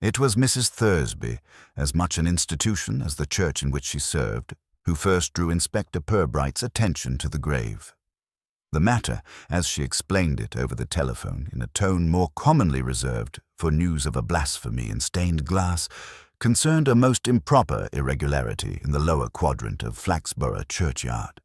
It was Mrs. Thursby, as much an institution as the church in which she served, who first drew Inspector Purbright's attention to the grave. The matter, as she explained it over the telephone in a tone more commonly reserved for news of a blasphemy in stained glass, concerned a most improper irregularity in the lower quadrant of Flaxborough churchyard.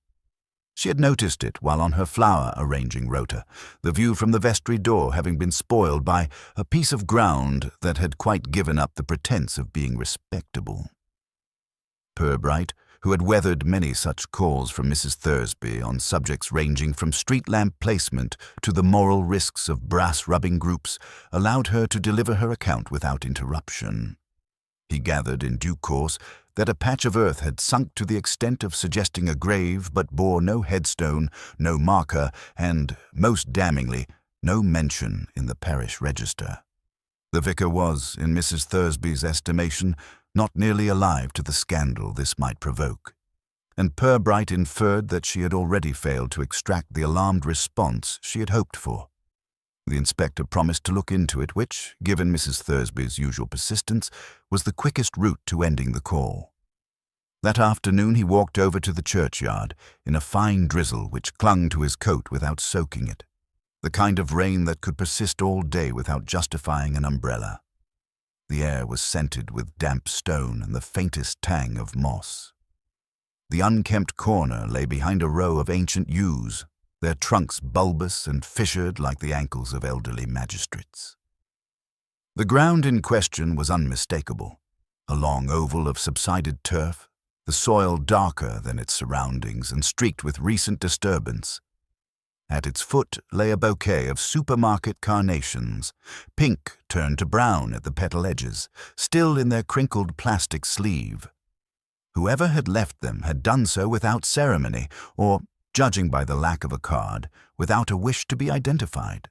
She had noticed it while on her flower-arranging rota, the view from the vestry door having been spoiled by a piece of ground that had quite given up the pretence of being respectable. Purbright, who had weathered many such calls from Mrs. Thursby on subjects ranging from street lamp placement to the moral risks of brass-rubbing groups, allowed her to deliver her account without interruption. He gathered in due course that a patch of earth had sunk to the extent of suggesting a grave but bore no headstone, no marker, and, most damningly, no mention in the parish register. The vicar was, in Mrs. Thursby's estimation, not nearly alive to the scandal this might provoke, and Purbright inferred that she had already failed to extract the alarmed response she had hoped for. The inspector promised to look into it, which, given Mrs. Thursby's usual persistence, was the quickest route to ending the call. That afternoon he walked over to the churchyard in a fine drizzle which clung to his coat without soaking it, the kind of rain that could persist all day without justifying an umbrella. The air was scented with damp stone and the faintest tang of moss. The unkempt corner lay behind a row of ancient yews, their trunks bulbous and fissured like the ankles of elderly magistrates. The ground in question was unmistakable, a long oval of subsided turf, the soil darker than its surroundings and streaked with recent disturbance. At its foot lay a bouquet of supermarket carnations, pink turned to brown at the petal edges, still in their crinkled plastic sleeve. Whoever had left them had done so without ceremony, or, judging by the lack of a card, without a wish to be identified.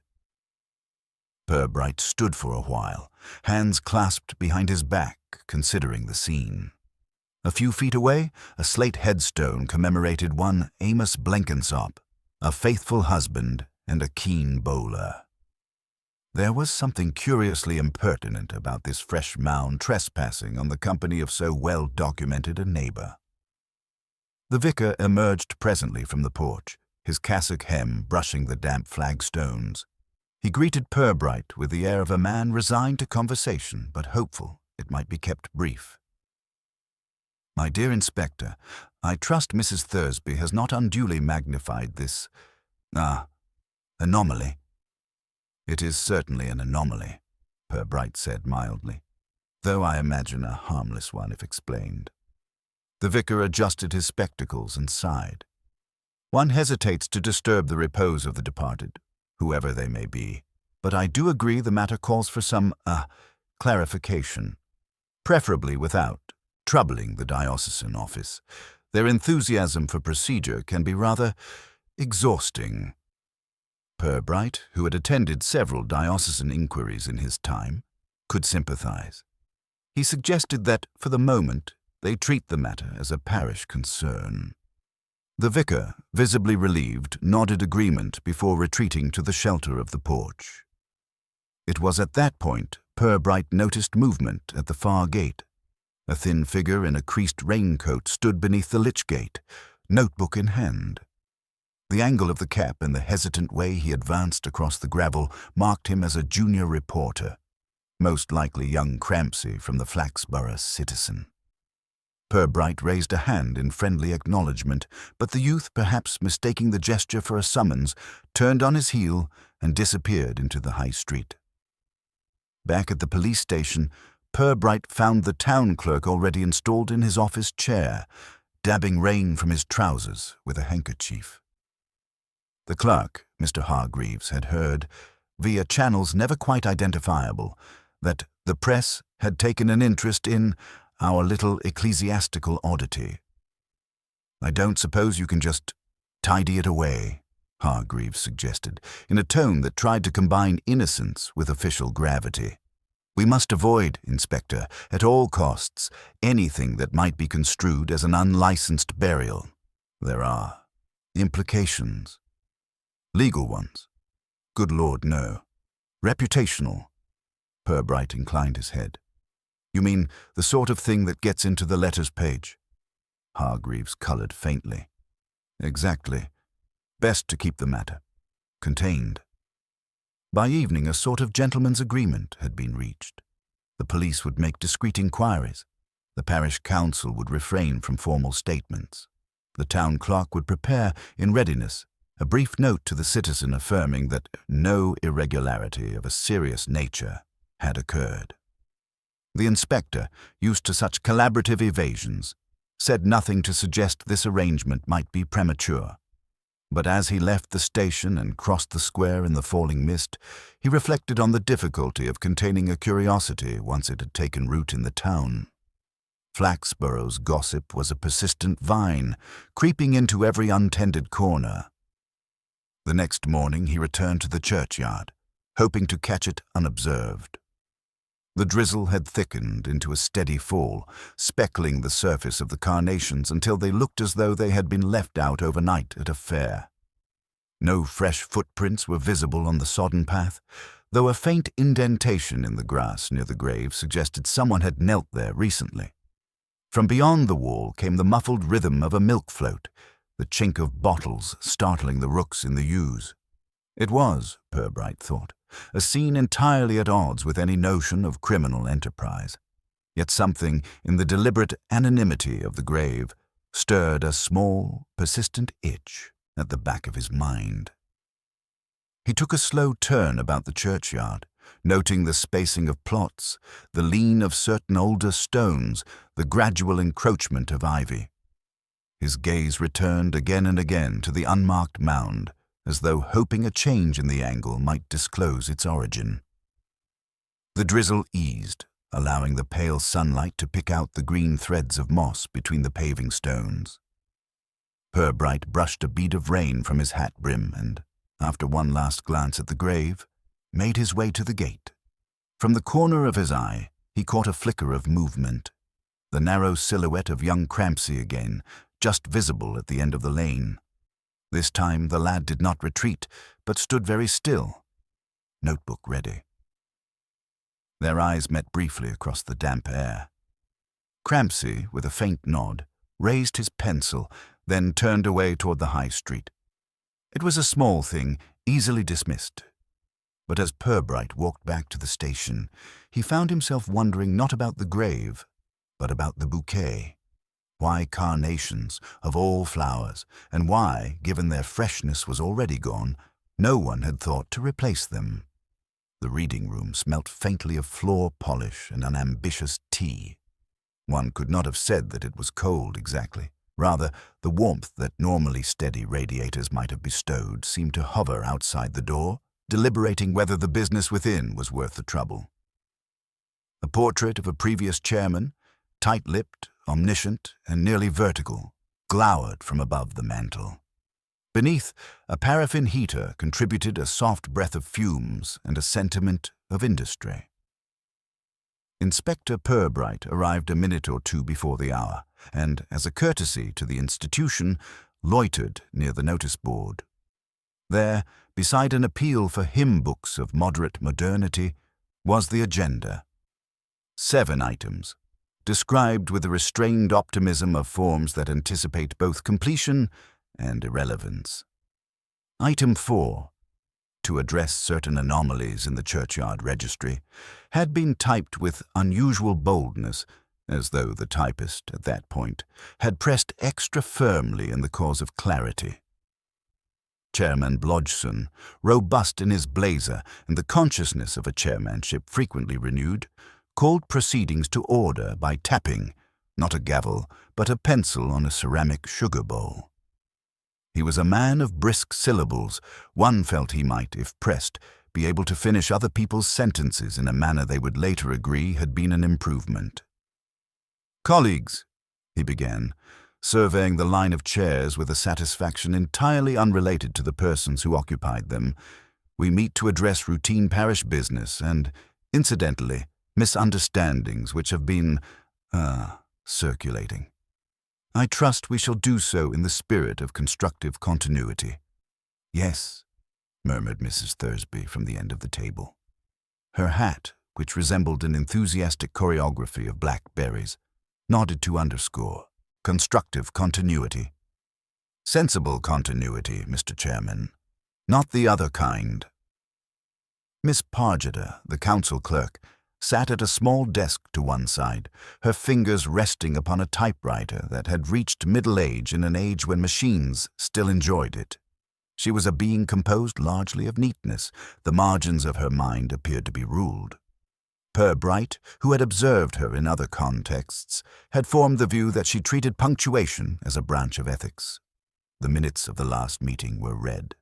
Purbright stood for a while, hands clasped behind his back, considering the scene. A few feet away, a slate headstone commemorated one Amos Blenkinsop, a faithful husband and a keen bowler. There was something curiously impertinent about this fresh mound trespassing on the company of so well-documented a neighbor. The vicar emerged presently from the porch, his cassock hem brushing the damp flagstones. He greeted Purbright with the air of a man resigned to conversation, but hopeful it might be kept brief. "My dear Inspector, I trust Mrs. Thursby has not unduly magnified this, anomaly." "It is certainly an anomaly," Purbright said mildly, "though I imagine a harmless one if explained." The vicar adjusted his spectacles and sighed. "One hesitates to disturb the repose of the departed, whoever they may be, but I do agree the matter calls for some, clarification, preferably without troubling the diocesan office. Their enthusiasm for procedure can be rather exhausting." Purbright, who had attended several diocesan inquiries in his time, could sympathize. He suggested that, for the moment, they treat the matter as a parish concern. The vicar, visibly relieved, nodded agreement before retreating to the shelter of the porch. It was at that point Purbright noticed movement at the far gate. A thin figure in a creased raincoat stood beneath the lich gate, notebook in hand. The angle of the cap and the hesitant way he advanced across the gravel marked him as a junior reporter, most likely young Crampsey from the Flaxborough Citizen. Purbright raised a hand in friendly acknowledgement, but the youth, perhaps mistaking the gesture for a summons, turned on his heel and disappeared into the high street. Back at the police station, Purbright found the town clerk already installed in his office chair, dabbing rain from his trousers with a handkerchief. The clerk, Mr. Hargreaves, had heard, via channels never quite identifiable, that the press had taken an interest in our little ecclesiastical oddity. "I don't suppose you can just tidy it away," Hargreaves suggested, in a tone that tried to combine innocence with official gravity. "We must avoid, Inspector, at all costs, anything that might be construed as an unlicensed burial. There are implications. Legal ones? Good Lord, no. Reputational." Purbright inclined his head. You mean the sort of thing that gets into the letters page? Hargreaves coloured faintly. Exactly. Best to keep the matter contained. By evening, a sort of gentleman's agreement had been reached. The police would make discreet inquiries. The parish council would refrain from formal statements. The town clerk would prepare, in readiness, a brief note to the citizen affirming that no irregularity of a serious nature had occurred. The inspector, used to such collaborative evasions, said nothing to suggest this arrangement might be premature. But as he left the station and crossed the square in the falling mist, he reflected on the difficulty of containing a curiosity once it had taken root in the town. Flaxborough's gossip was a persistent vine, creeping into every untended corner. The next morning he returned to the churchyard, hoping to catch it unobserved. The drizzle had thickened into a steady fall, speckling the surface of the carnations until they looked as though they had been left out overnight at a fair. No fresh footprints were visible on the sodden path, though a faint indentation in the grass near the grave suggested someone had knelt there recently. From beyond the wall came the muffled rhythm of a milk float, the chink of bottles startling the rooks in the yews. It was, Purbright thought, a scene entirely at odds with any notion of criminal enterprise. Yet something in the deliberate anonymity of the grave stirred a small, persistent itch at the back of his mind. He took a slow turn about the churchyard, noting the spacing of plots, the lean of certain older stones, the gradual encroachment of ivy. His gaze returned again and again to the unmarked mound, as though hoping a change in the angle might disclose its origin. The drizzle eased, allowing the pale sunlight to pick out the green threads of moss between the paving stones. Purbright brushed a bead of rain from his hat brim and, after one last glance at the grave, made his way to the gate. From the corner of his eye, he caught a flicker of movement, the narrow silhouette of young Crampsey again, just visible at the end of the lane. This time the lad did not retreat, but stood very still, notebook ready. Their eyes met briefly across the damp air. Crampsey, with a faint nod, raised his pencil, then turned away toward the high street. It was a small thing, easily dismissed. But as Purbright walked back to the station, he found himself wondering not about the grave, but about the bouquet. Why carnations, of all flowers, and why, given their freshness was already gone, no one had thought to replace them. The reading room smelt faintly of floor polish and unambitious tea. One could not have said that it was cold exactly. Rather, the warmth that normally steady radiators might have bestowed seemed to hover outside the door, deliberating whether the business within was worth the trouble. A portrait of a previous chairman, tight-lipped, omniscient, and nearly vertical, glowered from above the mantel. Beneath, a paraffin heater contributed a soft breath of fumes and a sentiment of industry. Inspector Purbright arrived a minute or two before the hour, and, as a courtesy to the institution, loitered near the notice board. There, beside an appeal for hymn books of moderate modernity, was the agenda. 7 items, described with the restrained optimism of forms that anticipate both completion and irrelevance. Item 4, to address certain anomalies in the churchyard registry, had been typed with unusual boldness, as though the typist, at that point, had pressed extra firmly in the cause of clarity. Chairman Blodgson, robust in his blazer and the consciousness of a chairmanship frequently renewed, called proceedings to order by tapping, not a gavel, but a pencil on a ceramic sugar bowl. He was a man of brisk syllables. One felt he might, if pressed, be able to finish other people's sentences in a manner they would later agree had been an improvement. "Colleagues," he began, surveying the line of chairs with a satisfaction entirely unrelated to the persons who occupied them, "we meet to address routine parish business and, incidentally, misunderstandings which have been, circulating. I trust we shall do so in the spirit of constructive continuity." "Yes," murmured Mrs. Thursby from the end of the table. Her hat which resembled an enthusiastic choreography of blackberries, nodded to underscore constructive continuity. Sensible continuity, Mr. Chairman, not the other kind. Miss Pargeter, the council clerk, sat at a small desk to one side, her fingers resting upon a typewriter that had reached middle age in an age when machines still enjoyed it. She was a being composed largely of neatness. The margins of her mind appeared to be ruled. Purbright, who had observed her in other contexts, had formed the view that she treated punctuation as a branch of ethics. The minutes of the last meeting were read.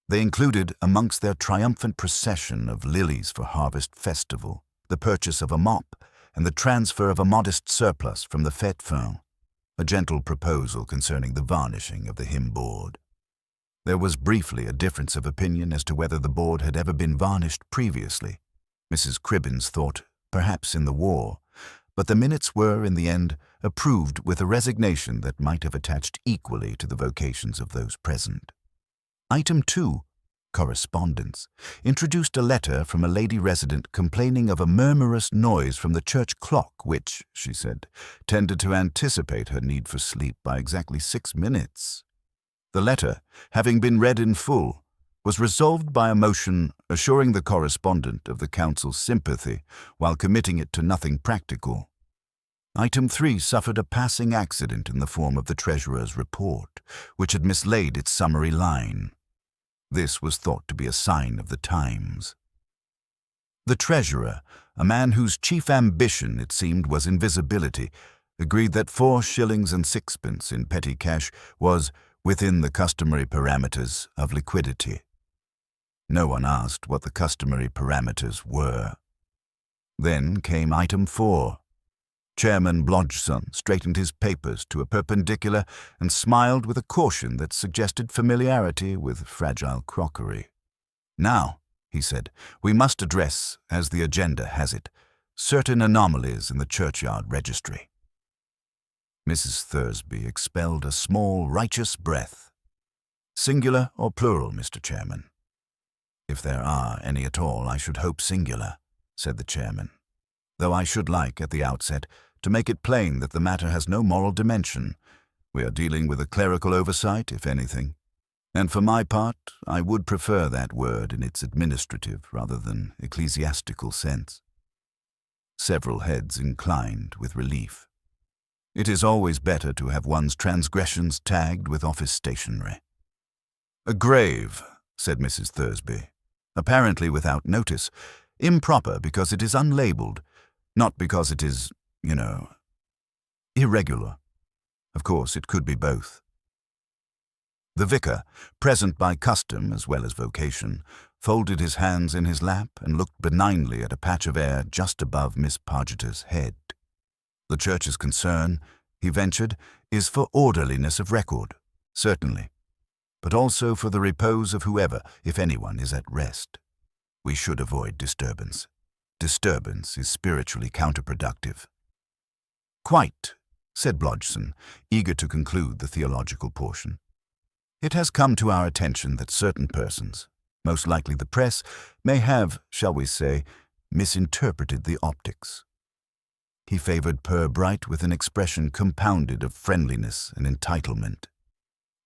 They included, amongst their triumphant procession of lilies for Harvest Festival, the purchase of a mop and the transfer of a modest surplus from the fête fin, a gentle proposal concerning the varnishing of the hymn board. There was briefly a difference of opinion as to whether the board had ever been varnished previously. Mrs. Cribbins thought, perhaps in the war, but the minutes were, in the end, approved with a resignation that might have attached equally to the vocations of those present. Item 2, correspondence, introduced a letter from a lady resident complaining of a murmurous noise from the church clock which, she said, tended to anticipate her need for sleep by exactly 6 minutes. The letter, having been read in full, was resolved by a motion assuring the correspondent of the council's sympathy while committing it to nothing practical. Item 3 suffered a passing accident in the form of the treasurer's report, which had mislaid its summary line. This was thought to be a sign of the times. The treasurer, a man whose chief ambition, it seemed, was invisibility, agreed that 4 shillings and 6pence in petty cash was within the customary parameters of liquidity. No one asked what the customary parameters were. Then came item 4. Chairman Blodgson straightened his papers to a perpendicular and smiled with a caution that suggested familiarity with fragile crockery. "Now," he said, "we must address, as the agenda has it, certain anomalies in the churchyard registry." Mrs. Thursby expelled a small, righteous breath. "Singular or plural, Mr. Chairman?" "If there are any at all, I should hope singular," said the chairman, "though I should like, at the outset, to make it plain that the matter has no moral dimension. We are dealing with a clerical oversight, if anything, and for my part, I would prefer that word in its administrative rather than ecclesiastical sense." Several heads inclined with relief. It is always better to have one's transgressions tagged with office stationery. "A grave," said Mrs. Thursby, "apparently without notice, improper because it is unlabeled, not because it is, irregular. Of course, it could be both." The vicar, present by custom as well as vocation, folded his hands in his lap and looked benignly at a patch of air just above Miss Pargeter's head. "The church's concern," he ventured, "is for orderliness of record, certainly, but also for the repose of whoever, if anyone, is at rest. We should avoid disturbance. Disturbance is spiritually counterproductive." "Quite," said Blodgson, eager to conclude the theological portion. "It has come to our attention that certain persons, most likely the press, may have, shall we say, misinterpreted the optics." He favored Purbright with an expression compounded of friendliness and entitlement.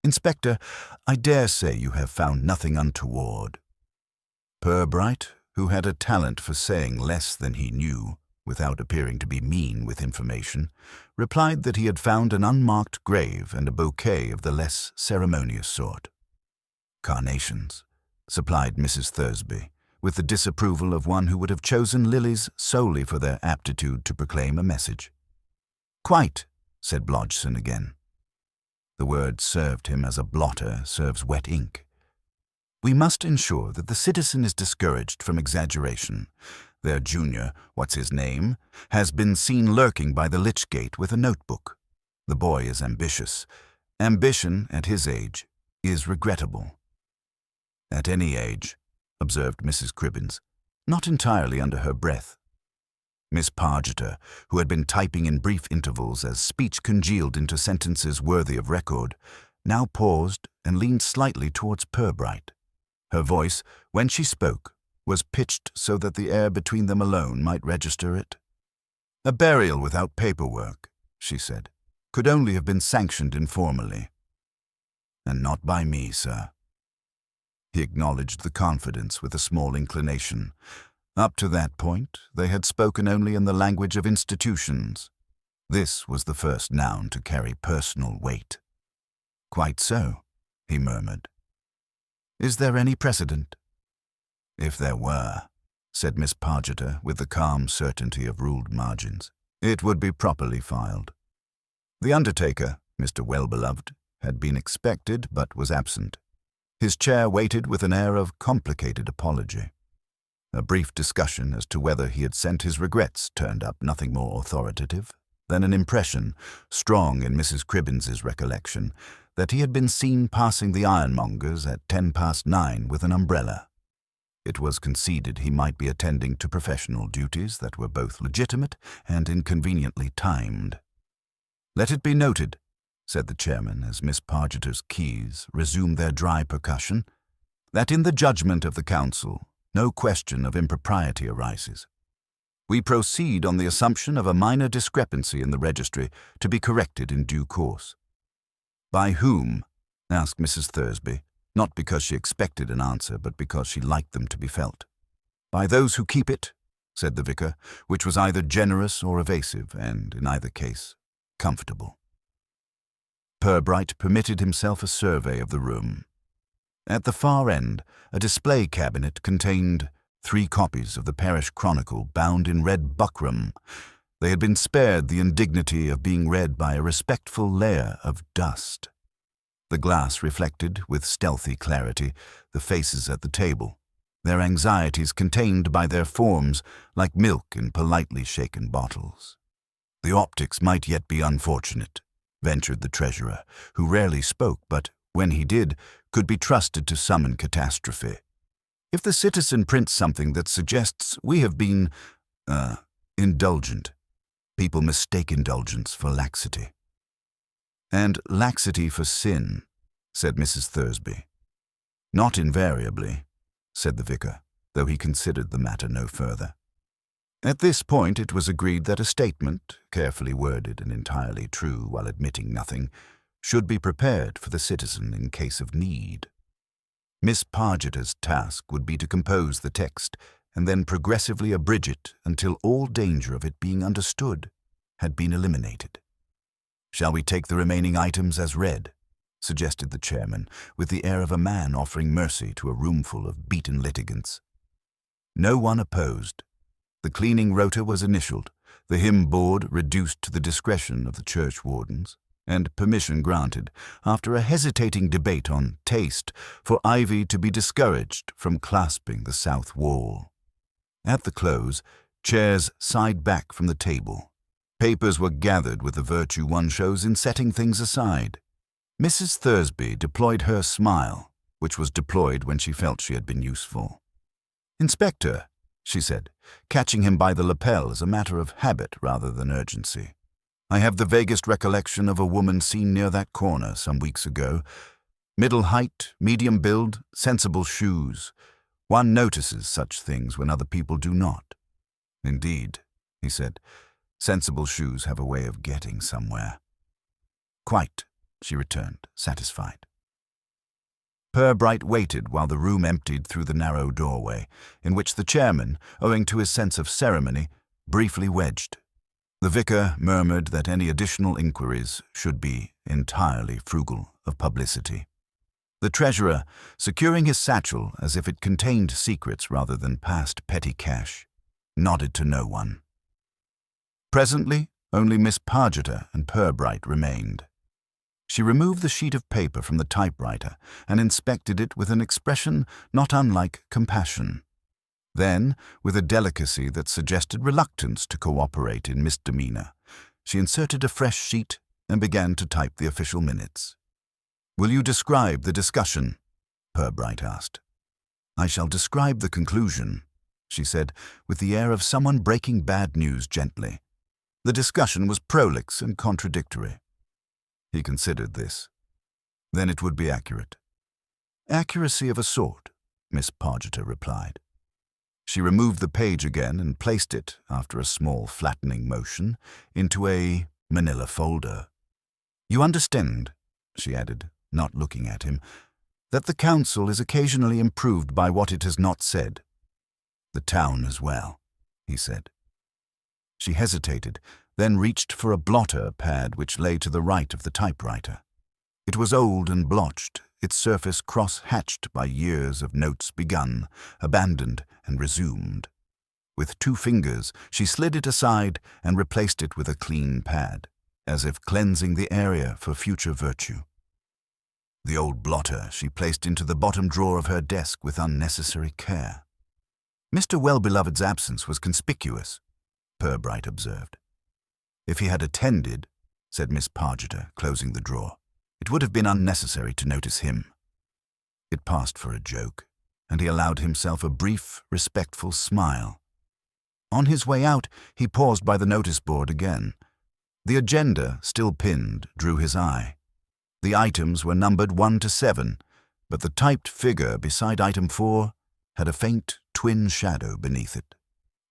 "Inspector, I dare say you have found nothing untoward." Purbright, who had a talent for saying less than he knew, without appearing to be mean with information, replied that he had found an unmarked grave and a bouquet of the less ceremonious sort. "Carnations," supplied Mrs. Thursby, with the disapproval of one who would have chosen lilies solely for their aptitude to proclaim a message. "Quite," said Blodgson again. The word served him as a blotter serves wet ink. "We must ensure that the citizen is discouraged from exaggeration. Their junior, what's-his-name, has been seen lurking by the lich gate with a notebook. The boy is ambitious. Ambition, at his age, is regrettable." "At any age," observed Mrs. Cribbins, not entirely under her breath. Miss Pargeter, who had been typing in brief intervals as speech congealed into sentences worthy of record, now paused and leaned slightly towards Purbright. Her voice, when she spoke, was pitched so that the air between them alone might register it. A burial without paperwork, she said, could only have been sanctioned informally. And not by me, sir. He acknowledged the confidence with a small inclination. Up to that point, they had spoken only in the language of institutions. This was the first noun to carry personal weight. Quite so, he murmured. Is there any precedent? If there were, said Miss Pargeter with the calm certainty of ruled margins, it would be properly filed. The undertaker, Mr. Wellbeloved, had been expected but was absent. His chair waited with an air of complicated apology. A brief discussion as to whether he had sent his regrets turned up nothing more authoritative than an impression, strong in Mrs. Cribbins's recollection, that he had been seen passing the ironmonger's at 9:10 with an umbrella. It was conceded he might be attending to professional duties that were both legitimate and inconveniently timed. Let it be noted, said the chairman as Miss Pargeter's keys resumed their dry percussion, that in the judgment of the council no question of impropriety arises. We proceed on the assumption of a minor discrepancy in the registry to be corrected in due course. By whom? Asked Mrs. Thursby, not because she expected an answer, but because she liked them to be felt. By those who keep it, said the vicar, which was either generous or evasive, and, in either case, comfortable. Purbright permitted himself a survey of the room. At the far end, a display cabinet contained 3 copies of the Parish Chronicle bound in red buckram. They had been spared the indignity of being read by a respectful layer of dust. The glass reflected, with stealthy clarity, the faces at the table, their anxieties contained by their forms like milk in politely shaken bottles. The optics might yet be unfortunate, ventured the treasurer, who rarely spoke, but, when he did, could be trusted to summon catastrophe. If the citizen prints something that suggests we have been, indulgent, people mistake indulgence for laxity. And laxity for sin, said Mrs. Thursby. Not invariably, said the vicar, though he considered the matter no further. At this point it was agreed that a statement, carefully worded and entirely true while admitting nothing, should be prepared for the citizen in case of need. Miss Pargeter's task would be to compose the text and then progressively abridge it until all danger of it being understood had been eliminated. Shall we take the remaining items as read? Suggested the chairman, with the air of a man offering mercy to a roomful of beaten litigants. No one opposed. The cleaning rota was initialed, the hymn board reduced to the discretion of the church wardens, and permission granted, after a hesitating debate on taste, for ivy to be discouraged from clasping the south wall. At the close, chairs sighed back from the table. Papers were gathered with the virtue one shows in setting things aside. Mrs. Thursby deployed her smile, which was deployed when she felt she had been useful. "Inspector," she said, catching him by the lapel as a matter of habit rather than urgency, "I have the vaguest recollection of a woman seen near that corner some weeks ago. Middle height, medium build, sensible shoes. One notices such things when other people do not." "Indeed," he said, "sensible shoes have a way of getting somewhere." "Quite," she returned, satisfied. Purbright waited while the room emptied through the narrow doorway, in which the chairman, owing to his sense of ceremony, briefly wedged. The vicar murmured that any additional inquiries should be entirely frugal of publicity. The treasurer, securing his satchel as if it contained secrets rather than past petty cash, nodded to no one. Presently, only Miss Pargeter and Purbright remained. She removed the sheet of paper from the typewriter and inspected it with an expression not unlike compassion. Then, with a delicacy that suggested reluctance to cooperate in misdemeanor, she inserted a fresh sheet and began to type the official minutes. "Will you describe the discussion?" Purbright asked. "I shall describe the conclusion," she said, with the air of someone breaking bad news gently. "The discussion was prolix and contradictory." He considered this. "Then it would be accurate." "Accuracy of a sort," Miss Pargeter replied. She removed the page again and placed it, after a small flattening motion, into a manila folder. "You understand," she added, not looking at him, "that the council is occasionally improved by what it has not said." "The town as well," he said. She hesitated, then reached for a blotter pad which lay to the right of the typewriter. It was old and blotched, its surface cross-hatched by years of notes begun, abandoned, and resumed. With 2 fingers, she slid it aside and replaced it with a clean pad, as if cleansing the area for future virtue. The old blotter she placed into the bottom drawer of her desk with unnecessary care. Mr. Well-Beloved's absence was conspicuous, Purbright observed. "If he had attended," said Miss Pargeter, closing the drawer, "it would have been unnecessary to notice him." It passed for a joke, and he allowed himself a brief, respectful smile. On his way out, he paused by the notice board again. The agenda, still pinned, drew his eye. The items were numbered 1 to 7, but the typed figure beside item 4 had a faint twin shadow beneath it,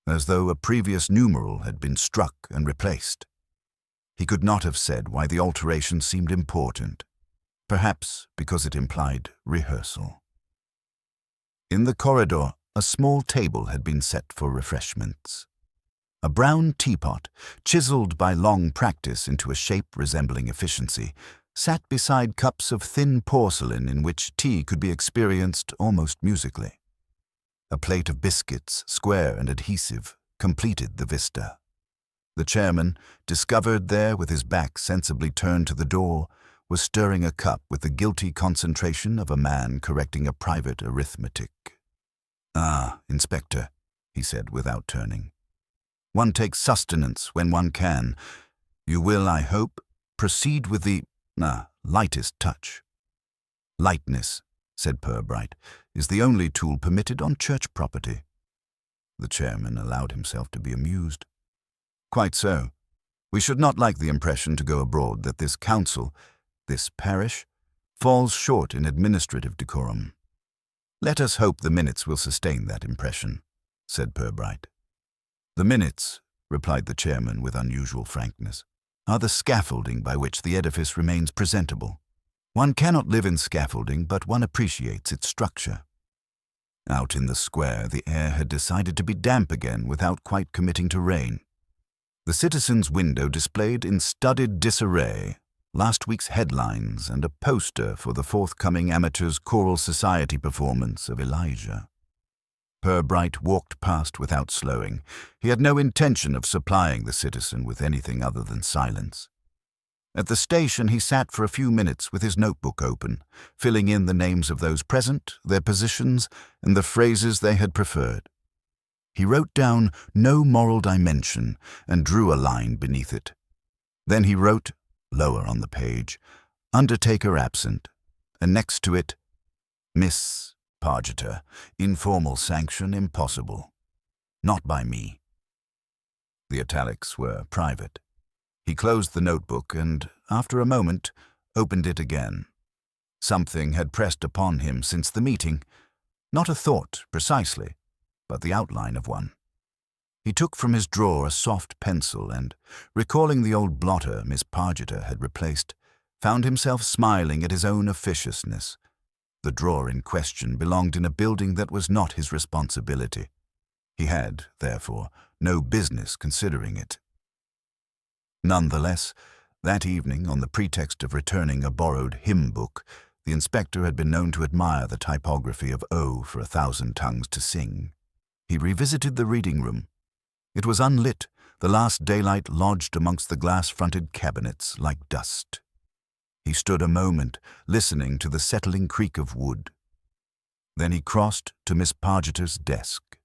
as though a previous numeral had been struck and replaced. He could not have said why the alteration seemed important, perhaps because it implied rehearsal. In the corridor, a small table had been set for refreshments. A brown teapot, chiseled by long practice into a shape resembling efficiency, sat beside cups of thin porcelain in which tea could be experienced almost musically. A plate of biscuits, square and adhesive, completed the vista. The chairman, discovered there with his back sensibly turned to the door, was stirring a cup with the guilty concentration of a man correcting a private arithmetic. "Ah, Inspector," he said without turning. "One takes sustenance when one can. You will, I hope, proceed with the lightest touch." "Lightness," said Purbright, "is the only tool permitted on church property." The chairman allowed himself to be amused. "Quite so. We should not like the impression to go abroad that this council, this parish, falls short in administrative decorum." "Let us hope the minutes will sustain that impression," said Purbright. "The minutes," replied the chairman with unusual frankness, "are the scaffolding by which the edifice remains presentable. One cannot live in scaffolding, but one appreciates its structure." Out in the square, the air had decided to be damp again without quite committing to rain. The citizen's window displayed in studied disarray last week's headlines and a poster for the forthcoming Amateurs Choral Society performance of Elijah. Purbright walked past without slowing. He had no intention of supplying the citizen with anything other than silence. At the station he sat for a few minutes with his notebook open, filling in the names of those present, their positions, and the phrases they had preferred. He wrote down "no moral dimension" and drew a line beneath it. Then he wrote, lower on the page, "Undertaker absent," and next to it, "Miss Pargeter, informal sanction impossible. Not by me." The italics were private. He closed the notebook and, after a moment, opened it again. Something had pressed upon him since the meeting. Not a thought, precisely, but the outline of one. He took from his drawer a soft pencil and, recalling the old blotter Miss Pargeter had replaced, found himself smiling at his own officiousness. The drawer in question belonged in a building that was not his responsibility. He had, therefore, no business considering it. Nonetheless, that evening, on the pretext of returning a borrowed hymn book, the inspector had been known to admire the typography of "O for 1,000 tongues to sing." He revisited the reading room. It was unlit, the last daylight lodged amongst the glass-fronted cabinets like dust. He stood a moment, listening to the settling creak of wood. Then he crossed to Miss Pargeter's desk.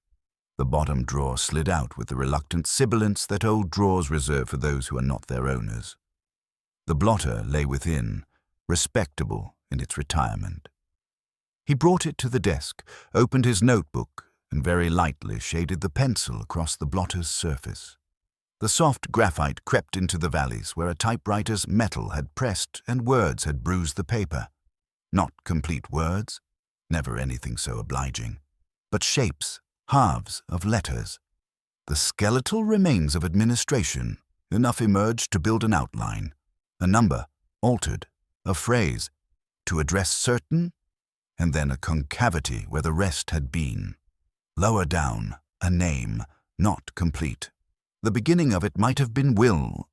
The bottom drawer slid out with the reluctant sibilance that old drawers reserve for those who are not their owners. The blotter lay within, respectable in its retirement. He brought it to the desk, opened his notebook, and very lightly shaded the pencil across the blotter's surface. The soft graphite crept into the valleys where a typewriter's metal had pressed and words had bruised the paper. Not complete words, never anything so obliging, but shapes halves of letters. The skeletal remains of administration. Enough emerged to build an outline. A number, altered. A phrase, to address certain, and then a concavity where the rest had been. Lower down, a name, not complete. The beginning of it might have been Will,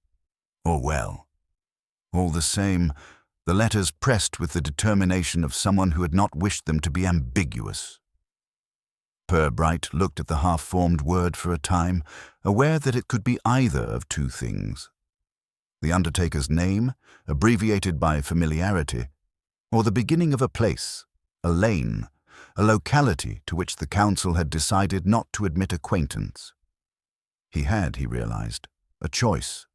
or Well. All the same, the letters pressed with the determination of someone who had not wished them to be ambiguous. Purbright looked at the half-formed word for a time, aware that it could be either of two things. The undertaker's name, abbreviated by familiarity, or the beginning of a place, a lane, a locality to which the council had decided not to admit acquaintance. He had, he realized, a choice.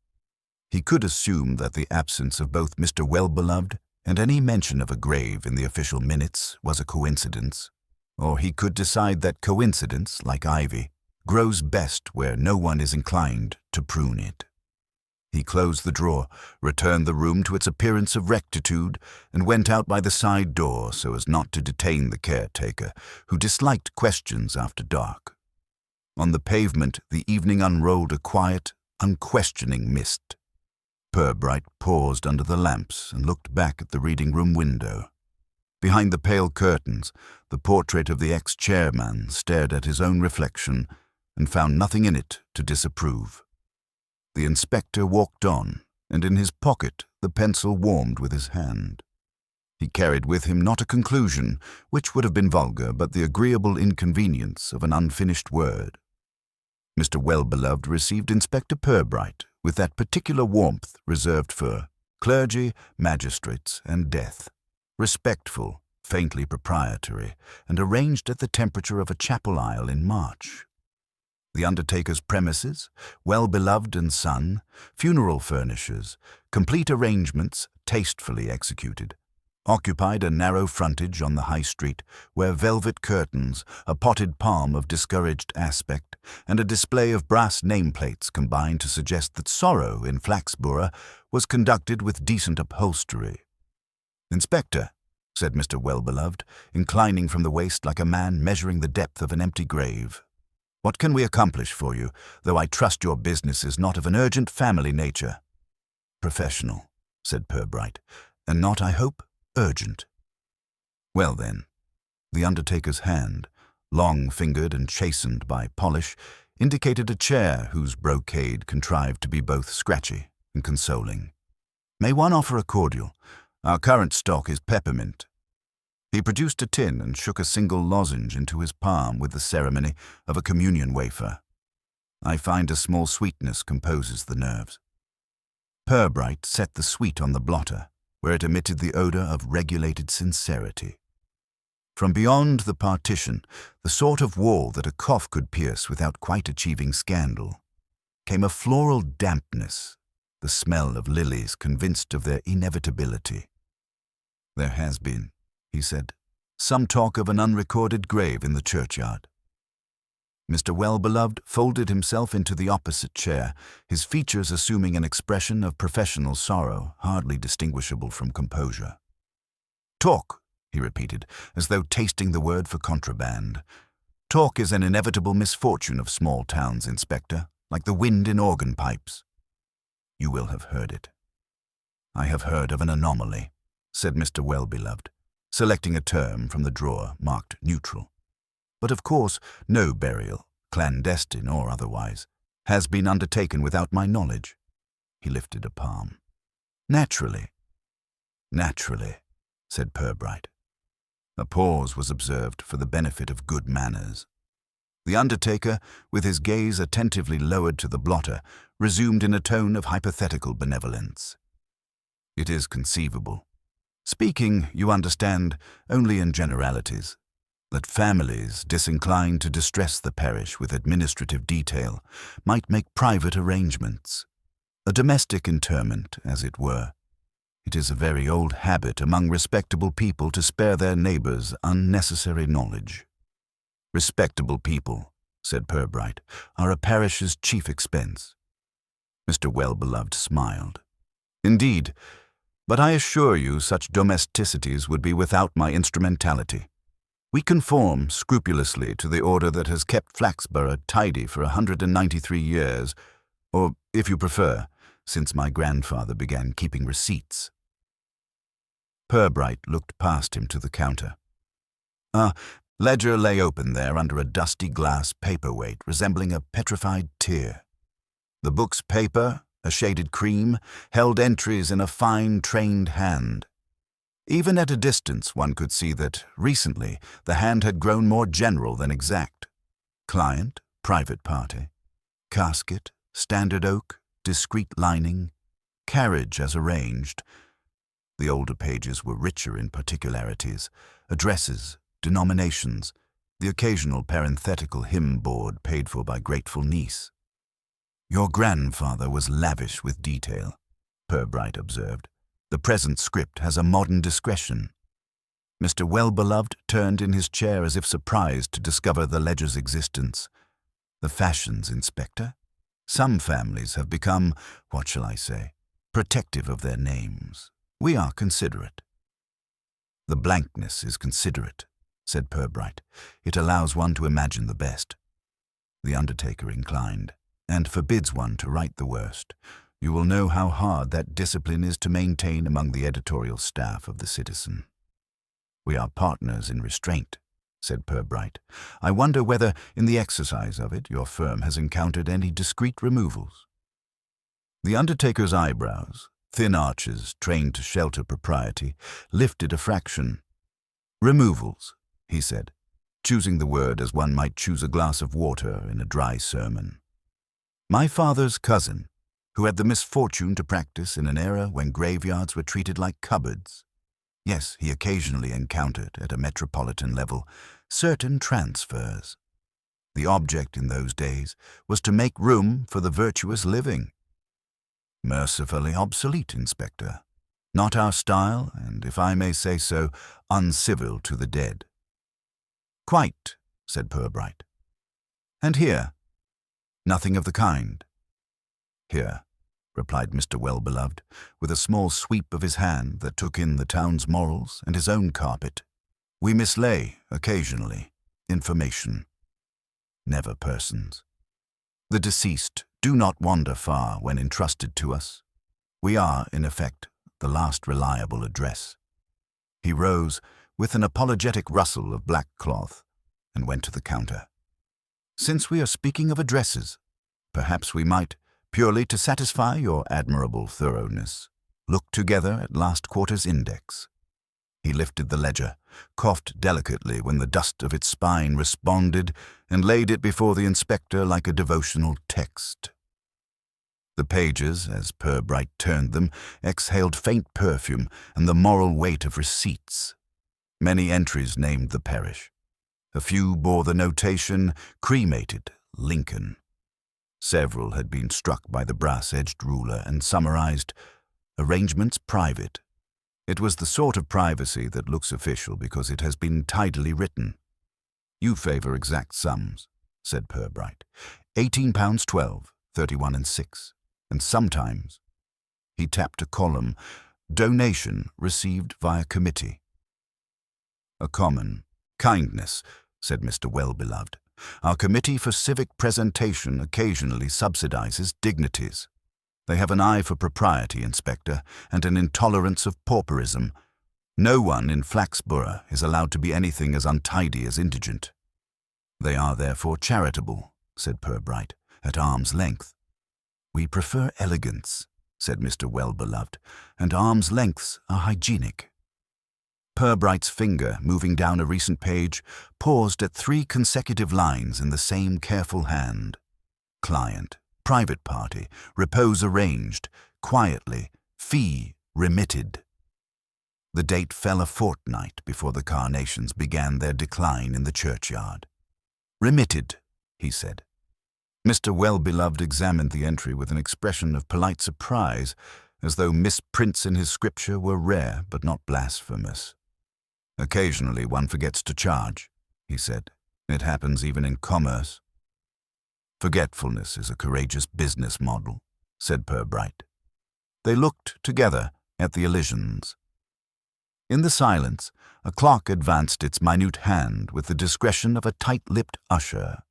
He could assume that the absence of both Mr. Wellbeloved and any mention of a grave in the official minutes was a coincidence, or he could decide that coincidence, like ivy, grows best where no one is inclined to prune it. He closed the drawer, returned the room to its appearance of rectitude, and went out by the side door so as not to detain the caretaker, who disliked questions after dark. On the pavement, the evening unrolled a quiet, unquestioning mist. Purbright paused under the lamps and looked back at the reading-room window. Behind the pale curtains, the portrait of the ex-chairman stared at his own reflection and found nothing in it to disapprove. The inspector walked on, and in his pocket the pencil warmed with his hand. He carried with him not a conclusion, which would have been vulgar, but the agreeable inconvenience of an unfinished word. Mr. Wellbeloved received Inspector Purbright with that particular warmth reserved for clergy, magistrates, and death, respectful, faintly proprietary, and arranged at the temperature of a chapel aisle in March. The undertaker's premises, Wellbeloved and Son, funeral furnishers, complete arrangements tastefully executed, occupied a narrow frontage on the high street where velvet curtains, a potted palm of discouraged aspect, and a display of brass nameplates combined to suggest that sorrow in Flaxborough was conducted with decent upholstery. "Inspector," said Mr. Wellbeloved, inclining from the waist like a man measuring the depth of an empty grave, "what can we accomplish for you, though I trust your business is not of an urgent family nature?" "Professional," said Purbright, "and not, I hope, urgent." "Well then." The undertaker's hand, long-fingered and chastened by polish, indicated a chair whose brocade contrived to be both scratchy and consoling. "May one offer a cordial? Our current stock is peppermint." He produced a tin and shook a single lozenge into his palm with the ceremony of a communion wafer. "I find a small sweetness composes the nerves." Purbright set the sweet on the blotter, where it emitted the odor of regulated sincerity. From beyond the partition, the sort of wall that a cough could pierce without quite achieving scandal, came a floral dampness, the smell of lilies convinced of their inevitability. "There has been," he said, "some talk of an unrecorded grave in the churchyard." Mr. Wellbeloved folded himself into the opposite chair, his features assuming an expression of professional sorrow hardly distinguishable from composure. "Talk," he repeated, as though tasting the word for contraband. "Talk is an inevitable misfortune of small towns, Inspector, like the wind in organ pipes. You will have heard it." "I have heard of an anomaly," said Mr. Wellbeloved, selecting a term from the drawer marked neutral. "But of course no burial, clandestine or otherwise, has been undertaken without my knowledge." He lifted a palm. "Naturally." "Naturally," said Purbright. A pause was observed for the benefit of good manners. The undertaker, with his gaze attentively lowered to the blotter, resumed in a tone of hypothetical benevolence. "It is conceivable, speaking, you understand, only in generalities, that families disinclined to distress the parish with administrative detail might make private arrangements, a domestic interment, as it were. It is a very old habit among respectable people to spare their neighbors unnecessary knowledge." "Respectable people," said Purbright, "are a parish's chief expense." Mr. Wellbeloved smiled. "Indeed, but I assure you such domesticities would be without my instrumentality. We conform scrupulously to the order that has kept Flaxborough tidy for 193 years, or, if you prefer, since my grandfather began keeping receipts. Purbright looked past him to the counter. A ledger lay open there under a dusty glass paperweight resembling a petrified tear. The book's paper, a shaded cream, held entries in a fine, trained hand. Even at a distance, one could see that, recently, the hand had grown more general than exact. Client, private party. Casket, standard oak, discreet lining. Carriage as arranged. The older pages were richer in particularities. Addresses, denominations, the occasional parenthetical hymn board paid for by grateful niece. Your grandfather was lavish with detail, Purbright observed. The present script has a modern discretion. Mr. Well-Beloved turned in his chair as if surprised to discover the ledger's existence. The fashions, Inspector. Some families have become, what shall I say, protective of their names. We are considerate. The blankness is considerate, said Purbright. It allows one to imagine the best. The undertaker inclined, and forbids one to write the worst. You will know how hard that discipline is to maintain among the editorial staff of the Citizen. We are partners in restraint, said Purbright. I wonder whether, in the exercise of it, your firm has encountered any discreet removals. The undertaker's eyebrows, thin arches trained to shelter propriety, lifted a fraction. Removals, he said, choosing the word as one might choose a glass of water in a dry sermon. My father's cousin, who had the misfortune to practice in an era when graveyards were treated like cupboards. Yes, he occasionally encountered, at a metropolitan level, certain transfers. The object in those days was to make room for the virtuous living. Mercifully obsolete, Inspector. Not our style, and, if I may say so, uncivil to the dead. Quite, said Purbright. And here? Nothing of the kind. Here, replied Mr. Well-Beloved, with a small sweep of his hand that took in the town's morals and his own carpet. We mislay, occasionally, information. Never persons. The deceased do not wander far when entrusted to us. We are, in effect, the last reliable address. He rose with an apologetic rustle of black cloth and went to the counter. Since we are speaking of addresses, perhaps we might, purely to satisfy your admirable thoroughness, look together at last quarter's index. He lifted the ledger, coughed delicately when the dust of its spine responded, and laid it before the inspector like a devotional text. The pages, as Purbright turned them, exhaled faint perfume and the moral weight of receipts. Many entries named the parish. A few bore the notation, cremated, Lincoln. Several had been struck by the brass-edged ruler and summarized, arrangements private. It was the sort of privacy that looks official because it has been tidily written. You favor exact sums, said Purbright. £18.12, 31 and 6, and sometimes, he tapped a column, donation received via committee. A common kindness, said Mr. Well-Beloved. Our Committee for Civic Presentation occasionally subsidizes dignities. They have an eye for propriety, Inspector, and an intolerance of pauperism. No one in Flaxborough is allowed to be anything as untidy as indigent. They are therefore charitable, said Purbright, at arm's length. We prefer elegance, said Mr. Well-Beloved, and arm's lengths are hygienic. Purbright's finger, moving down a recent page, paused at 3 consecutive lines in the same careful hand. Client, private party, repose arranged, quietly, fee remitted. The date fell a fortnight before the carnations began their decline in the churchyard. Remitted, he said. Mr. Well-Beloved examined the entry with an expression of polite surprise, as though misprints in his scripture were rare but not blasphemous. Occasionally one forgets to charge, he said. It happens even in commerce. Forgetfulness is a courageous business model, said Purbright. They looked together at the elisions. In the silence, a clock advanced its minute hand with the discretion of a tight-lipped usher.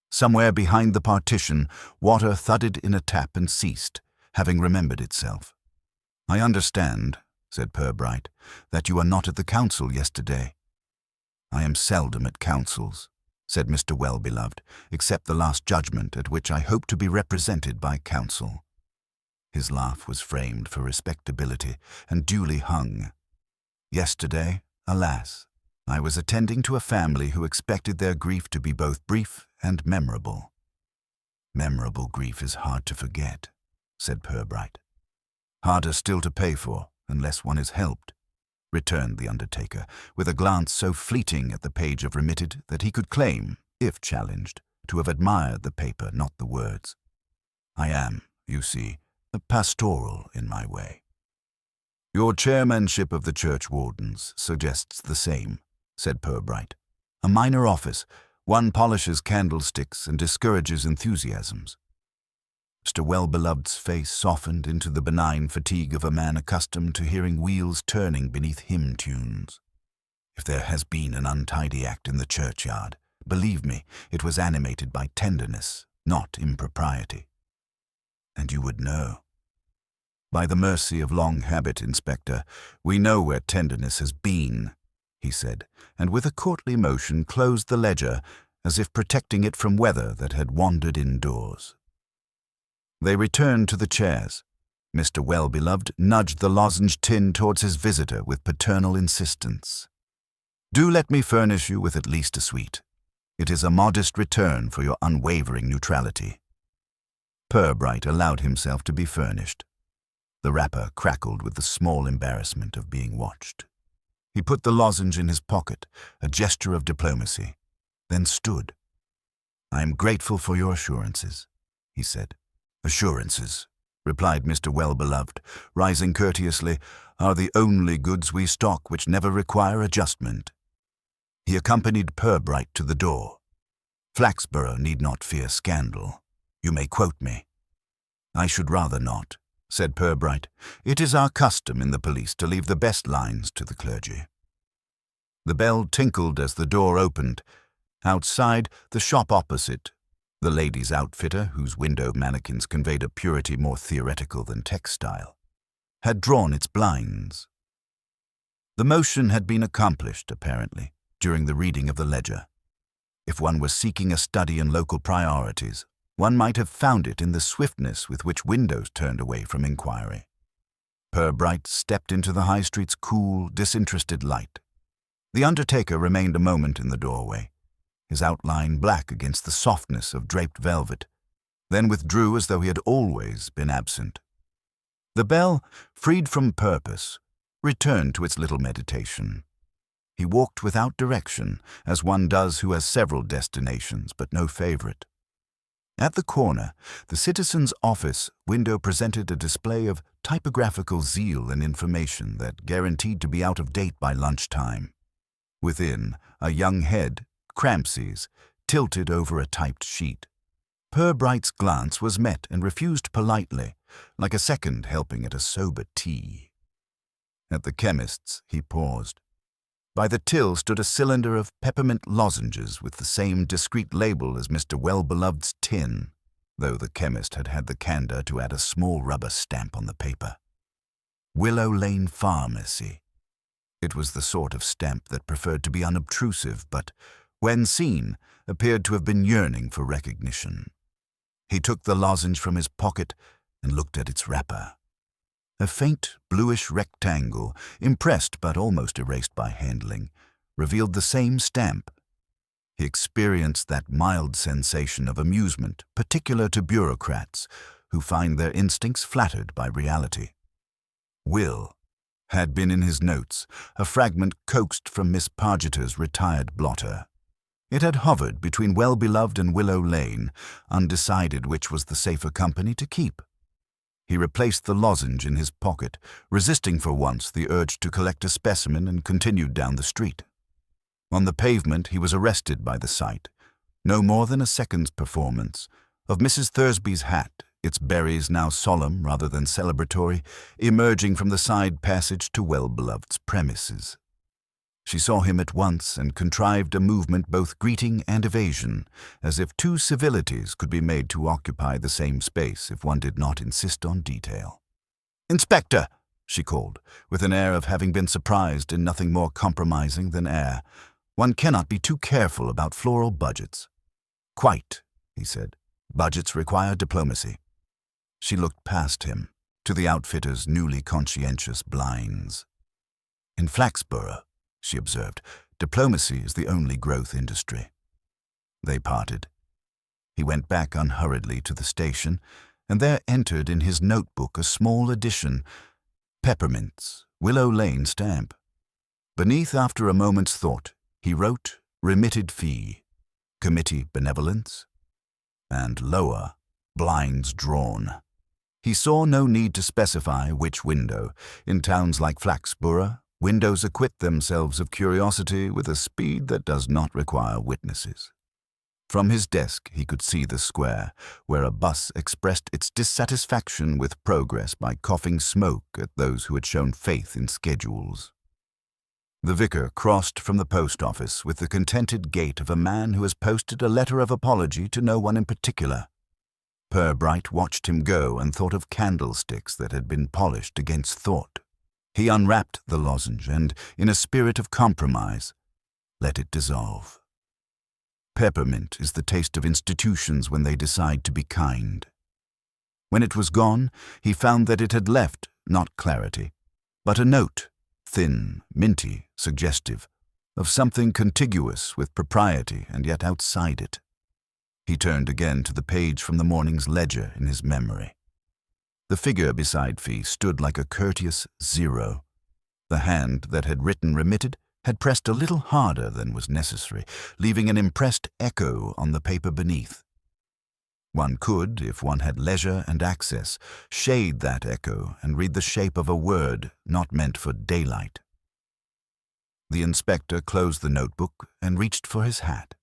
Somewhere behind the partition, water thudded in a tap and ceased, having remembered itself. "I understand," said Purbright, "that you are not at the council yesterday." "I am seldom at councils," said Mr. Well-Beloved, "except the last judgment at which I hope to be represented by counsel." His laugh was framed for respectability and duly hung. "Yesterday, alas, I was attending to a family who expected their grief to be both brief and memorable." "Memorable grief is hard to forget," said Purbright. "Harder still to pay for, unless one is helped," returned the undertaker, with a glance so fleeting at the page of remitted that he could claim, if challenged, to have admired the paper, not the words. "I am, you see, pastoral in my way." "Your chairmanship of the church wardens suggests the same," said Purbright. "A minor office, one polishes candlesticks and discourages enthusiasms." Mr. Well-Beloved's face softened into the benign fatigue of a man accustomed to hearing wheels turning beneath hymn tunes. "If there has been an untidy act in the churchyard, believe me, it was animated by tenderness, not impropriety." "And you would know." "By the mercy of long habit, Inspector, we know where tenderness has been," he said, and with a courtly motion closed the ledger, as if protecting it from weather that had wandered indoors. They returned to the chairs. Mr. Well-Beloved nudged the lozenge tin towards his visitor with paternal insistence. "Do let me furnish you with at least a sweet. It is a modest return for your unwavering neutrality." Purbright allowed himself to be furnished. The wrapper crackled with the small embarrassment of being watched. He put the lozenge in his pocket, a gesture of diplomacy, then stood. "I am grateful for your assurances," he said. "Assurances," replied Mr. Well-Beloved, rising courteously, "are the only goods we stock which never require adjustment." He accompanied Purbright to the door. "Flaxborough need not fear scandal. You may quote me." "I should rather not," said Purbright. "It is our custom in the police to leave the best lines to the clergy." The bell tinkled as the door opened. Outside, the shop opposite, the ladies' outfitter, whose window mannequins conveyed a purity more theoretical than textile, had drawn its blinds. The motion had been accomplished, apparently, during the reading of the ledger. If one was seeking a study in local priorities, one might have found it in the swiftness with which windows turned away from inquiry. Purbright stepped into the High Street's cool, disinterested light. The undertaker remained a moment in the doorway, his outline black against the softness of draped velvet, then withdrew as though he had always been absent. The bell, freed from purpose, returned to its little meditation. He walked without direction, as one does who has several destinations but no favorite. At the corner, the citizen's office window presented a display of typographical zeal and information that guaranteed to be out of date by lunchtime. Within, a young head, Crampsey's, tilted over a typed sheet. Purbright's glance was met and refused politely, like a second helping at a sober tea. At the chemist's, he paused. By the till stood a cylinder of peppermint lozenges with the same discreet label as Mr. Well-Beloved's tin, though the chemist had had the candor to add a small rubber stamp on the paper. Willow Lane Pharmacy. It was the sort of stamp that preferred to be unobtrusive, but, when seen, appeared to have been yearning for recognition. He took the lozenge from his pocket and looked at its wrapper. A faint, bluish rectangle, impressed but almost erased by handling, revealed the same stamp. He experienced that mild sensation of amusement particular to bureaucrats who find their instincts flattered by reality. Will had been in his notes, a fragment coaxed from Miss Pargeter's retired blotter. It had hovered between Well-Beloved and Willow Lane, undecided which was the safer company to keep. He replaced the lozenge in his pocket, resisting for once the urge to collect a specimen, and continued down the street. On the pavement he was arrested by the sight, no more than a second's performance, of Mrs. Thursby's hat its berries now solemn rather than celebratory, emerging from the side passage to well-beloved's premises. She saw him at once and contrived a movement both greeting and evasion, as if two civilities could be made to occupy the same space if one did not insist on detail. "Inspector!" she called, with an air of having been surprised in nothing more compromising than air. "One cannot be too careful about floral budgets." "Quite," he said. "Budgets require diplomacy." She looked past him, to the outfitter's newly conscientious blinds. "In Flaxborough," she observed, "diplomacy is the only growth industry." They parted. He went back unhurriedly to the station, and there entered in his notebook a small addition, Peppermints, Willow Lane stamp. Beneath, after a moment's thought, he wrote, "Remitted fee, committee benevolence," and lower, blinds drawn. He saw no need to specify which window. In towns like Flaxborough, windows acquit themselves of curiosity with a speed that does not require witnesses. From his desk he could see the square, where a bus expressed its dissatisfaction with progress by coughing smoke at those who had shown faith in schedules. The vicar crossed from the post office with the contented gait of a man who has posted a letter of apology to no one in particular. Purbright watched him go and thought of candlesticks that had been polished against thought. He unwrapped the lozenge and, in a spirit of compromise, let it dissolve. Peppermint is the taste of institutions when they decide to be kind. When it was gone, he found that it had left not clarity, but a note, thin, minty, suggestive, of something contiguous with propriety and yet outside it. He turned again to the page from the morning's ledger in his memory. The figure beside fee stood like a courteous 0. The hand that had written remitted had pressed a little harder than was necessary, leaving an impressed echo on the paper beneath. One could, if one had leisure and access, shade that echo and read the shape of a word not meant for daylight. The inspector closed the notebook and reached for his hat.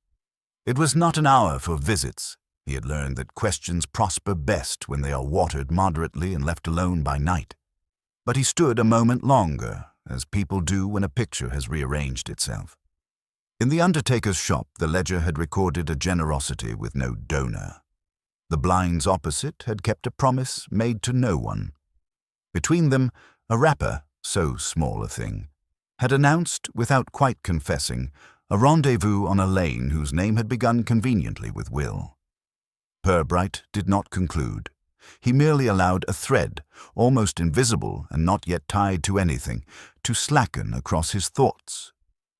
It was not an hour for visits. He had learned that questions prosper best when they are watered moderately and left alone by night. But he stood a moment longer, as people do when a picture has rearranged itself. In the undertaker's shop, the ledger had recorded a generosity with no donor. The blinds opposite had kept a promise made to no one. Between them, a rapper, so small a thing, had announced, without quite confessing, a rendezvous on a lane whose name had begun conveniently with Will. Purbright did not conclude. He merely allowed a thread, almost invisible and not yet tied to anything, to slacken across his thoughts.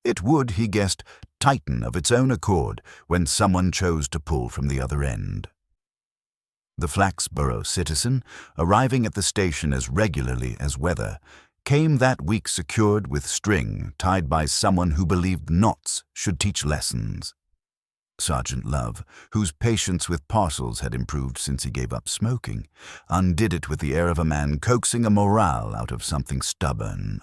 It would, he guessed, tighten of its own accord when someone chose to pull from the other end. The Flaxborough citizen, arriving at the station as regularly as weather, came that week secured with string tied by someone who believed knots should teach lessons. Sergeant Love, whose patience with parcels had improved since he gave up smoking, undid it with the air of a man coaxing a morale out of something stubborn.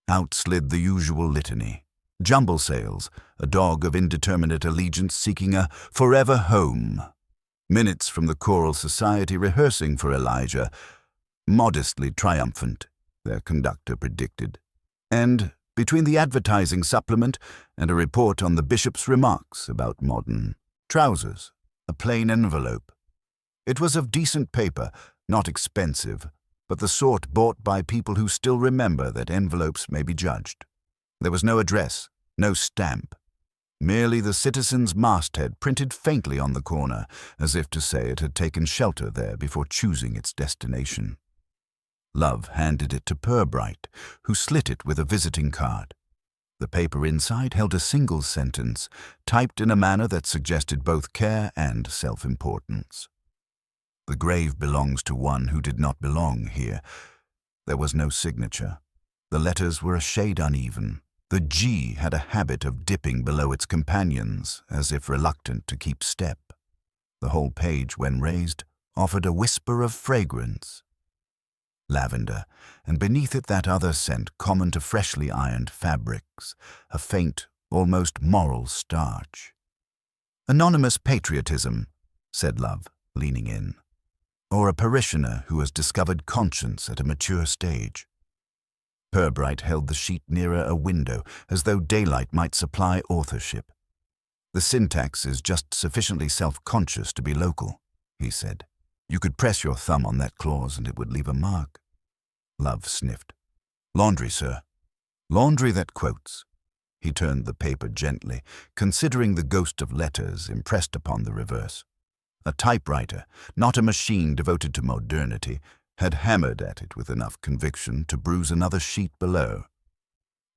Out slid the usual litany. Jumble sales, a dog of indeterminate allegiance seeking a forever home. Minutes from the choral society rehearsing for Elijah, modestly triumphant, their conductor predicted. And between the advertising supplement and a report on the bishop's remarks about modern trousers, a plain envelope. It was of decent paper, not expensive, but the sort bought by people who still remember that envelopes may be judged. There was no address, no stamp, merely the Citizen's masthead printed faintly on the corner, as if to say it had taken shelter there before choosing its destination. Love handed it to Purbright, who slit it with a visiting card. The paper inside held a single sentence, typed in a manner that suggested both care and self-importance. The grave belongs to one who did not belong here. There was no signature. The letters were a shade uneven. The G had a habit of dipping below its companions, as if reluctant to keep step. The whole page, when raised, offered a whisper of fragrance. Lavender, and beneath it that other scent common to freshly ironed fabrics, a faint, almost moral starch. "Anonymous patriotism," said Love, leaning in. or a parishioner who has discovered conscience at a mature stage. Purbright held the sheet nearer a window, as though daylight might supply authorship. The syntax is just sufficiently self-conscious to be local, he said. You could press your thumb on that clause and it would leave a mark. Love sniffed. Laundry, sir. Laundry that quotes. He turned the paper gently, considering the ghost of letters impressed upon the reverse. A typewriter, not a machine devoted to modernity, had hammered at it with enough conviction to bruise another sheet below.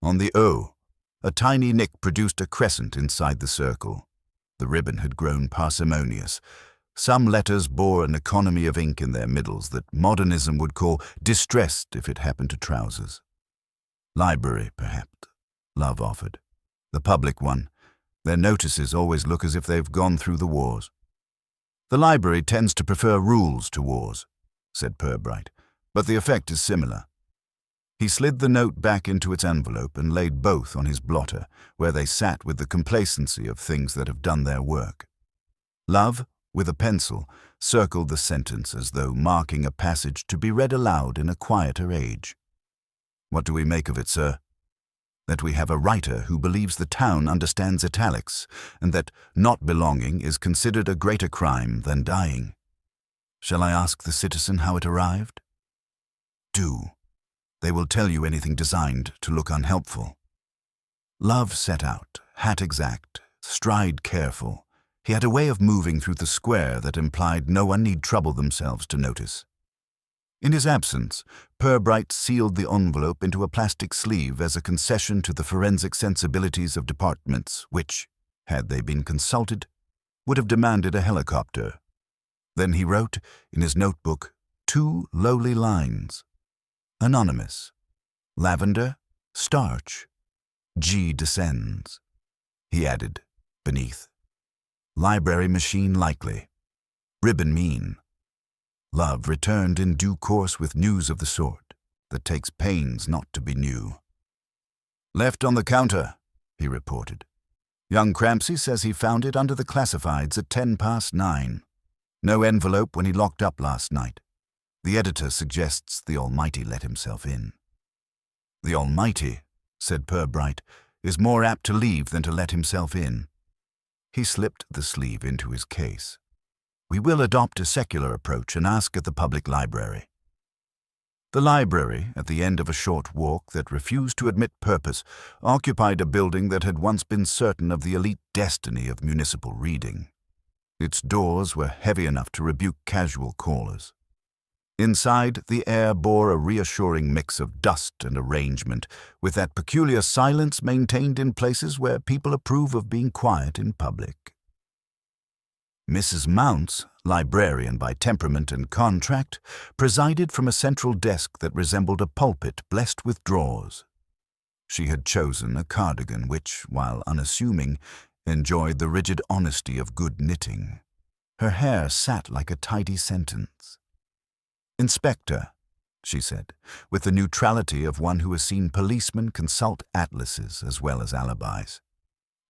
On the O, a tiny nick produced a crescent inside the circle. The ribbon had grown parsimonious. Some letters bore an economy of ink in their middles that modernism would call distressed if it happened to trousers. Library, perhaps, Love offered. The public one. Their notices always look as if they've gone through the wars. The library tends to prefer rules to wars, said Purbright, but the effect is similar. He slid the note back into its envelope and laid both on his blotter, where they sat with the complacency of things that have done their work. Love, with a pencil, circled the sentence as though marking a passage to be read aloud in a quieter age. What do we make of it, sir? That we have a writer who believes the town understands italics, and that not belonging is considered a greater crime than dying. Shall I ask the citizen how it arrived? Do. They will tell you anything designed to look unhelpful. Love set out, hat exact, stride careful. He had a way of moving through the square that implied no one need trouble themselves to notice. In his absence, Purbright sealed the envelope into a plastic sleeve as a concession to the forensic sensibilities of departments which, had they been consulted, would have demanded a helicopter. Then he wrote, in his notebook, 2 lowly lines. Anonymous. Lavender, starch. G descends. He added, beneath. Library machine likely. Ribbon mean. Love returned in due course with news of the sort that takes pains not to be new. Left on the counter, he reported. Young Crampsey says he found it under the classifieds at 9:10. No envelope when he locked up last night. The editor suggests the Almighty let himself in. The Almighty, said Purbright, is more apt to leave than to let himself in. He slipped the sleeve into his case. We will adopt a secular approach and ask at the public library. The library, at the end of a short walk that refused to admit purpose, occupied a building that had once been certain of the elite destiny of municipal reading. Its doors were heavy enough to rebuke casual callers. Inside, the air bore a reassuring mix of dust and arrangement, with that peculiar silence maintained in places where people approve of being quiet in public. Mrs. Mounce, librarian by temperament and contract, presided from a central desk that resembled a pulpit blessed with drawers. She had chosen a cardigan which, while unassuming, enjoyed the rigid honesty of good knitting. Her hair sat like a tidy sentence. Inspector, she said, with the neutrality of one who has seen policemen consult atlases as well as alibis.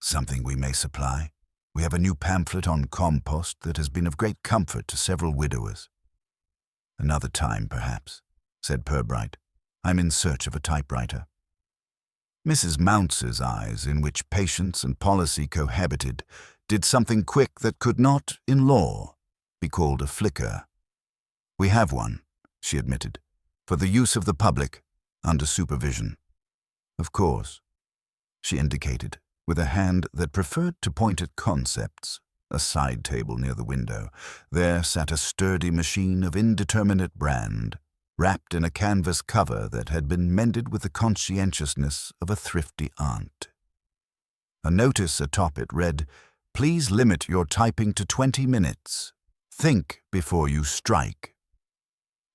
Something we may supply. We have a new pamphlet on compost that has been of great comfort to several widowers. Another time, perhaps, said Purbright. I'm in search of a typewriter. Mrs. Mounce's eyes, in which patience and policy cohabited, did something quick that could not, in law, be called a flicker. We have one, she admitted, for the use of the public, under supervision. Of course, she indicated, with a hand that preferred to point at concepts, a side table near the window. There sat a sturdy machine of indeterminate brand, wrapped in a canvas cover that had been mended with the conscientiousness of a thrifty aunt. A notice atop it read, "Please limit your typing to 20 minutes. Think before you strike."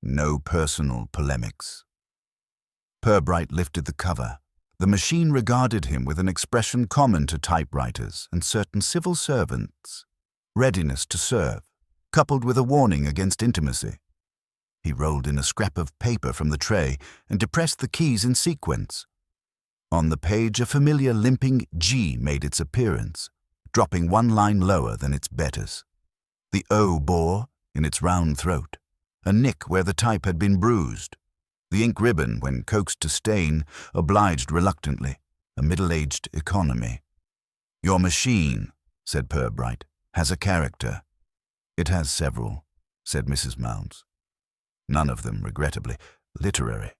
No personal polemics. Purbright lifted the cover. The machine regarded him with an expression common to typewriters and certain civil servants, readiness to serve, coupled with a warning against intimacy. He rolled in a scrap of paper from the tray and depressed the keys in sequence. On the page, a familiar limping G made its appearance, dropping one line lower than its betters. The O bore, in its round throat, a nick where the type had been bruised. The ink ribbon, when coaxed to stain, obliged reluctantly, a middle-aged economy. "Your machine," said Purbright, "has a character." "It has several," said Mrs. Mounds. "None of them, regrettably, literary."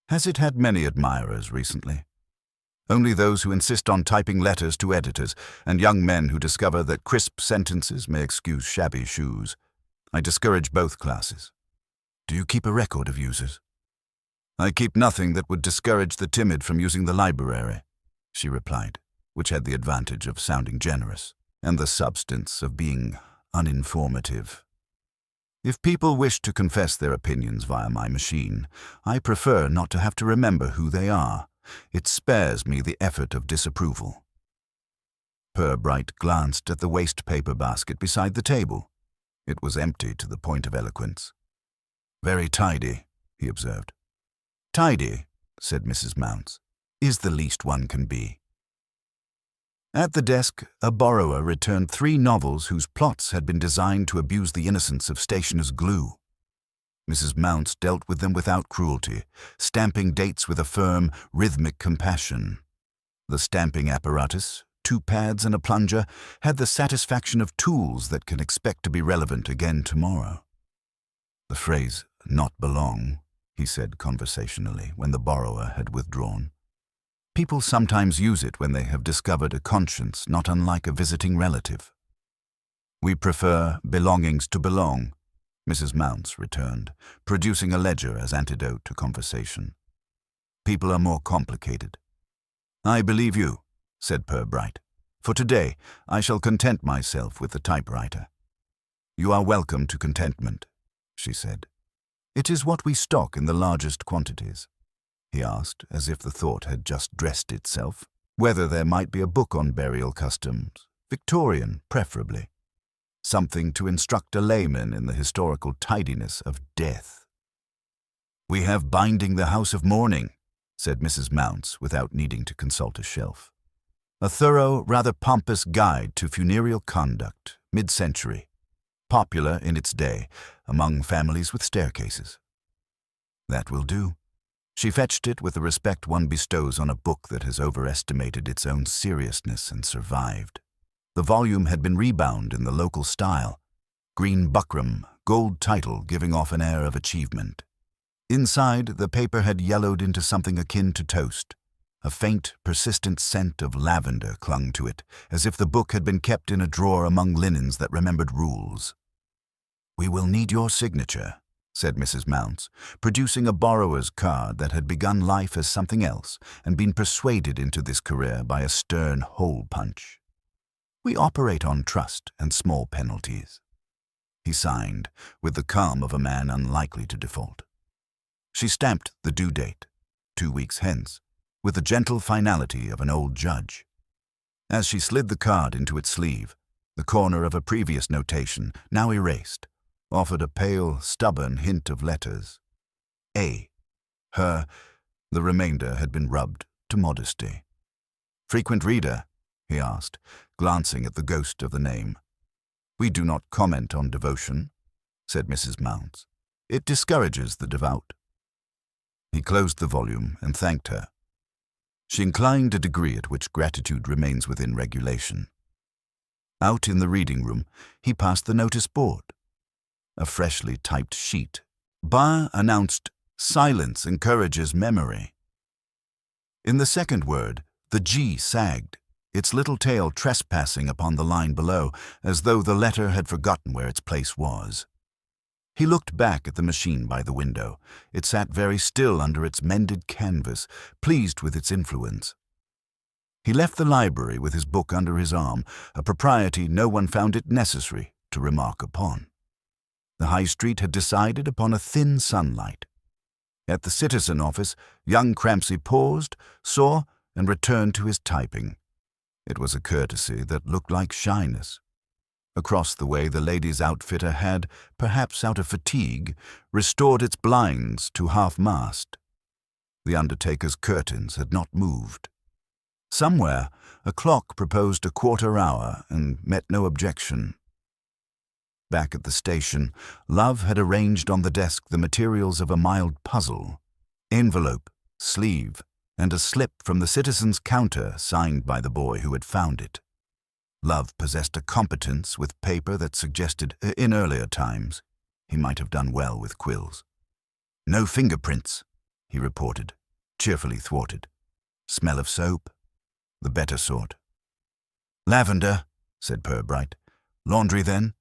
"Has it had many admirers recently?" "Only those who insist on typing letters to editors, and young men who discover that crisp sentences may excuse shabby shoes. I discourage both classes." "Do you keep a record of users?" "I keep nothing that would discourage the timid from using the library," she replied, which had the advantage of sounding generous, and the substance of being uninformative. "If people wish to confess their opinions via my machine, I prefer not to have to remember who they are. It spares me the effort of disapproval." Purbright glanced at the waste paper basket beside the table. It was empty to the point of eloquence. "Very tidy," he observed. "Tidy," said Mrs. Mounds, "is the least one can be." At the desk, a borrower returned 3 novels whose plots had been designed to abuse the innocence of stationer's glue. Mrs. Mounds dealt with them without cruelty, stamping dates with a firm, rhythmic compassion. The stamping apparatus, 2 pads and a plunger, had the satisfaction of tools that can expect to be relevant again tomorrow. "The phrase, 'not belong,'" he said conversationally when the borrower had withdrawn. "People sometimes use it when they have discovered a conscience not unlike a visiting relative." "We prefer belongings to belong," Mrs. Mounds returned, producing a ledger as antidote to conversation. "People are more complicated." "I believe you," said Purbright. "For today, I shall content myself with the typewriter." "You are welcome to contentment," she said. "It is what we stock in the largest quantities." He asked, as if the thought had just dressed itself, whether there might be a book on burial customs, Victorian preferably. Something to instruct a layman in the historical tidiness of death. "We have Binding the House of Mourning," said Mrs. Mounds without needing to consult a shelf. "A thorough, rather pompous guide to funereal conduct, mid-century. Popular in its day, among families with staircases." "That will do." She fetched it with the respect one bestows on a book that has overestimated its own seriousness and survived. The volume had been rebound in the local style, green buckram, gold title giving off an air of achievement. Inside, the paper had yellowed into something akin to toast. A faint, persistent scent of lavender clung to it, as if the book had been kept in a drawer among linens that remembered rules. "We will need your signature," said Mrs. Mounds, producing a borrower's card that had begun life as something else and been persuaded into this career by a stern hole punch. "We operate on trust and small penalties." He signed, with the calm of a man unlikely to default. She stamped the due date, 2 weeks hence, with the gentle finality of an old judge. As she slid the card into its sleeve, the corner of a previous notation, now erased, offered a pale, stubborn hint of letters. A. Her. The remainder had been rubbed to modesty. "Frequent reader?" he asked, glancing at the ghost of the name. "We do not comment on devotion," said Mrs. Mounds. "It discourages the devout." He closed the volume and thanked her. She inclined a degree at which gratitude remains within regulation. Out in the reading room, he passed the notice board. A freshly typed sheet. Bar announced, "Silence encourages memory." In the second word, the G sagged, its little tail trespassing upon the line below, as though the letter had forgotten where its place was. He looked back at the machine by the window. It sat very still under its mended canvas, pleased with its influence. He left the library with his book under his arm, a propriety no one found it necessary to remark upon. The High Street had decided upon a thin sunlight. At the Citizen office, young Crampsey paused, saw, and returned to his typing. It was a courtesy that looked like shyness. Across the way, the ladies' outfitter had, perhaps out of fatigue, restored its blinds to half-mast. The undertaker's curtains had not moved. Somewhere, a clock proposed a quarter hour and met no objection. back at the station, Love had arranged on the desk the materials of a mild puzzle: envelope, sleeve, and a slip from the citizen's counter signed by the boy who had found it. Love possessed a competence with paper that suggested, in earlier times, he might have done well with quills. "No fingerprints," he reported, cheerfully thwarted. "Smell of soap? The better sort." "Lavender," said Purbright. "Laundry, then?"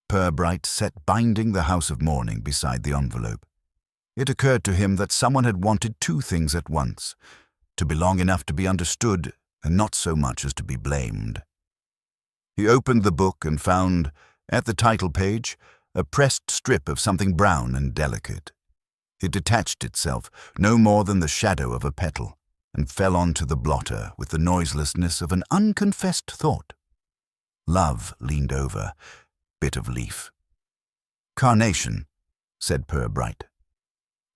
Purbright sat binding the House of Mourning beside the envelope. It occurred to him that someone had wanted two things at once: to belong enough to be understood, and not so much as to be blamed. He opened the book and found, at the title page, a pressed strip of something brown and delicate. It detached itself, no more than the shadow of a petal, and fell onto the blotter with the noiselessness of an unconfessed thought. Love leaned over, bit of leaf. "Carnation," said Purbright.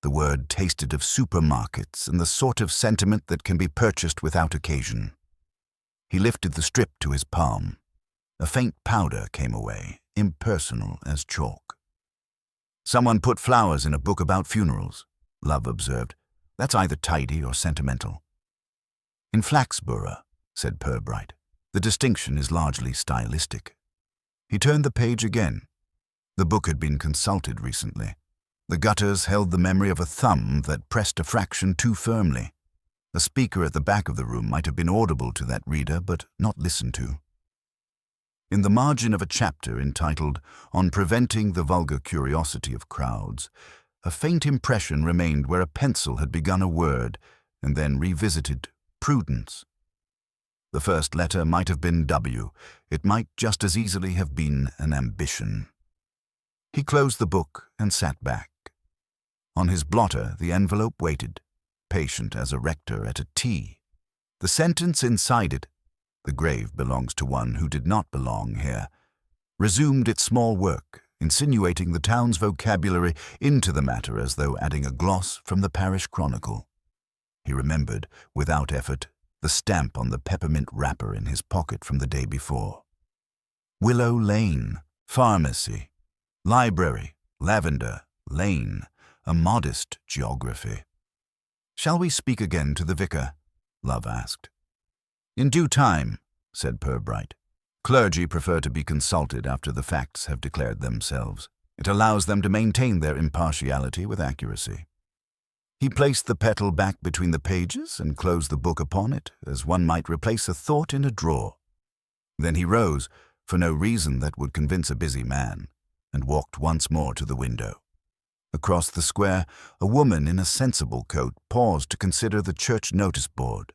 The word tasted of supermarkets and the sort of sentiment that can be purchased without occasion. He lifted the strip to his palm. A faint powder came away, impersonal as chalk. "Someone put flowers in a book about funerals," Love observed. "That's either tidy or sentimental." "In Flaxborough," said Purbright. "The distinction is largely stylistic." He turned the page again. The book had been consulted recently. The gutters held the memory of a thumb that pressed a fraction too firmly. A speaker at the back of the room might have been audible to that reader, but not listened to. In the margin of a chapter entitled "On Preventing the Vulgar Curiosity of Crowds," a faint impression remained where a pencil had begun a word and then revisited prudence. The first letter might have been W. It might just as easily have been an ambition. He closed the book and sat back. On his blotter, the envelope waited, patient as a rector at a tea. The sentence inside it, "The grave belongs to one who did not belong here," resumed its small work, insinuating the town's vocabulary into the matter as though adding a gloss from the parish chronicle. He remembered, without effort, the stamp on the peppermint wrapper in his pocket from the day before. Willow Lane, pharmacy, library, lavender, lane, a modest geography. "Shall we speak again to the vicar?" Love asked. "In due time," said Purbright. "Clergy prefer to be consulted after the facts have declared themselves. It allows them to maintain their impartiality with accuracy." He placed the petal back between the pages and closed the book upon it, as one might replace a thought in a drawer. Then he rose, for no reason that would convince a busy man, and walked once more to the window. Across the square, a woman in a sensible coat paused to consider the church notice board.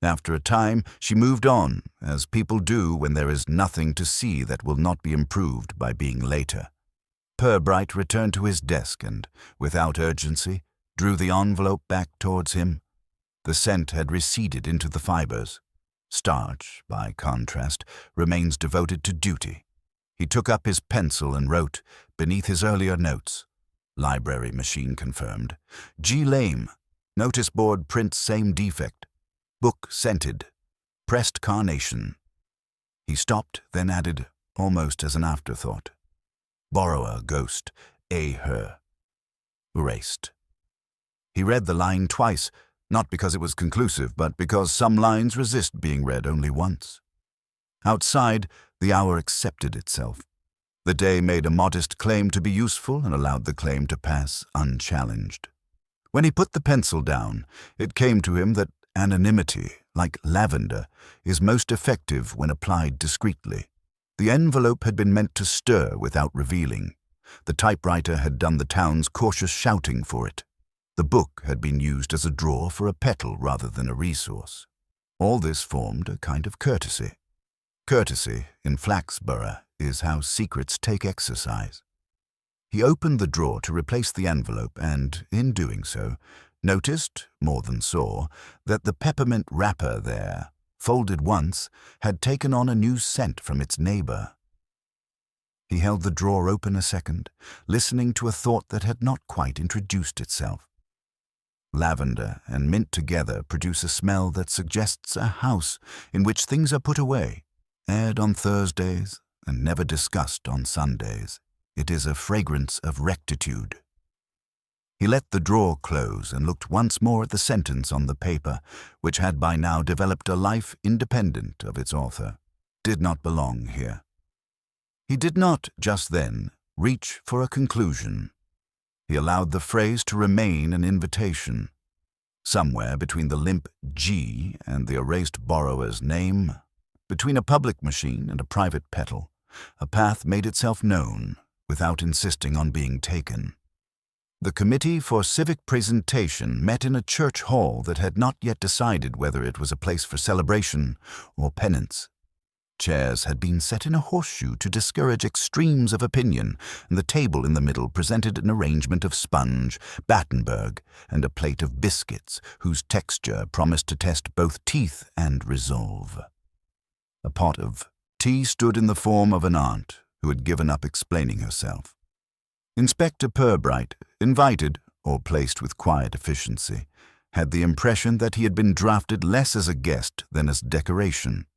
After a time, she moved on, as people do when there is nothing to see that will not be improved by being later. Purbright returned to his desk and, without urgency, drew the envelope back towards him. The scent had receded into the fibers. Starch, by contrast, remains devoted to duty. He took up his pencil and wrote, beneath his earlier notes, "Library machine confirmed. G. Lame. Notice board prints same defect. Book scented. Pressed carnation." He stopped, then added, almost as an afterthought, "Borrower, ghost, a her." Erased. He read the line twice, not because it was conclusive, but because some lines resist being read only once. Outside, the hour accepted itself. The day made a modest claim to be useful and allowed the claim to pass unchallenged. When he put the pencil down, it came to him that anonymity, like lavender, is most effective when applied discreetly. The envelope had been meant to stir without revealing. The typewriter had done the town's cautious shouting for it. The book had been used as a drawer for a petal rather than a resource. All this formed a kind of courtesy. Courtesy, in Flaxborough, is how secrets take exercise. He opened the drawer to replace the envelope and, in doing so, noticed, more than saw, that the peppermint wrapper there, folded once, had taken on a new scent from its neighbor. He held the drawer open a second, listening to a thought that had not quite introduced itself. Lavender and mint together produce a smell that suggests a house in which things are put away, aired on Thursdays, and never discussed on Sundays. It is a fragrance of rectitude. He let the drawer close and looked once more at the sentence on the paper, which had by now developed a life independent of its author. Did not belong here. He did not, just then, reach for a conclusion. He allowed the phrase to remain an invitation. Somewhere between the limp G and the erased borrower's name, between a public machine and a private petal, a path made itself known without insisting on being taken. The Committee for Civic Presentation met in a church hall that had not yet decided whether it was a place for celebration or penance. Chairs had been set in a horseshoe to discourage extremes of opinion, and the table in the middle presented an arrangement of sponge, Battenberg, and a plate of biscuits whose texture promised to test both teeth and resolve. A pot of tea stood in the form of an aunt who had given up explaining herself. Inspector Purbright, invited, or placed with quiet efficiency, had the impression that he had been drafted less as a guest than as decoration.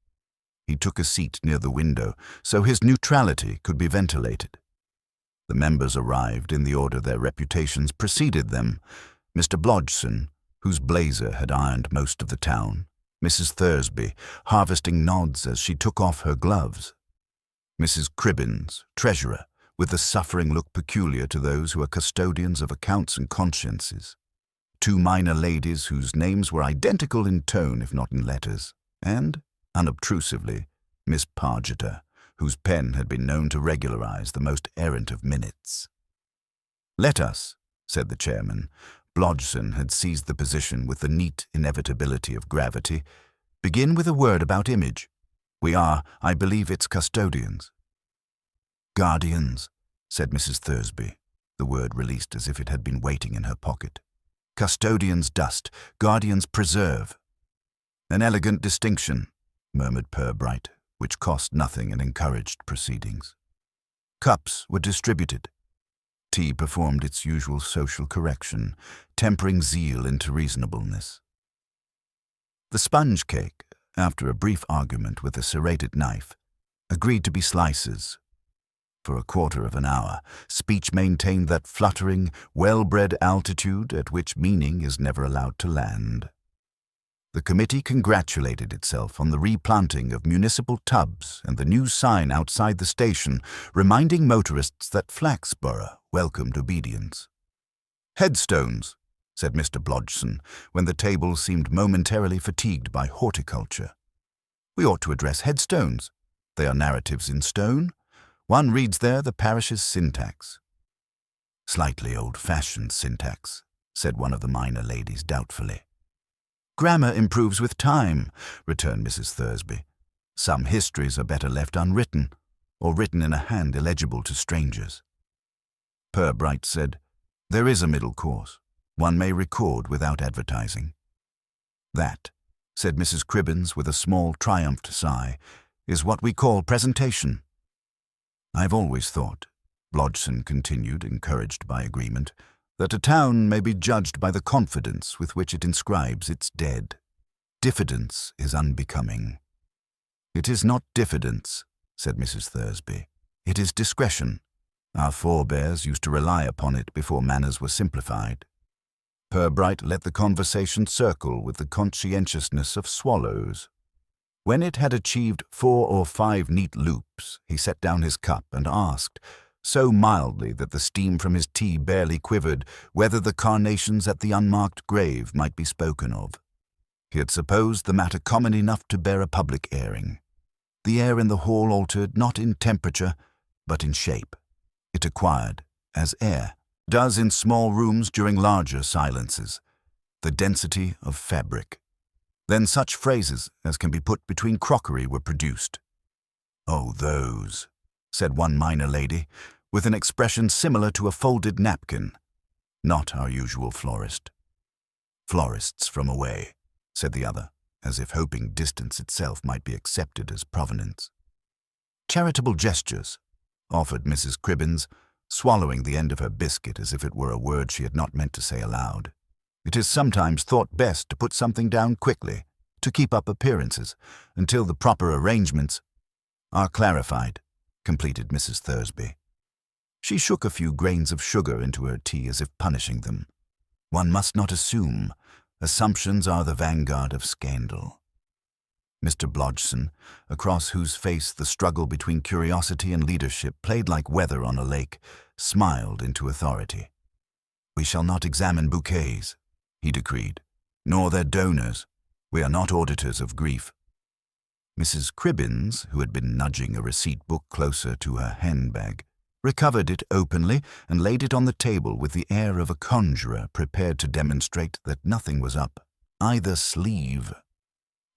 He took a seat near the window, so his neutrality could be ventilated. The members arrived in the order their reputations preceded them. Mr. Blodgson, whose blazer had ironed most of the town, Mrs. Thursby, harvesting nods as she took off her gloves, Mrs. Cribbins, treasurer, with the suffering look peculiar to those who are custodians of accounts and consciences, two minor ladies whose names were identical in tone if not in letters, and, unobtrusively, Miss Pargeter, whose pen had been known to regularize the most errant of minutes. "Let us," said the chairman. Blodgson had seized the position with the neat inevitability of gravity. "Begin with a word about image. We are, I believe, its custodians." "Guardians," said Mrs. Thursby, the word released as if it had been waiting in her pocket. "Custodians dust, guardians preserve." "An elegant distinction," murmured Purbright, which cost nothing and encouraged proceedings. Cups were distributed. Tea performed its usual social correction, tempering zeal into reasonableness. The sponge cake, after a brief argument with a serrated knife, agreed to be slices. For a quarter of an hour, speech maintained that fluttering, well-bred altitude at which meaning is never allowed to land. The committee congratulated itself on the replanting of municipal tubs and the new sign outside the station reminding motorists that Flaxborough welcomed obedience. "Headstones," said Mr. Blodgson, when the table seemed momentarily fatigued by horticulture. "We ought to address headstones. They are narratives in stone. One reads there the parish's syntax." "Slightly old-fashioned syntax," said one of the minor ladies doubtfully. "Grammar improves with time," returned Mrs. Thursby. "Some histories are better left unwritten, or written in a hand illegible to strangers." Purbright said, "There is a middle course. One may record without advertising." "That," said Mrs. Cribbins with a small triumphed sigh, "is what we call presentation." "I've always thought," Blodgson continued, encouraged by agreement, "that a town may be judged by the confidence with which it inscribes its dead. Diffidence is unbecoming." "It is not diffidence," said Mrs. Thursby. "It is discretion. Our forebears used to rely upon it before manners were simplified." Purbright let the conversation circle with the conscientiousness of swallows. When it had achieved 4 or 5 neat loops, he set down his cup and asked, so mildly that the steam from his tea barely quivered, whether the carnations at the unmarked grave might be spoken of. He had supposed the matter common enough to bear a public airing. The air in the hall altered not in temperature, but in shape. It acquired, as air does in small rooms during larger silences, the density of fabric. Then such phrases as can be put between crockery were produced. "Oh, those," said one minor lady, with an expression similar to a folded napkin. "Not our usual florist." "Florists from away," said the other, as if hoping distance itself might be accepted as provenance. "Charitable gestures," offered Mrs. Cribbins, swallowing the end of her biscuit as if it were a word she had not meant to say aloud. "It is sometimes thought best to put something down quickly, to keep up appearances, until the proper arrangements are clarified." completed Mrs. Thursby. She shook a few grains of sugar into her tea as if punishing them. One must not assume. Assumptions are the vanguard of scandal. Mr. Blodgson, across whose face the struggle between curiosity and leadership played like weather on a lake, smiled into authority. "We shall not examine bouquets," he decreed, "nor their donors. We are not auditors of grief." Mrs. Cribbins, who had been nudging a receipt book closer to her handbag, recovered it openly and laid it on the table with the air of a conjurer prepared to demonstrate that nothing was up either sleeve.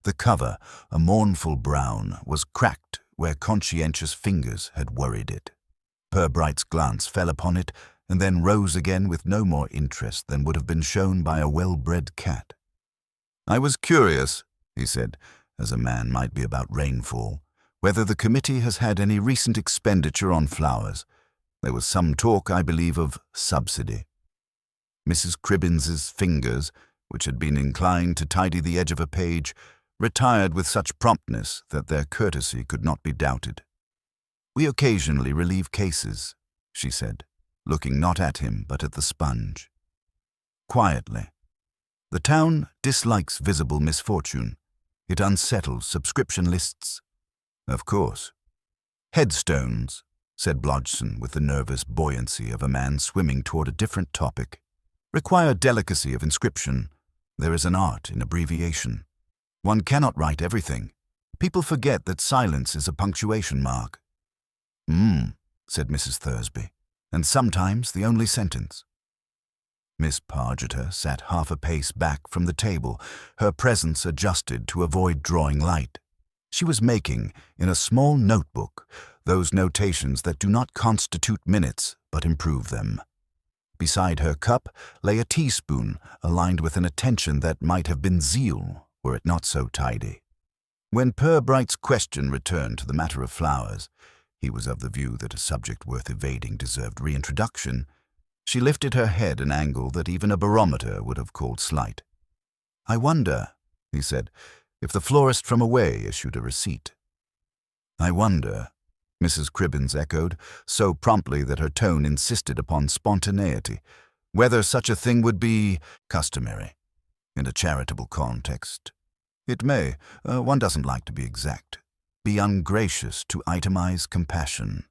The cover, a mournful brown, was cracked where conscientious fingers had worried it. Purbright's glance fell upon it and then rose again with no more interest than would have been shown by a well-bred cat. "I was curious," he said, as a man might be about rainfall, "whether the committee has had any recent expenditure on flowers. There was some talk, I believe, of subsidy." Mrs. Cribbins's fingers, which had been inclined to tidy the edge of a page, retired with such promptness that their courtesy could not be doubted. "We occasionally relieve cases," she said, looking not at him but at the sponge. Quietly. "The town dislikes visible misfortune. It unsettles subscription lists." "Of course." "Headstones," said Blodgson with the nervous buoyancy of a man swimming toward a different topic, "require delicacy of inscription. There is an art in abbreviation. One cannot write everything. People forget that silence is a punctuation mark." Said Mrs. Thursby, "and sometimes the only sentence." Miss Pargeter sat half a pace back from the table, her presence adjusted to avoid drawing light. She was making, in a small notebook, those notations that do not constitute minutes but improve them. Beside her cup lay a teaspoon aligned with an attention that might have been zeal were it not so tidy. When Purbright's question returned to the matter of flowers, he was of the view that a subject worth evading deserved reintroduction. She lifted her head an angle that even a barometer would have called slight. "I wonder," he said, "if the florist from away issued a receipt." "I wonder," Mrs. Cribbins echoed, so promptly that her tone insisted upon spontaneity, "whether such a thing would be customary in a charitable context. It may, one doesn't like to be exact, be ungracious to itemize compassion."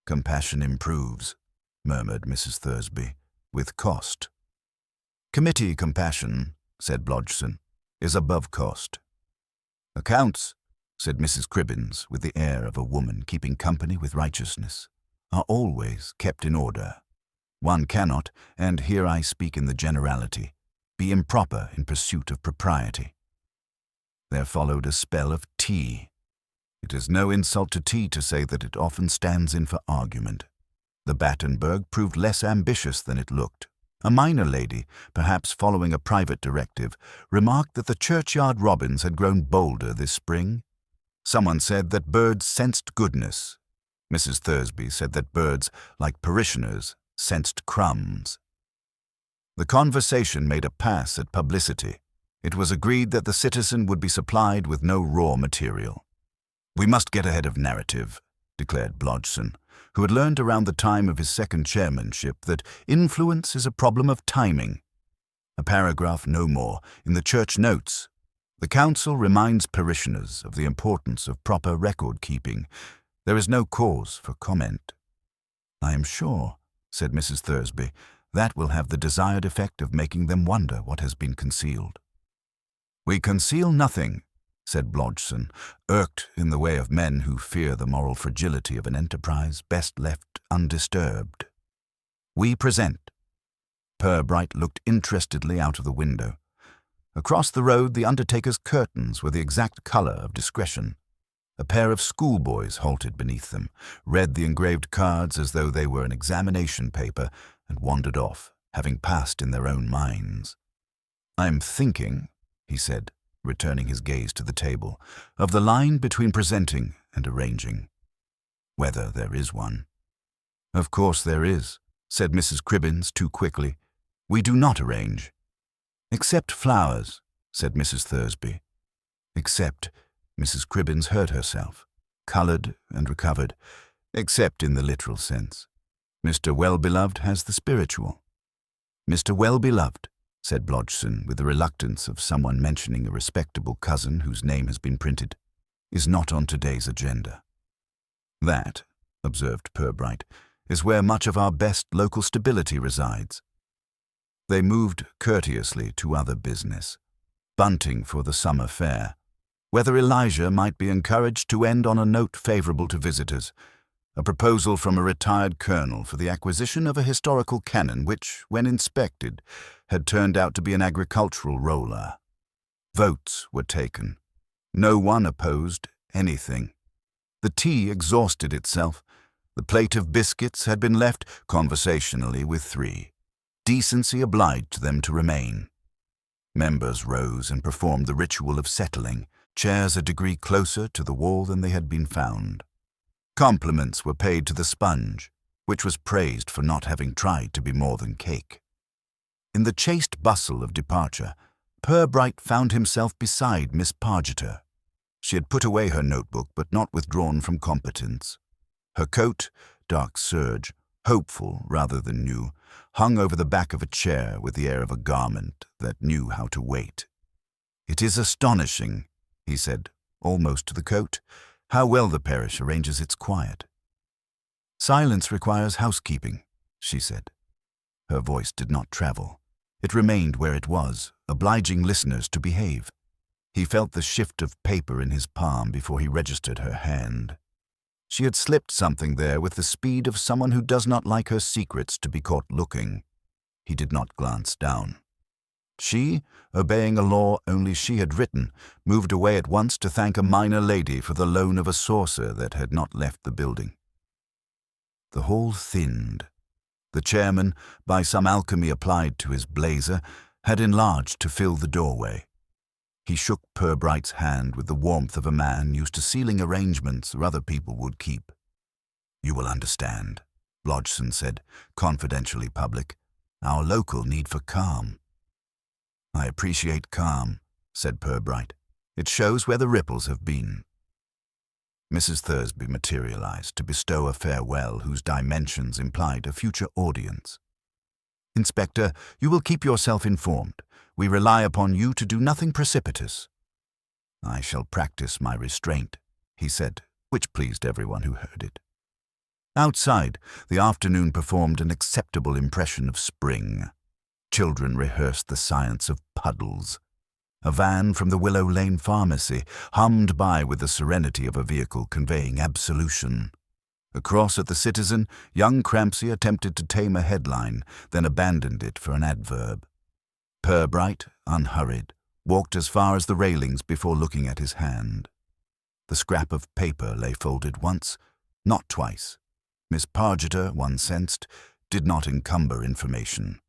"Compassion improves," murmured Mrs. Thursby, "with cost." "Committee compassion," said Blodgson, "is above cost." "Accounts," said Mrs. Cribbins, with the air of a woman keeping company with righteousness, "are always kept in order. One cannot, and here I speak in the generality, be improper in pursuit of propriety." There followed a spell of tea. It is no insult to tea to say that it often stands in for argument. The Battenberg proved less ambitious than it looked. A minor lady, perhaps following a private directive, remarked that the churchyard robins had grown bolder this spring. Someone said that birds sensed goodness. Mrs. Thursby said that birds, like parishioners, sensed crumbs. The conversation made a pass at publicity. It was agreed that the Citizen would be supplied with no raw material. "We must get ahead of narrative," declared Blodgson, who had learned around the time of his second chairmanship that influence is a problem of timing. A paragraph no more in the church notes. The council reminds parishioners of the importance of proper record-keeping. There is no cause for comment. "I am sure," said Mrs. Thursby, "that will have the desired effect of making them wonder what has been concealed." "We conceal nothing," said Blodgson, irked in the way of men who fear the moral fragility of an enterprise best left undisturbed. "We present." Purbright looked interestedly out of the window. Across the road the undertaker's curtains were the exact colour of discretion. A pair of schoolboys halted beneath them, read the engraved cards as though they were an examination paper, and wandered off, having passed in their own minds. "I'm thinking," he said, returning his gaze to the table, "of the line between presenting and arranging. Whether there is one." "Of course there is," said Mrs. Cribbins too quickly. "We do not arrange." "Except flowers," said Mrs. Thursby. "Except," Mrs. Cribbins heard herself. coloured and recovered, except in the literal sense. Mr. Well-beloved has the spiritual. Mr. Well-beloved, said Blodgson with the reluctance of someone mentioning a respectable cousin whose name has been printed, is not on today's agenda. That, observed Purbright, is where much of our best local stability resides. They moved courteously to other business, bunting for the summer fair, whether Elijah might be encouraged to end on a note favourable to visitors, a proposal from a retired colonel for the acquisition of a historical cannon which, when inspected, had turned out to be an agricultural roller. Votes were taken. No one opposed anything. The tea exhausted itself. The plate of biscuits had been left conversationally with 3. Decency obliged them to remain. Members rose and performed the ritual of settling, chairs a degree closer to the wall than they had been found. Compliments were paid to the sponge, which was praised for not having tried to be more than cake. In the chaste bustle of departure, Purbright found himself beside Miss Pargeter. She had put away her notebook, but not withdrawn from competence. Her coat, dark serge, hopeful rather than new, hung over the back of a chair with the air of a garment that knew how to wait. "It is astonishing," he said, almost to the coat, "how well the parish arranges its quiet." "Silence requires housekeeping," she said. Her voice did not travel. It remained where it was, obliging listeners to behave. He felt the shift of paper in his palm before he registered her hand. She had slipped something there with the speed of someone who does not like her secrets to be caught looking. He did not glance down. She, obeying a law only she had written, moved away at once to thank a minor lady for the loan of a saucer that had not left the building. The hall thinned. The chairman, by some alchemy applied to his blazer, had enlarged to fill the doorway. He shook Purbright's hand with the warmth of a man used to sealing arrangements other people would keep. "You will understand," Blodgson said, confidentially public. "Our local need for calm." "I appreciate calm," said Purbright. "It shows where the ripples have been." Mrs. Thursby materialized to bestow a farewell whose dimensions implied a future audience. "Inspector, you will keep yourself informed. We rely upon you to do nothing precipitous." "I shall practice my restraint," he said, which pleased everyone who heard it. Outside, the afternoon performed an acceptable impression of spring. Children rehearsed the science of puddles. A van from the Willow Lane pharmacy hummed by with the serenity of a vehicle conveying absolution. Across at the Citizen, young Crampsey attempted to tame a headline, then abandoned it for an adverb. Purbright, unhurried, walked as far as the railings before looking at his hand. The scrap of paper lay folded once, not twice. Miss Pargeter, one sensed, did not encumber information.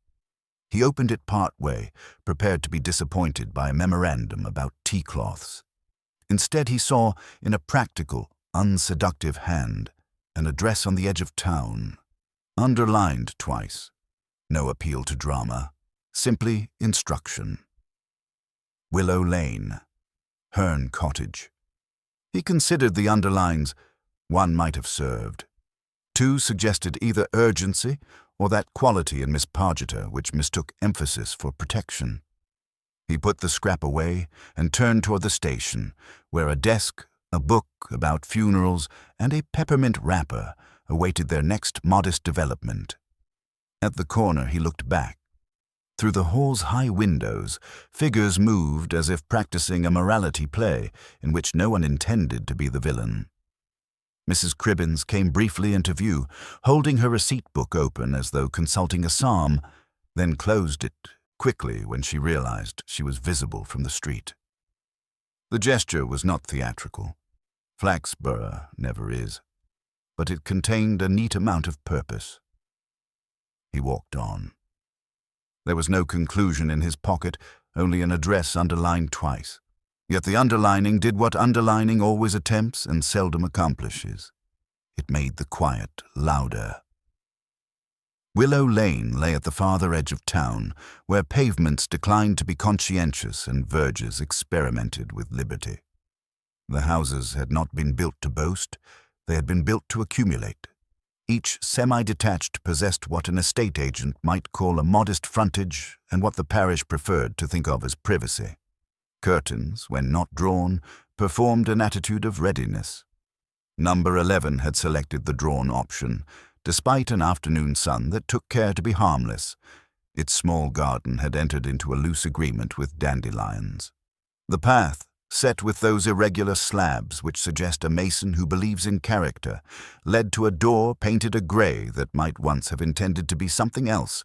He opened it part way, prepared to be disappointed by a memorandum about tea-cloths. Instead he saw, in a practical, unseductive hand, an address on the edge of town, underlined twice. No appeal to drama, simply instruction. Willow Lane, Herne Cottage. He considered the underlines. One might have served. 2 suggested either urgency or that quality in Miss Pargeter which mistook emphasis for protection. He put the scrap away and turned toward the station, where a desk, a book about funerals, and a peppermint wrapper awaited their next modest development. At the corner he looked back. Through the hall's high windows, figures moved as if practicing a morality play in which no one intended to be the villain. Mrs. Cribbins came briefly into view, holding her receipt book open as though consulting a psalm, then closed it quickly when she realized she was visible from the street. The gesture was not theatrical. Flaxborough never is, but it contained a neat amount of purpose. He walked on. There was no conclusion in his pocket, only an address underlined twice. Yet the underlining did what underlining always attempts and seldom accomplishes. It made the quiet louder. Willow Lane lay at the farther edge of town, where pavements declined to be conscientious and verges experimented with liberty. The houses had not been built to boast, they had been built to accumulate. Each semi-detached possessed what an estate agent might call a modest frontage and what the parish preferred to think of as privacy. Curtains, when not drawn, performed an attitude of readiness. Number 11 had selected the drawn option, despite an afternoon sun that took care to be harmless. Its small garden had entered into a loose agreement with dandelions. The path, set with those irregular slabs which suggest a mason who believes in character, led to a door painted a grey that might once have intended to be something else.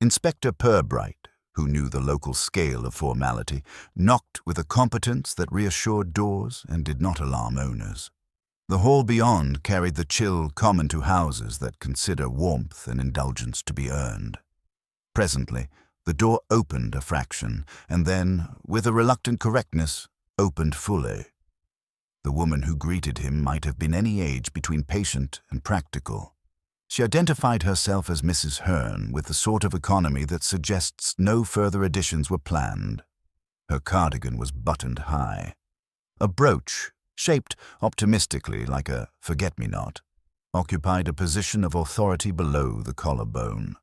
Inspector Purbright, who knew the local scale of formality, knocked with a competence that reassured doors and did not alarm owners. The hall beyond carried the chill common to houses that consider warmth an indulgence to be earned. Presently, the door opened a fraction, and then, with a reluctant correctness, opened fully. The woman who greeted him might have been any age between patient and practical. She identified herself as Mrs. Hearn with the sort of economy that suggests no further additions were planned. Her cardigan was buttoned high. A brooch, shaped optimistically like a forget-me-not, occupied a position of authority below the collarbone.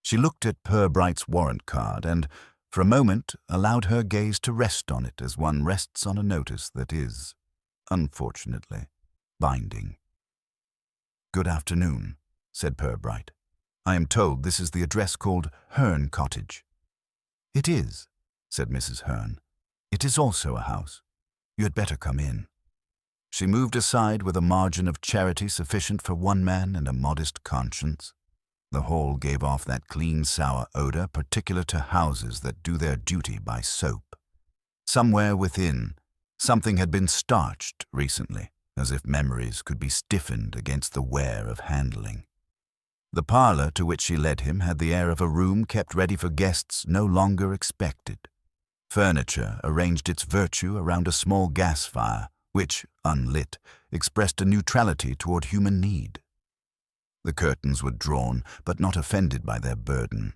She looked at Purbright's warrant card and, for a moment, allowed her gaze to rest on it as one rests on a notice that is, unfortunately, binding. "Good afternoon," said Purbright. "I am told this is the address called Hearn Cottage." "It is," said Mrs. Hearn. "It is also a house. You had better come in." She moved aside with a margin of charity sufficient for one man and a modest conscience. The hall gave off that clean, sour odor particular to houses that do their duty by soap. Somewhere within, something had been starched recently, as if memories could be stiffened against the wear of handling. The parlor to which she led him had the air of a room kept ready for guests no longer expected. Furniture arranged its virtue around a small gas fire, which, unlit, expressed a neutrality toward human need. The curtains were drawn, but not offended by their burden.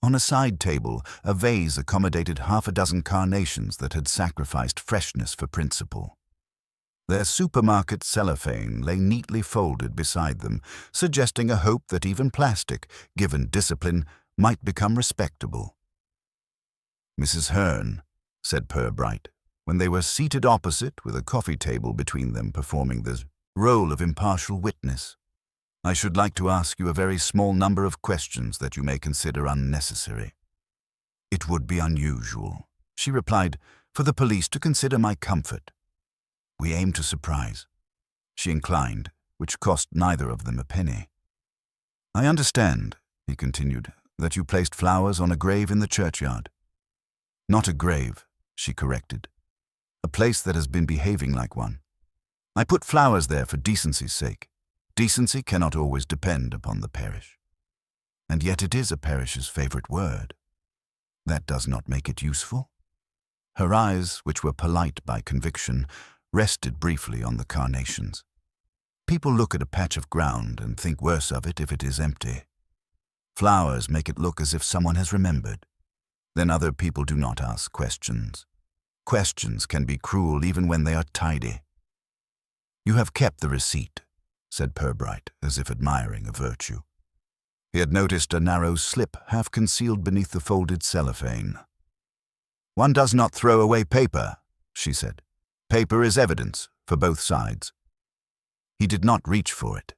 On a side table, a vase accommodated half a dozen carnations that had sacrificed freshness for principle. Their supermarket cellophane lay neatly folded beside them, suggesting a hope that even plastic, given discipline, might become respectable. "Mrs. Hearn," said Purbright, when they were seated opposite with a coffee table between them performing the role of impartial witness, "I should like to ask you a very small number of questions that you may consider unnecessary." "It would be unusual," she replied, "for the police to consider my comfort. We aim to surprise." She inclined, which cost neither of them a penny. "I understand," he continued, "that you placed flowers on a grave in the churchyard." "Not a grave," she corrected. "A place that has been behaving like one. I put flowers there for decency's sake. Decency cannot always depend upon the parish. And yet it is a parish's favorite word. That does not make it useful." Her eyes, which were polite by conviction, rested briefly on the carnations. People look at a patch of ground and think worse of it if it is empty. Flowers make it look as if someone has remembered. Then other people do not ask questions. Questions can be cruel even when they are tidy. "You have kept the receipt," said Purbright, as if admiring a virtue. He had noticed a narrow slip half concealed beneath the folded cellophane. "One does not throw away paper," she said. "Paper is evidence for both sides." He did not reach for it.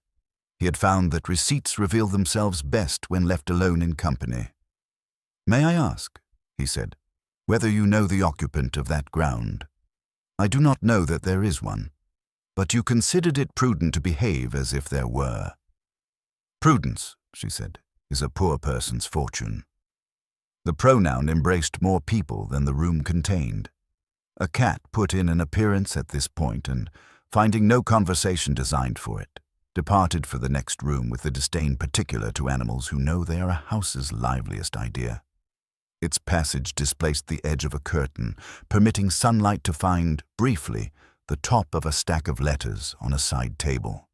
He had found that receipts reveal themselves best when left alone in company. "May I ask," he said, "whether you know the occupant of that ground? I do not know that there is one, but you considered it prudent to behave as if there were." "Prudence," she said, "is a poor person's fortune." The pronoun embraced more people than the room contained. A cat put in an appearance at this point and, finding no conversation designed for it, departed for the next room with the disdain particular to animals who know they are a house's liveliest idea. Its passage displaced the edge of a curtain, permitting sunlight to find, briefly, the top of a stack of letters on a side table.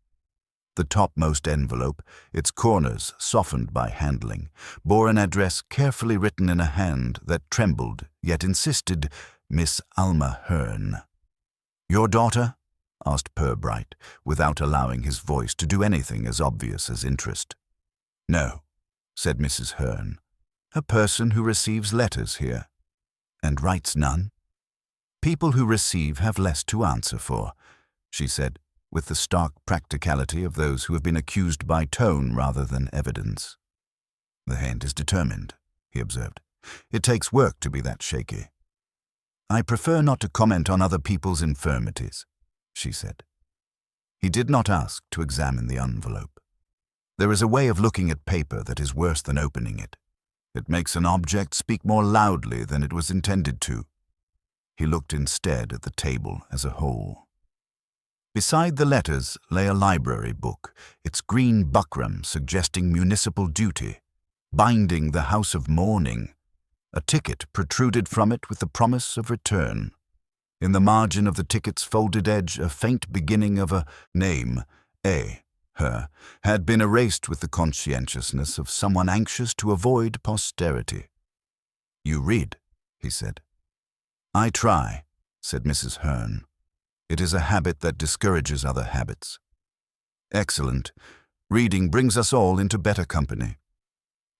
The topmost envelope, its corners softened by handling, bore an address carefully written in a hand that trembled yet insisted, "Miss Alma Hearn." "Your daughter?" asked Purbright, without allowing his voice to do anything as obvious as interest. "No," said Mrs. Hearn. "A person who receives letters here." "And writes none?" "People who receive have less to answer for," she said, with the stark practicality of those who have been accused by tone rather than evidence. "The hand is determined," he observed. "It takes work to be that shaky." "I prefer not to comment on other people's infirmities," she said. He did not ask to examine the envelope. There is a way of looking at paper that is worse than opening it. It makes an object speak more loudly than it was intended to. He looked instead at the table as a whole. Beside the letters lay a library book, its green buckram suggesting municipal duty, binding the house of mourning. A ticket protruded from it with the promise of return. In the margin of the ticket's folded edge, a faint beginning of a name, her, had been erased with the conscientiousness of someone anxious to avoid posterity. "You read," he said. "I try," said Mrs. Hearn. "It is a habit that discourages other habits." "Excellent. Reading brings us all into better company."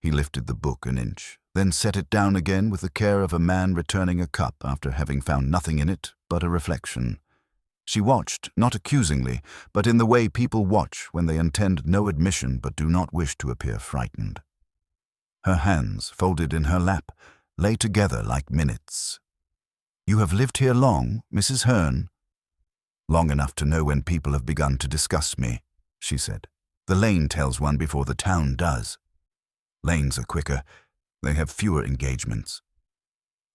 He lifted the book an inch, then set it down again with the care of a man returning a cup after having found nothing in it but a reflection. She watched, not accusingly, but in the way people watch when they intend no admission but do not wish to appear frightened. Her hands, folded in her lap, lay together like minutes. "You have lived here long, Mrs. Hearn?" "Long enough to know when people have begun to discuss me," she said. "The lane tells one before the town does. Lanes are quicker. They have fewer engagements."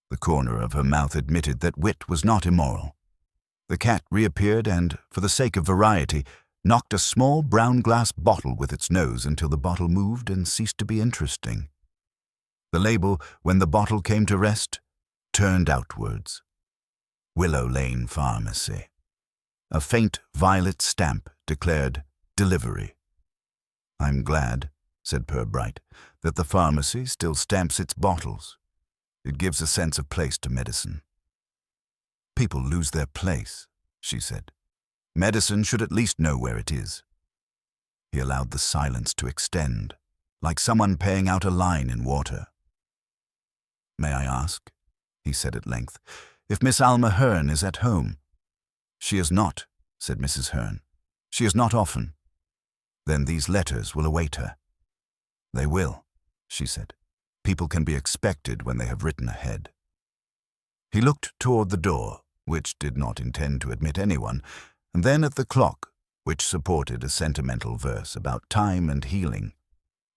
The corner of her mouth admitted that wit was not immoral. The cat reappeared and, for the sake of variety, knocked a small brown glass bottle with its nose until the bottle moved and ceased to be interesting. The label, when the bottle came to rest, turned outwards. Willow Lane Pharmacy. A faint violet stamp declared delivery. "I'm glad," said Purbright, "that the pharmacy still stamps its bottles. It gives a sense of place to medicine." "People lose their place," she said. "Medicine should at least know where it is." He allowed the silence to extend, like someone paying out a line in water. "May I ask," he said at length, "if Miss Alma Hearn is at home?" "She is not," said Mrs. Hearn. "She is not often." "Then these letters will await her." "They will," she said. "People can be expected when they have written ahead." He looked toward the door, which did not intend to admit anyone, and then at the clock, which supported a sentimental verse about time and healing.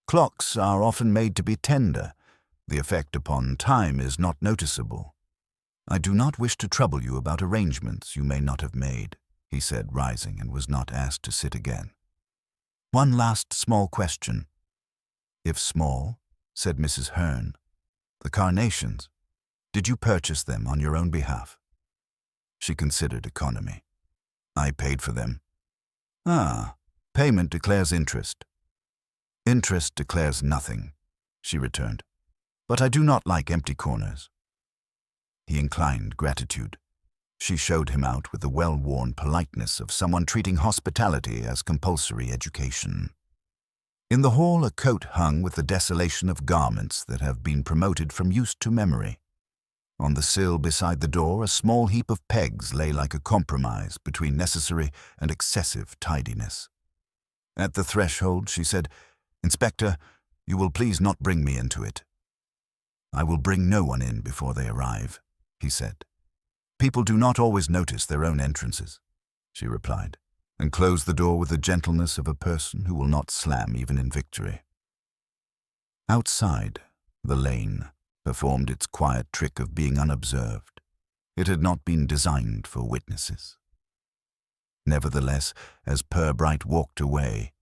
Clocks are often made to be tender. The effect upon time is not noticeable. "I do not wish to trouble you about arrangements you may not have made," he said, rising, and was not asked to sit again. "One last small question." "If small," said Mrs. Hearn. "The carnations. Did you purchase them on your own behalf?" She considered economy. "I paid for them." "Ah, payment declares interest." "Interest declares nothing," she returned. "But I do not like empty corners." He inclined gratitude. She showed him out with the well-worn politeness of someone treating hospitality as compulsory education. In the hall a coat hung with the desolation of garments that have been promoted from use to memory. On the sill beside the door a small heap of pegs lay like a compromise between necessary and excessive tidiness. At the threshold she said, "Inspector, you will please not bring me into it." "I will bring no one in before they arrive," he said. "People do not always notice their own entrances," she replied, and closed the door with the gentleness of a person who will not slam even in victory. Outside, the lane performed its quiet trick of being unobserved. It had not been designed for witnesses. Nevertheless, as Purbright walked away,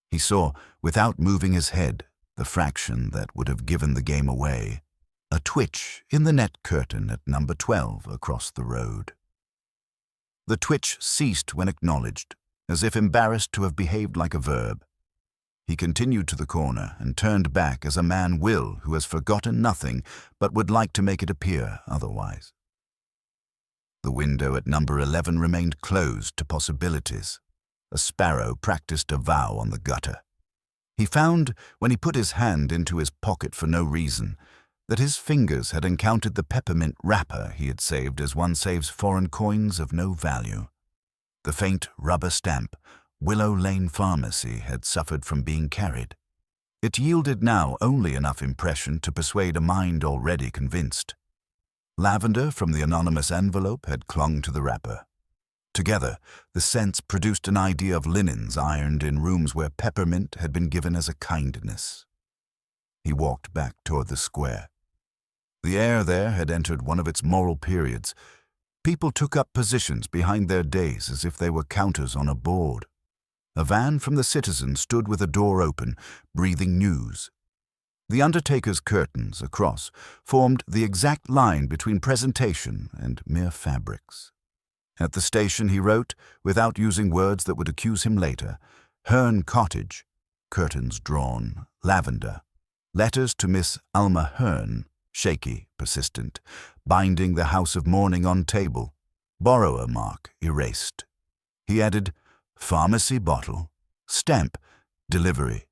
he saw, without moving his head, the fraction that would have given the game away, a twitch in the net curtain at number 12 across the road. The twitch ceased when acknowledged, as if embarrassed to have behaved like a verb. He continued to the corner and turned back as a man will who has forgotten nothing but would like to make it appear otherwise. The window at number 11 remained closed to possibilities. A sparrow practiced a vow on the gutter. He found, when he put his hand into his pocket for no reason, that his fingers had encountered the peppermint wrapper he had saved as one saves foreign coins of no value. The faint rubber stamp, Willow Lane Pharmacy, had suffered from being carried. It yielded now only enough impression to persuade a mind already convinced. Lavender from the anonymous envelope had clung to the wrapper. Together, the scents produced an idea of linens ironed in rooms where peppermint had been given as a kindness. He walked back toward the square. The air there had entered one of its moral periods. People took up positions behind their days as if they were counters on a board. A van from the Citizen stood with a door open, breathing news. The undertaker's curtains across formed the exact line between presentation and mere fabrics. At the station he wrote, without using words that would accuse him later, Herne Cottage, curtains drawn, lavender. Letters to Miss Alma Herne, shaky, persistent, binding the house of mourning on table, borrower mark erased. He added, pharmacy bottle, stamp, delivery.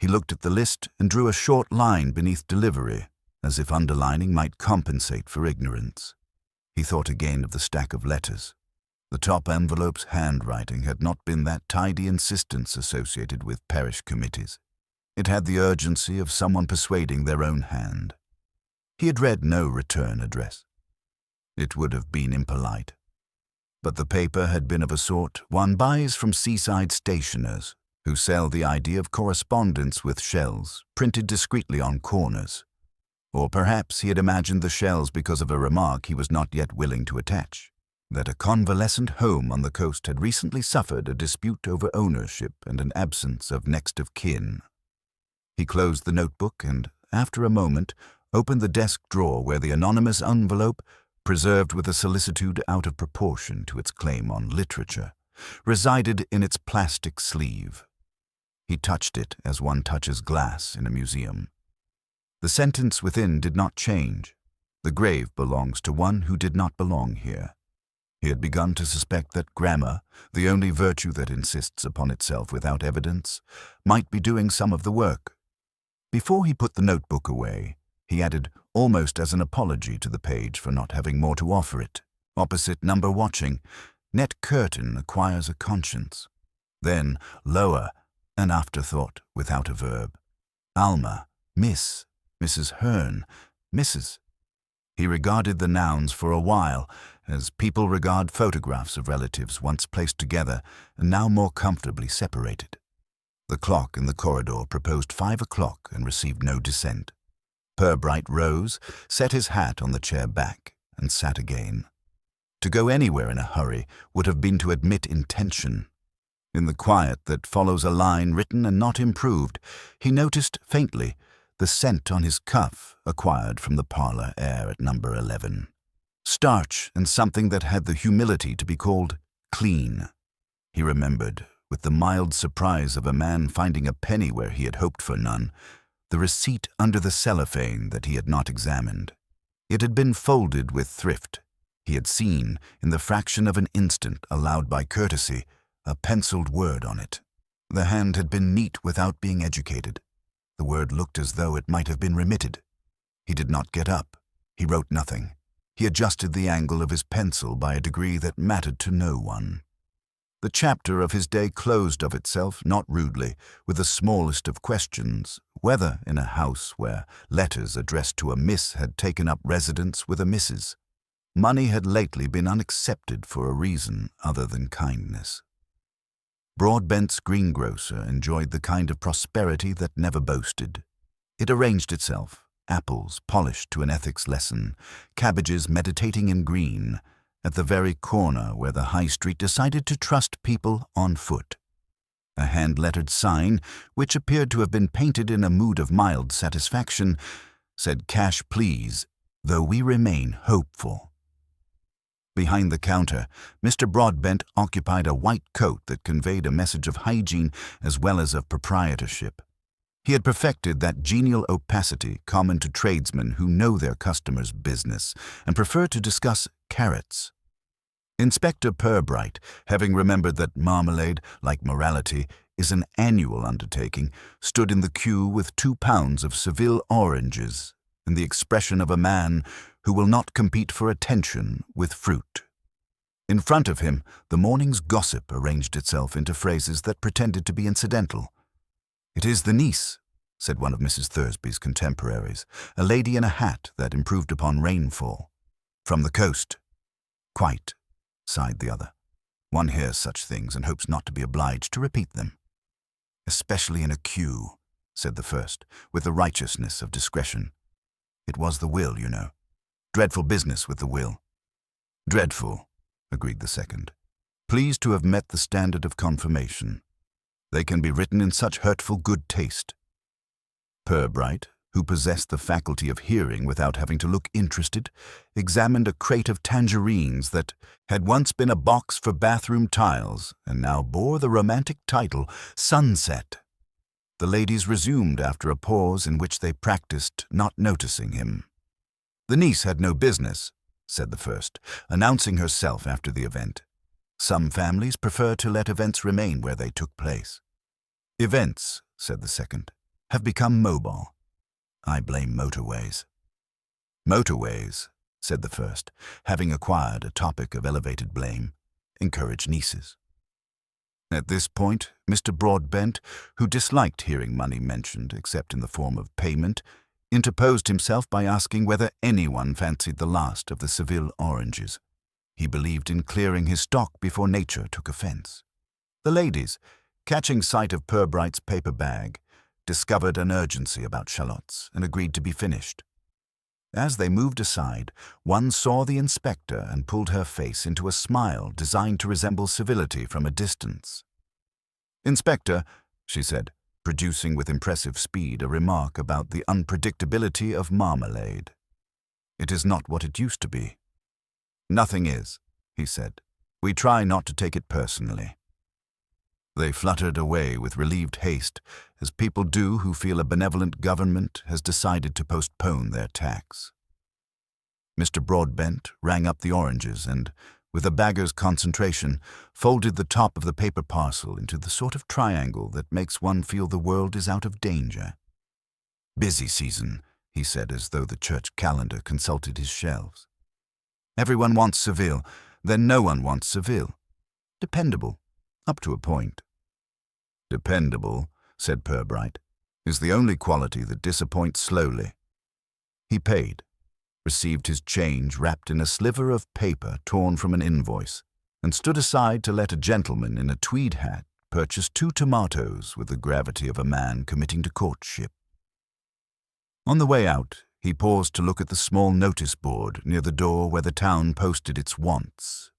He looked at the list and drew a short line beneath delivery, as if underlining might compensate for ignorance. He thought again of the stack of letters. The top envelope's handwriting had not been that tidy insistence associated with parish committees. It had the urgency of someone persuading their own hand. He had read no return address. It would have been impolite. But the paper had been of a sort one buys from seaside stationers, who sell the idea of correspondence with shells, printed discreetly on corners. Or perhaps he had imagined the shells because of a remark he was not yet willing to attach, that a convalescent home on the coast had recently suffered a dispute over ownership and an absence of next of kin. He closed the notebook and, after a moment, opened the desk drawer where the anonymous envelope, preserved with a solicitude out of proportion to its claim on literature, resided in its plastic sleeve. He touched it as one touches glass in a museum. The sentence within did not change. The grave belongs to one who did not belong here. He had begun to suspect that grammar, the only virtue that insists upon itself without evidence, might be doing some of the work. Before he put the notebook away, he added, almost as an apology to the page for not having more to offer it, opposite number watching, net curtain acquires a conscience. Then, lower, an afterthought without a verb. Alma, Miss, Mrs. Herne, Mrs. He regarded the nouns for a while, as people regard photographs of relatives once placed together and now more comfortably separated. The clock in the corridor proposed 5 o'clock and received no dissent. Purbright rose, set his hat on the chair back, and sat again. To go anywhere in a hurry would have been to admit intention. In the quiet that follows a line written and not improved, he noticed faintly the scent on his cuff acquired from the parlor air at number 11. Starch and something that had the humility to be called clean. He remembered, with the mild surprise of a man finding a penny where he had hoped for none, the receipt under the cellophane that he had not examined. It had been folded with thrift. He had seen, in the fraction of an instant allowed by courtesy, a penciled word on it. The hand had been neat without being educated. The word looked as though it might have been remitted. He did not get up. He wrote nothing. He adjusted the angle of his pencil by a degree that mattered to no one. The chapter of his day closed of itself, not rudely, with the smallest of questions, whether in a house where letters addressed to a miss had taken up residence with a Mrs. Money had lately been unaccepted for a reason other than kindness. Broadbent's greengrocer enjoyed the kind of prosperity that never boasted. It arranged itself, apples polished to an ethics lesson, cabbages meditating in green, at the very corner where the high street decided to trust people on foot. A hand-lettered sign, which appeared to have been painted in a mood of mild satisfaction, said "Cash, please, though we remain hopeful." Behind the counter, Mr. Broadbent occupied a white coat that conveyed a message of hygiene as well as of proprietorship. He had perfected that genial opacity common to tradesmen who know their customers' business and prefer to discuss carrots. Inspector Purbright, having remembered that marmalade, like morality, is an annual undertaking, stood in the queue with 2 pounds of Seville oranges, in the expression of a man who will not compete for attention with fruit. In front of him, the morning's gossip arranged itself into phrases that pretended to be incidental. "It is the niece," said one of Mrs. Thursby's contemporaries, a lady in a hat that improved upon rainfall. "From the coast." "Quite," sighed the other. "One hears such things and hopes not to be obliged to repeat them." "Especially in a queue," said the first, with the righteousness of discretion. "It was the will, you know. Dreadful business with the will." "Dreadful," agreed the second. "Pleased to have met the standard of confirmation. They can be written in such hurtful good taste." Purbright, who possessed the faculty of hearing without having to look interested, examined a crate of tangerines that had once been a box for bathroom tiles and now bore the romantic title Sunset. The ladies resumed after a pause in which they practiced not noticing him. "The niece had no business," said the first, announcing herself after the event. "Some families prefer to let events remain where they took place." "Events," said the second, "have become mobile. I blame motorways." "Motorways," said the first, having acquired a topic of elevated blame, "encourage nieces." At this point, Mr. Broadbent, who disliked hearing money mentioned except in the form of payment, interposed himself by asking whether anyone fancied the last of the Seville oranges. He believed in clearing his stock before nature took offence. The ladies, catching sight of Purbright's paper bag, discovered an urgency about shallots and agreed to be finished. As they moved aside, one saw the inspector and pulled her face into a smile designed to resemble civility from a distance. "Inspector," she said, producing with impressive speed a remark about the unpredictability of marmalade. "It is not what it used to be." "Nothing is," he said. "We try not to take it personally." They fluttered away with relieved haste, as people do who feel a benevolent government has decided to postpone their tax. Mr. Broadbent rang up the oranges and, with a bagger's concentration, folded the top of the paper parcel into the sort of triangle that makes one feel the world is out of danger. "Busy season," he said, as though the church calendar consulted his shelves. "Everyone wants Seville, then no one wants Seville. Dependable, up to a point." "Dependable," said Purbright, "is the only quality that disappoints slowly." He paid, received his change wrapped in a sliver of paper torn from an invoice, and stood aside to let a gentleman in a tweed hat purchase 2 tomatoes with the gravity of a man committing to courtship. On the way out, he paused to look at the small notice board near the door where the town posted its wants.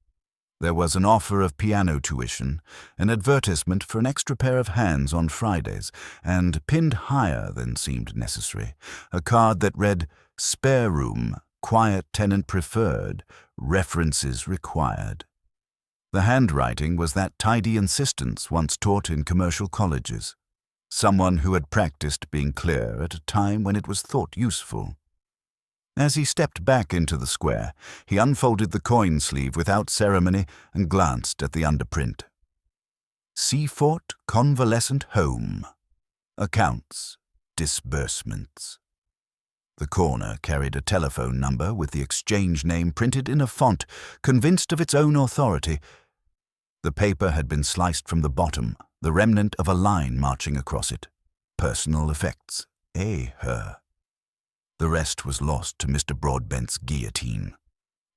There was an offer of piano tuition, an advertisement for an extra pair of hands on Fridays, and, pinned higher than seemed necessary, a card that read, "Spare room, quiet tenant preferred, references required." The handwriting was that tidy insistence once taught in commercial colleges. Someone who had practiced being clear at a time when it was thought useful. As he stepped back into the square, he unfolded the coin sleeve without ceremony and glanced at the underprint. "Seafort Convalescent Home. Accounts. Disbursements." The corner carried a telephone number with the exchange name printed in a font convinced of its own authority. The paper had been sliced from the bottom, the remnant of a line marching across it. Personal effects. Her. The rest was lost to Mr. Broadbent's guillotine.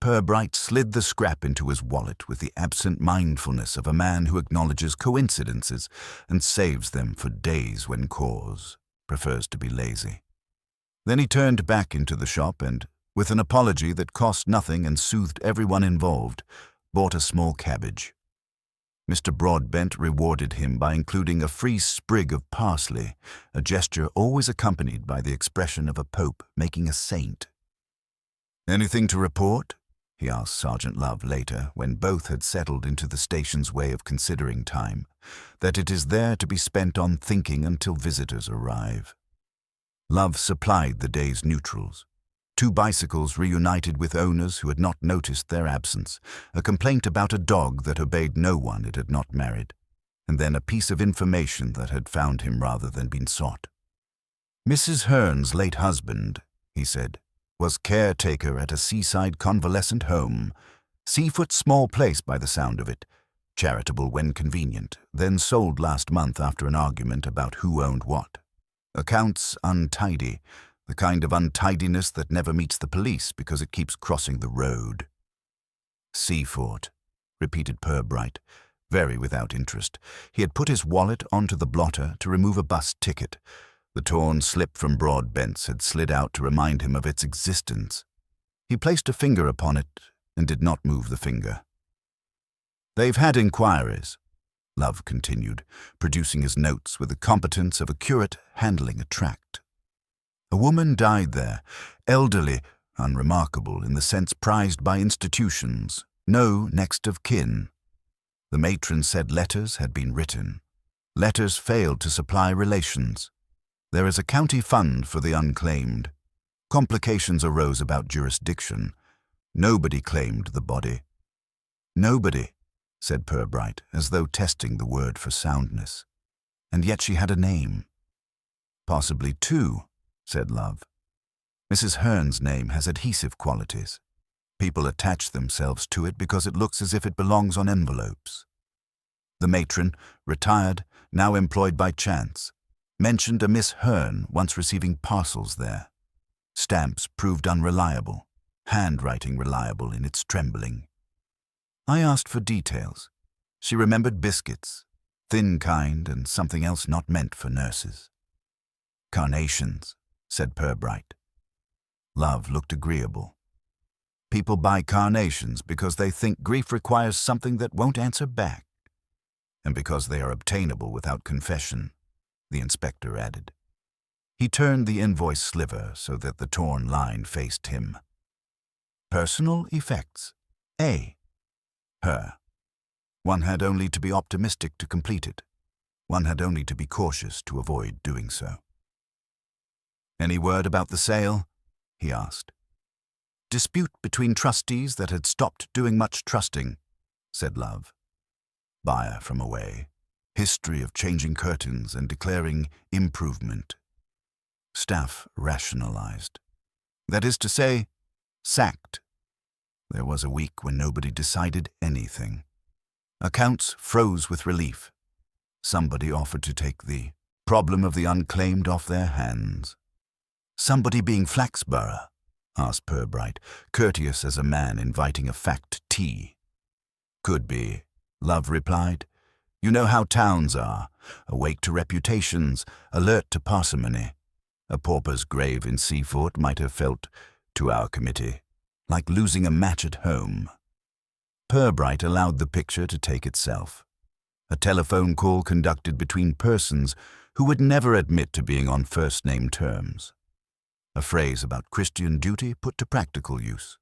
Purbright slid the scrap into his wallet with the absent mindfulness of a man who acknowledges coincidences and saves them for days when cause prefers to be lazy. Then he turned back into the shop and, with an apology that cost nothing and soothed everyone involved, bought a small cabbage. Mr. Broadbent rewarded him by including a free sprig of parsley, a gesture always accompanied by the expression of a pope making a saint. "Anything to report?" he asked Sergeant Love later, when both had settled into the station's way of considering time, that it is there to be spent on thinking until visitors arrive. Love supplied the day's neutrals. 2 bicycles reunited with owners who had not noticed their absence, a complaint about a dog that obeyed no one it had not married, and then a piece of information that had found him rather than been sought. Mrs. Hearn's late husband, he said, was caretaker at a seaside convalescent home, Seafoot small place by the sound of it, charitable when convenient, then sold last month after an argument about who owned what. Accounts untidy, the kind of untidiness that never meets the police because it keeps crossing the road. Seafoot, repeated Purbright, very without interest. He had put his wallet onto the blotter to remove a bus ticket. The torn slip from Broadbent's had slid out to remind him of its existence. He placed a finger upon it and did not move the finger. "They've had inquiries," Love continued, producing his notes with the competence of a curate handling a tract. "A woman died there, elderly, unremarkable in the sense prized by institutions, no next of kin. The matron said letters had been written. Letters failed to supply relations. There is a county fund for the unclaimed. Complications arose about jurisdiction. Nobody claimed the body." "Nobody," said Purbright, as though testing the word for soundness. "And yet she had a name." "Possibly 2, said Love. "Mrs. Hearn's name has adhesive qualities. People attach themselves to it because it looks as if it belongs on envelopes. The matron, retired, now employed by chance, mentioned a Miss Hearn once receiving parcels there. Stamps proved unreliable, handwriting reliable in its trembling. I asked for details. She remembered biscuits, thin kind and something else not meant for nurses." "Carnations," said Purbright. Love looked agreeable. "People buy carnations because they think grief requires something that won't answer back, and because they are obtainable without confession," the inspector added. He turned the invoice sliver so that the torn line faced him. "Personal effects. A. Her. One had only to be optimistic to complete it. One had only to be cautious to avoid doing so." "Any word about the sale?" he asked. "Dispute between trustees that had stopped doing much trusting," said Love. "Buyer from away. History of changing curtains and declaring improvement. Staff rationalized. That is to say, sacked. There was a week when nobody decided anything. Accounts froze with relief. Somebody offered to take the problem of the unclaimed off their hands." "Somebody being Flaxborough?" asked Purbright, courteous as a man inviting a fact tea. "Could be," Love replied. "You know how towns are, awake to reputations, alert to parsimony. A pauper's grave in Seafoot might have felt, to our committee, like losing a match at home." Purbright allowed the picture to take itself. A telephone call conducted between persons who would never admit to being on first-name terms. A phrase about Christian duty put to practical use.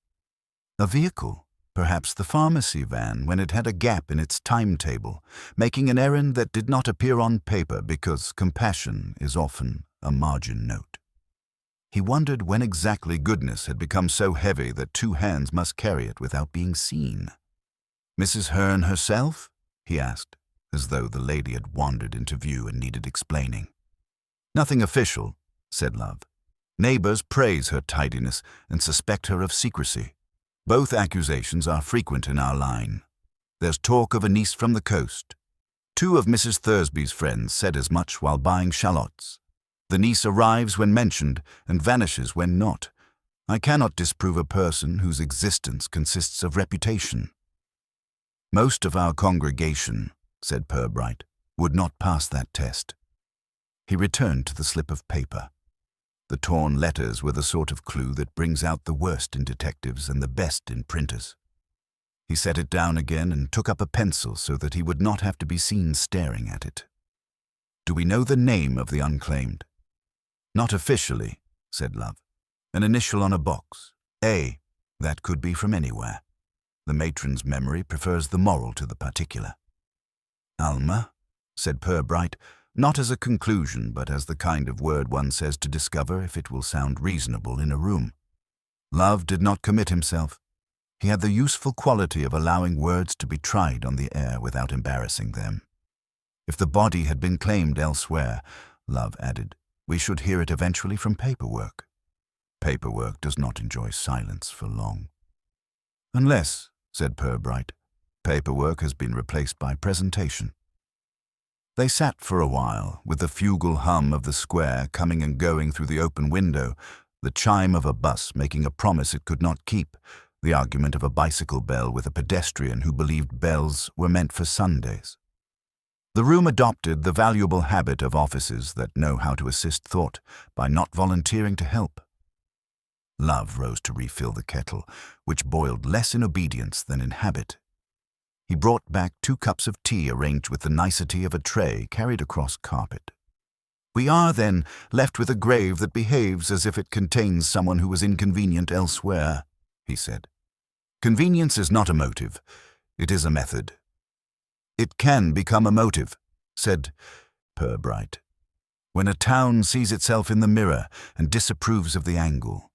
A vehicle, perhaps the pharmacy van when it had a gap in its timetable, making an errand that did not appear on paper because compassion is often a margin note. He wondered when exactly goodness had become so heavy that 2 hands must carry it without being seen. "Mrs. Hearn herself?" he asked, as though the lady had wandered into view and needed explaining. "Nothing official," said Love. "Neighbors praise her tidiness and suspect her of secrecy. Both accusations are frequent in our line. There's talk of a niece from the coast. 2 of Mrs. Thursby's friends said as much while buying shallots. The niece arrives when mentioned and vanishes when not. I cannot disprove a person whose existence consists of reputation." "Most of our congregation," said Purbright, "would not pass that test." He returned to the slip of paper. The torn letters were the sort of clue that brings out the worst in detectives and the best in printers. He set it down again and took up a pencil so that he would not have to be seen staring at it. "Do we know the name of the unclaimed?" "Not officially," said Love. "An initial on a box. A. That could be from anywhere. The matron's memory prefers the moral to the particular." "Alma," said Purbright, not as a conclusion but as the kind of word one says to discover if it will sound reasonable in a room. Love did not commit himself. He had the useful quality of allowing words to be tried on the air without embarrassing them. If the body had been claimed elsewhere, Love added, we should hear it eventually from paperwork. Paperwork does not enjoy silence for long. Unless, said Purbright, paperwork has been replaced by presentation. They sat for a while, with the fugal hum of the square coming and going through the open window, the chime of a bus making a promise it could not keep, the argument of a bicycle bell with a pedestrian who believed bells were meant for Sundays. The room adopted the valuable habit of offices that know how to assist thought by not volunteering to help. Love rose to refill the kettle, which boiled less in obedience than in habit. He brought back 2 cups of tea arranged with the nicety of a tray carried across carpet. We are, then, left with a grave that behaves as if it contains someone who was inconvenient elsewhere, he said. Convenience is not a motive. It is a method. It can become a motive, said Purbright, when a town sees itself in the mirror and disapproves of the angle.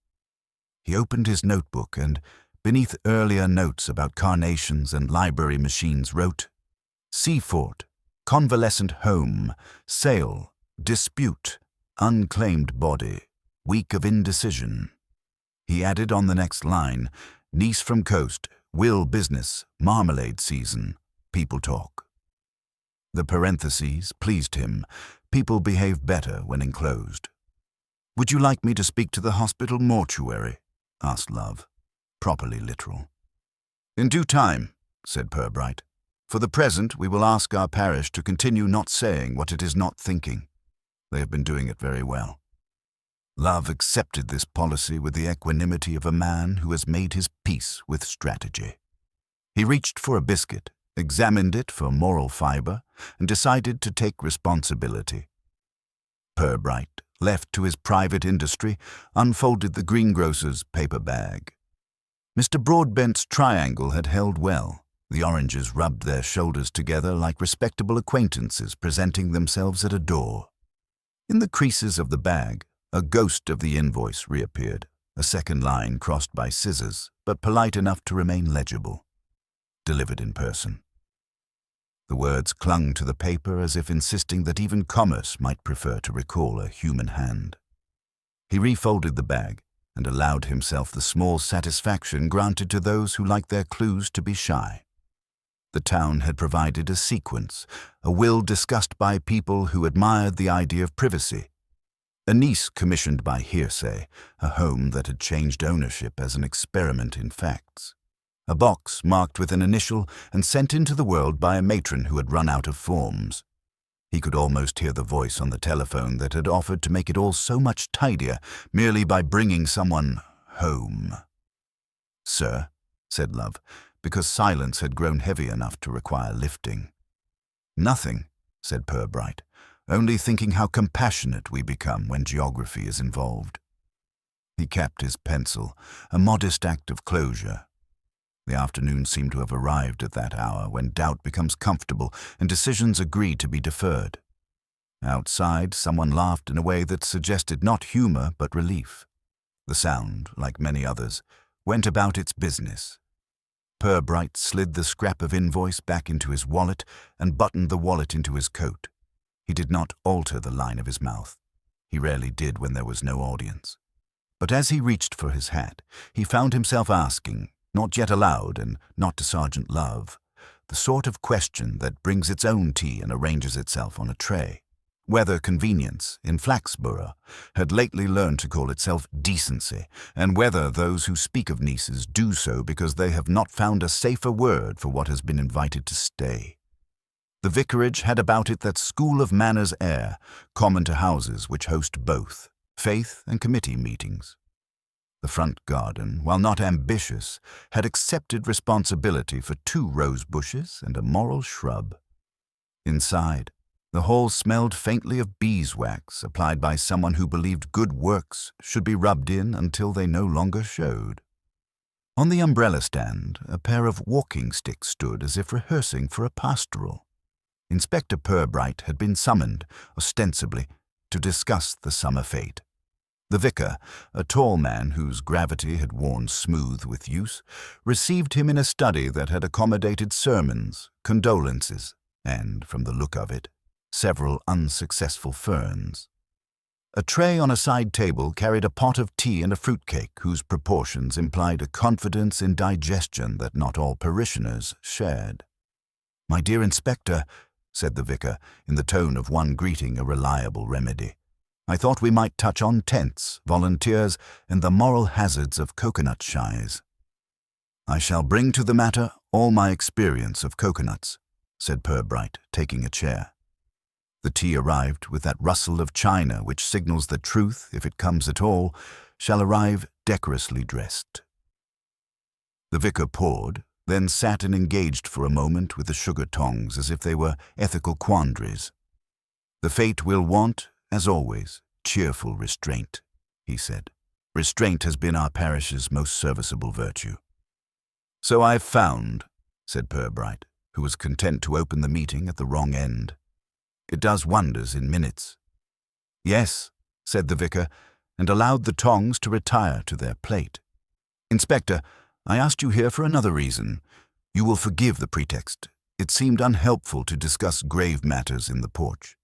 He opened his notebook and, beneath earlier notes about carnations and library machines, wrote, Seafort, convalescent home, sale, dispute, unclaimed body, week of indecision. He added on the next line, niece from coast, will business, marmalade season, people talk. The parentheses pleased him. People behave better when enclosed. Would you like me to speak to the hospital mortuary? Asked Love, properly literal. In due time, said Purbright. For the present, we will ask our parish to continue not saying what it is not thinking. They have been doing it very well. Love accepted this policy with the equanimity of a man who has made his peace with strategy. He reached for a biscuit, examined it for moral fiber, and decided to take responsibility. Purbright, left to his private industry, unfolded the greengrocer's paper bag. Mr. Broadbent's triangle had held well. The oranges rubbed their shoulders together like respectable acquaintances presenting themselves at a door. In the creases of the bag, a ghost of the invoice reappeared, a second line crossed by scissors, but polite enough to remain legible. Delivered in person. The words clung to the paper as if insisting that even commerce might prefer to recall a human hand. He refolded the bag and allowed himself the small satisfaction granted to those who like their clues to be shy. The town had provided a sequence, a will discussed by people who admired the idea of privacy, a niece commissioned by hearsay, a home that had changed ownership as an experiment in facts, a box marked with an initial and sent into the world by a matron who had run out of forms. He could almost hear the voice on the telephone that had offered to make it all so much tidier merely by bringing someone home. Sir, said Love, because silence had grown heavy enough to require lifting. Nothing, said Purbright, only thinking how compassionate we become when geography is involved. He capped his pencil, a modest act of closure. The afternoon seemed to have arrived at that hour when doubt becomes comfortable and decisions agree to be deferred. Outside, someone laughed in a way that suggested not humor but relief. The sound, like many others, went about its business. Purbright slid the scrap of invoice back into his wallet and buttoned the wallet into his coat. He did not alter the line of his mouth. He rarely did when there was no audience. But as he reached for his hat, he found himself asking, not yet aloud and not to Sergeant Love, the sort of question that brings its own tea and arranges itself on a tray. Whether convenience, in Flaxborough, had lately learned to call itself decency, and whether those who speak of nieces do so because they have not found a safer word for what has been invited to stay. The vicarage had about it that school of manners air, common to houses which host both, faith and committee meetings. The front garden, while not ambitious, had accepted responsibility for 2 rose bushes and a moral shrub. Inside, the hall smelled faintly of beeswax applied by someone who believed good works should be rubbed in until they no longer showed. On the umbrella stand, a pair of walking sticks stood as if rehearsing for a pastoral. Inspector Purbright had been summoned, ostensibly, to discuss the summer fete. The vicar, a tall man whose gravity had worn smooth with use, received him in a study that had accommodated sermons, condolences, and, from the look of it, several unsuccessful ferns. A tray on a side table carried a pot of tea and a fruitcake whose proportions implied a confidence in digestion that not all parishioners shared. "My dear Inspector," said the vicar, in the tone of one greeting a reliable remedy, "I thought we might touch on tents, volunteers, and the moral hazards of coconut shies." "I shall bring to the matter all my experience of coconuts," said Purbright, taking a chair. The tea arrived with that rustle of china which signals that truth, if it comes at all, shall arrive decorously dressed. The vicar poured, then sat and engaged for a moment with the sugar tongs as if they were ethical quandaries. "The fate will want, as always, cheerful restraint," he said. "Restraint has been our parish's most serviceable virtue." "So I've found," said Purbright, who was content to open the meeting at the wrong end. "It does wonders in minutes." "Yes," said the vicar, and allowed the tongs to retire to their plate. "Inspector, I asked you here for another reason. You will forgive the pretext. It seemed unhelpful to discuss grave matters in the porch."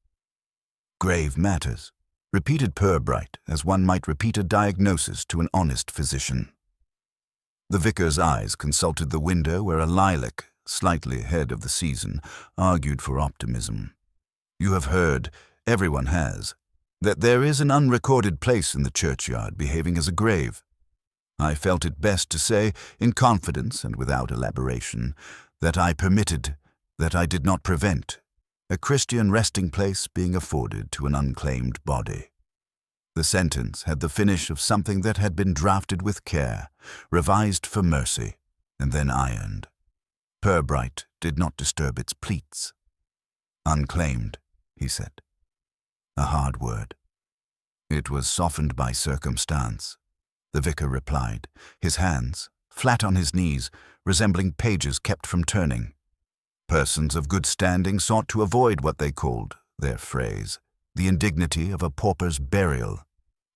"Grave matters," repeated Purbright, as one might repeat a diagnosis to an honest physician. The vicar's eyes consulted the window where a lilac, slightly ahead of the season, argued for optimism. "You have heard, everyone has, that there is an unrecorded place in the churchyard behaving as a grave. I felt it best to say, in confidence and without elaboration, that I permitted, that I did not prevent, a Christian resting place being afforded to an unclaimed body." The sentence had the finish of something that had been drafted with care, revised for mercy, and then ironed. Purbright did not disturb its pleats. "Unclaimed," he said. A hard word. "It was softened by circumstance," the vicar replied, his hands, flat on his knees, resembling pages kept from turning. "Persons of good standing sought to avoid what they called, their phrase, the indignity of a pauper's burial.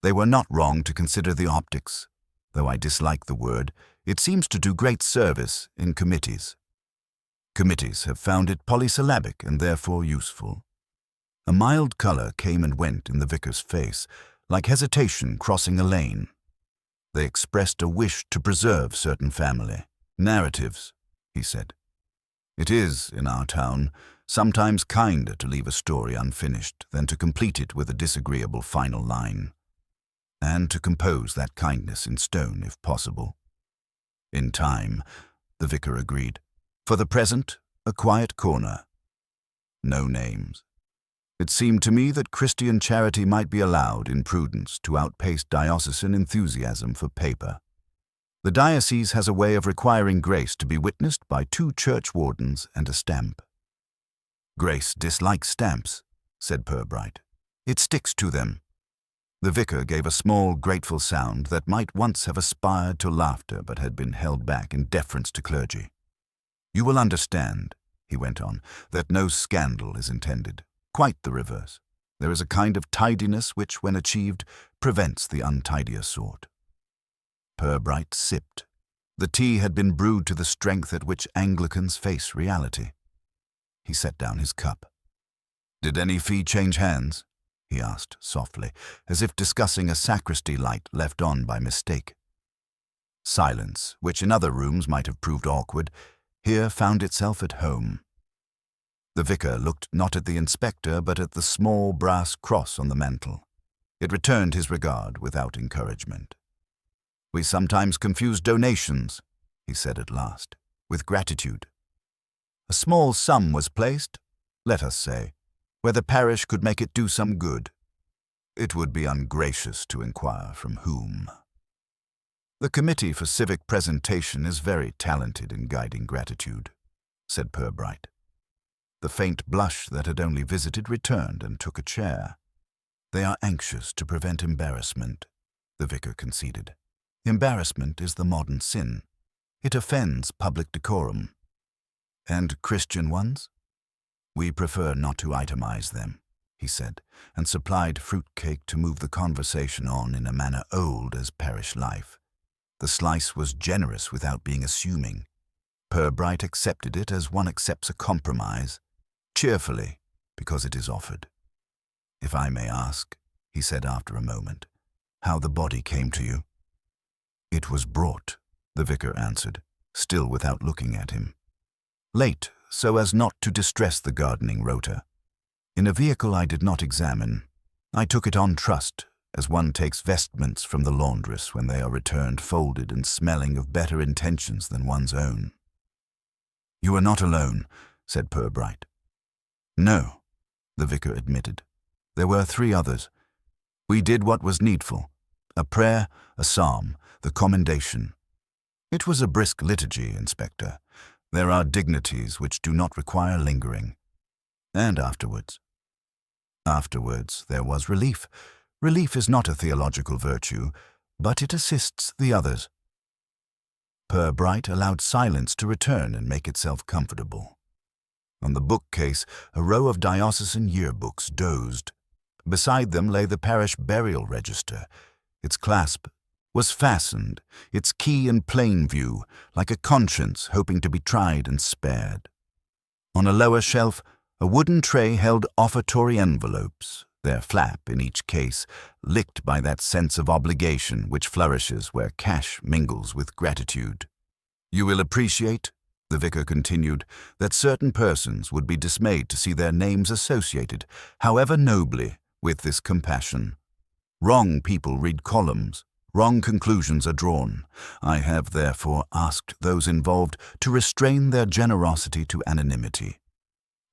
They were not wrong to consider the optics. Though I dislike the word, it seems to do great service in committees. Committees have found it polysyllabic and therefore useful." A mild color came and went in the vicar's face, like hesitation crossing a lane. They expressed a wish to preserve certain family narratives, he said. "It is, in our town, sometimes kinder to leave a story unfinished than to complete it with a disagreeable final line, and to compose that kindness in stone if possible." "In time," the vicar agreed. "For the present, a quiet corner. No names. It seemed to me that Christian charity might be allowed, in prudence, to outpace diocesan enthusiasm for paper. The diocese has a way of requiring grace to be witnessed by 2 church wardens and a stamp." "Grace dislikes stamps," said Purbright. "It sticks to them." The vicar gave a small, grateful sound that might once have aspired to laughter but had been held back in deference to clergy. "You will understand," he went on, "that no scandal is intended. Quite the reverse. There is a kind of tidiness which, when achieved, prevents the untidier sort." Purbright sipped. The tea had been brewed to the strength at which Anglicans face reality. He set down his cup. "Did any fee change hands?" he asked softly, as if discussing a sacristy light left on by mistake. Silence, which in other rooms might have proved awkward, here found itself at home. The vicar looked not at the inspector but at the small brass cross on the mantel. It returned his regard without encouragement. "We sometimes confuse donations," he said at last, "with gratitude. A small sum was placed, let us say, where the parish could make it do some good. It would be ungracious to inquire from whom. The Committee for Civic Presentation is very talented in guiding gratitude," said Purbright. The faint blush that had only visited returned and took a chair. "They are anxious to prevent embarrassment," the vicar conceded. "Embarrassment is the modern sin. It offends public decorum." "And Christian ones?" "We prefer not to itemize them. he said, and supplied fruit-cake to move the conversation on in a manner old as parish life. The slice was generous without being assuming. Purbright accepted it as one accepts a compromise, cheerfully, because it is offered. "If I may ask," he said after a moment, "how the body came to you?" "It was brought," the vicar answered, still without looking at him. "Late, so as not to distress the gardening rota. In a vehicle I did not examine. I took it on trust, as one takes vestments from the laundress when they are returned folded and smelling of better intentions than one's own." "You were not alone," said Purbright. "No," the vicar admitted. "There were 3 others. We did what was needful, a prayer, a psalm, the commendation. It was a brisk liturgy, Inspector. There are dignities which do not require lingering. And afterwards. Afterwards there was relief. Relief is not a theological virtue, but it assists the others." Purbright allowed silence to return and make itself comfortable. On the bookcase, a row of diocesan yearbooks dozed. Beside them lay the parish burial register. Its clasp was fastened, its key in plain view, like a conscience hoping to be tried and spared. On a lower shelf, a wooden tray held offertory envelopes, their flap, in each case, licked by that sense of obligation which flourishes where cash mingles with gratitude. "You will appreciate," the vicar continued, "that certain persons would be dismayed to see their names associated, however nobly, with this compassion. Wrong people read columns. Wrong conclusions are drawn. I have therefore asked those involved to restrain their generosity to anonymity.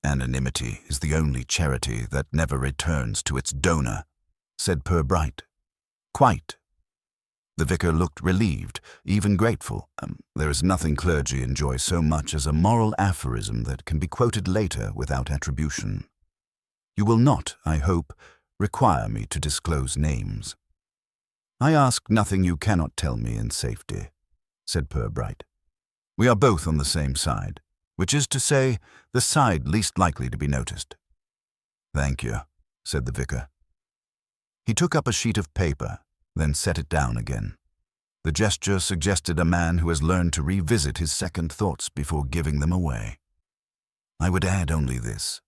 Anonymity is the only charity that never returns to its donor," said Purbright. "Quite." The vicar looked relieved, even grateful. There is nothing clergy enjoy so much as a moral aphorism that can be quoted later without attribution. "You will not, I hope, require me to disclose names." "I ask nothing you cannot tell me in safety," said Purbright. "We are both on the same side, which is to say, the side least likely to be noticed." "Thank you," said the vicar. He took up a sheet of paper, then set it down again. The gesture suggested a man who has learned to revisit his second thoughts before giving them away. "I would add only this.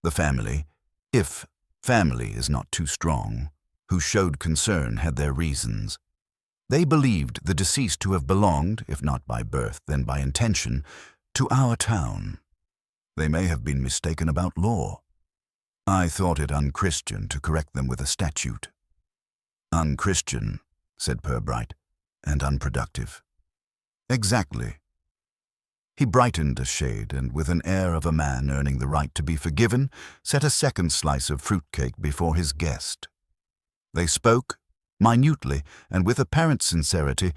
The family, if family is not too strong, who showed concern had their reasons. They believed the deceased to have belonged, if not by birth, then by intention, to our town. They may have been mistaken about law. I thought it unchristian to correct them with a statute." "Unchristian," said Purbright, "and unproductive." "Exactly." He brightened a shade, and with an air of a man earning the right to be forgiven, set a second slice of fruitcake before his guest. They spoke, minutely and with apparent sincerity,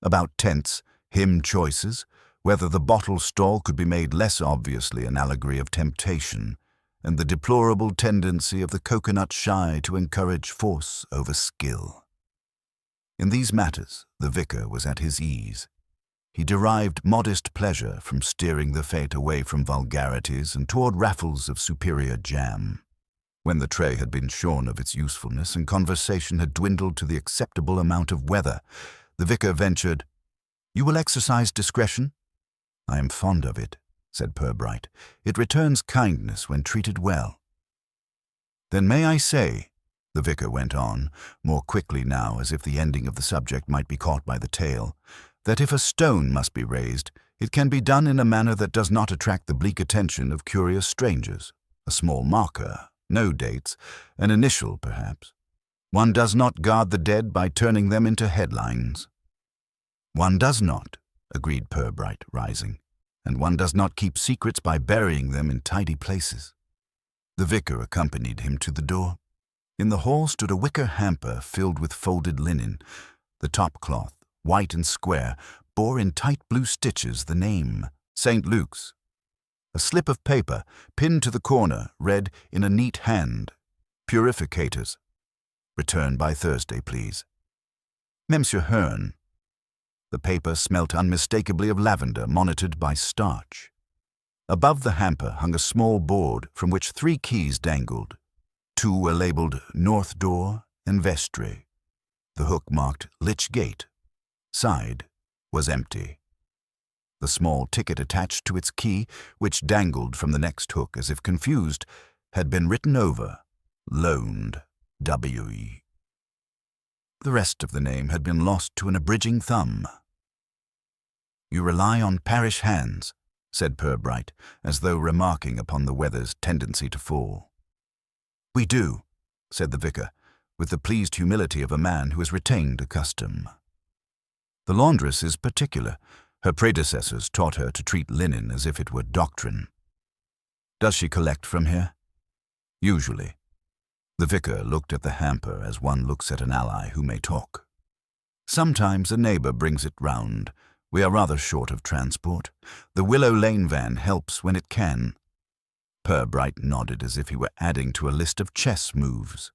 about tents, hymn choices, whether the bottle stall could be made less obviously an allegory of temptation, and the deplorable tendency of the coconut shy to encourage force over skill. In these matters, the vicar was at his ease. He derived modest pleasure from steering the fete away from vulgarities and toward raffles of superior jam. When the tray had been shorn of its usefulness and conversation had dwindled to the acceptable amount of weather, the vicar ventured, "You will exercise discretion?" "I am fond of it," said Purbright. "It returns kindness when treated well." "Then may I say," the vicar went on, more quickly now as if the ending of the subject might be caught by the tail, "that if a stone must be raised, it can be done in a manner that does not attract the bleak attention of curious strangers. A small marker, no dates, an initial perhaps. One does not guard the dead by turning them into headlines." "One does not," agreed Purbright, rising, "and one does not keep secrets by burying them in tidy places." The vicar accompanied him to the door. In the hall stood a wicker hamper filled with folded linen. The top cloth, white and square, bore in tight blue stitches the name, St. Luke's. A slip of paper, pinned to the corner, read in a neat hand, "Purificators. Return by Thursday, please. Monsieur Hearn." The paper smelt unmistakably of lavender, monitored by starch. Above the hamper hung a small board from which 3 keys dangled. Two were labelled North Door and Vestry. The hook marked Lich Gate. Side was empty. The small ticket attached to its key, which dangled from the next hook as if confused, had been written over, Loaned, W.E. The rest of the name had been lost to an abridging thumb. "You rely on parish hands," said Purbright, as though remarking upon the weather's tendency to fall. "We do," said the vicar, with the pleased humility of a man who has retained a custom. "The laundress is particular. Her predecessors taught her to treat linen as if it were doctrine." "Does she collect from here?" "Usually." The vicar looked at the hamper as one looks at an ally who may talk. "Sometimes a neighbour brings it round. We are rather short of transport. The Willow Lane van helps when it can." Purbright nodded as if he were adding to a list of chess moves.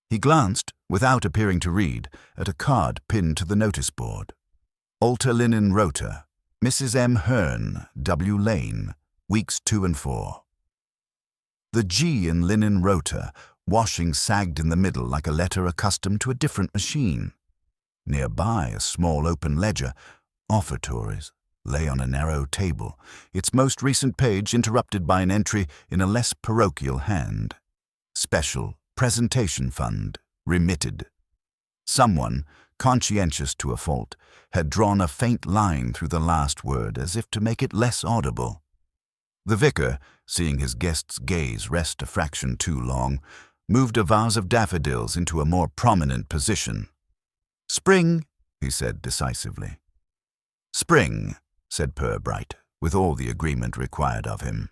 He glanced, without appearing to read, at a card pinned to the notice board. "Altar Linen Rota, Mrs. M. Hearn, W. Lane, weeks 2 and 4. The G in Linen Rota, washing sagged in the middle like a letter accustomed to a different machine. Nearby, a small open ledger, Offertories, lay on a narrow table, its most recent page interrupted by an entry in a less parochial hand. Special Presentation Fund, remitted. Someone, conscientious to a fault, had drawn a faint line through the last word as if to make it less audible. The vicar, seeing his guest's gaze rest a fraction too long, moved a vase of daffodils into a more prominent position. "Spring," he said decisively. "Spring," said Purbright, with all the agreement required of him.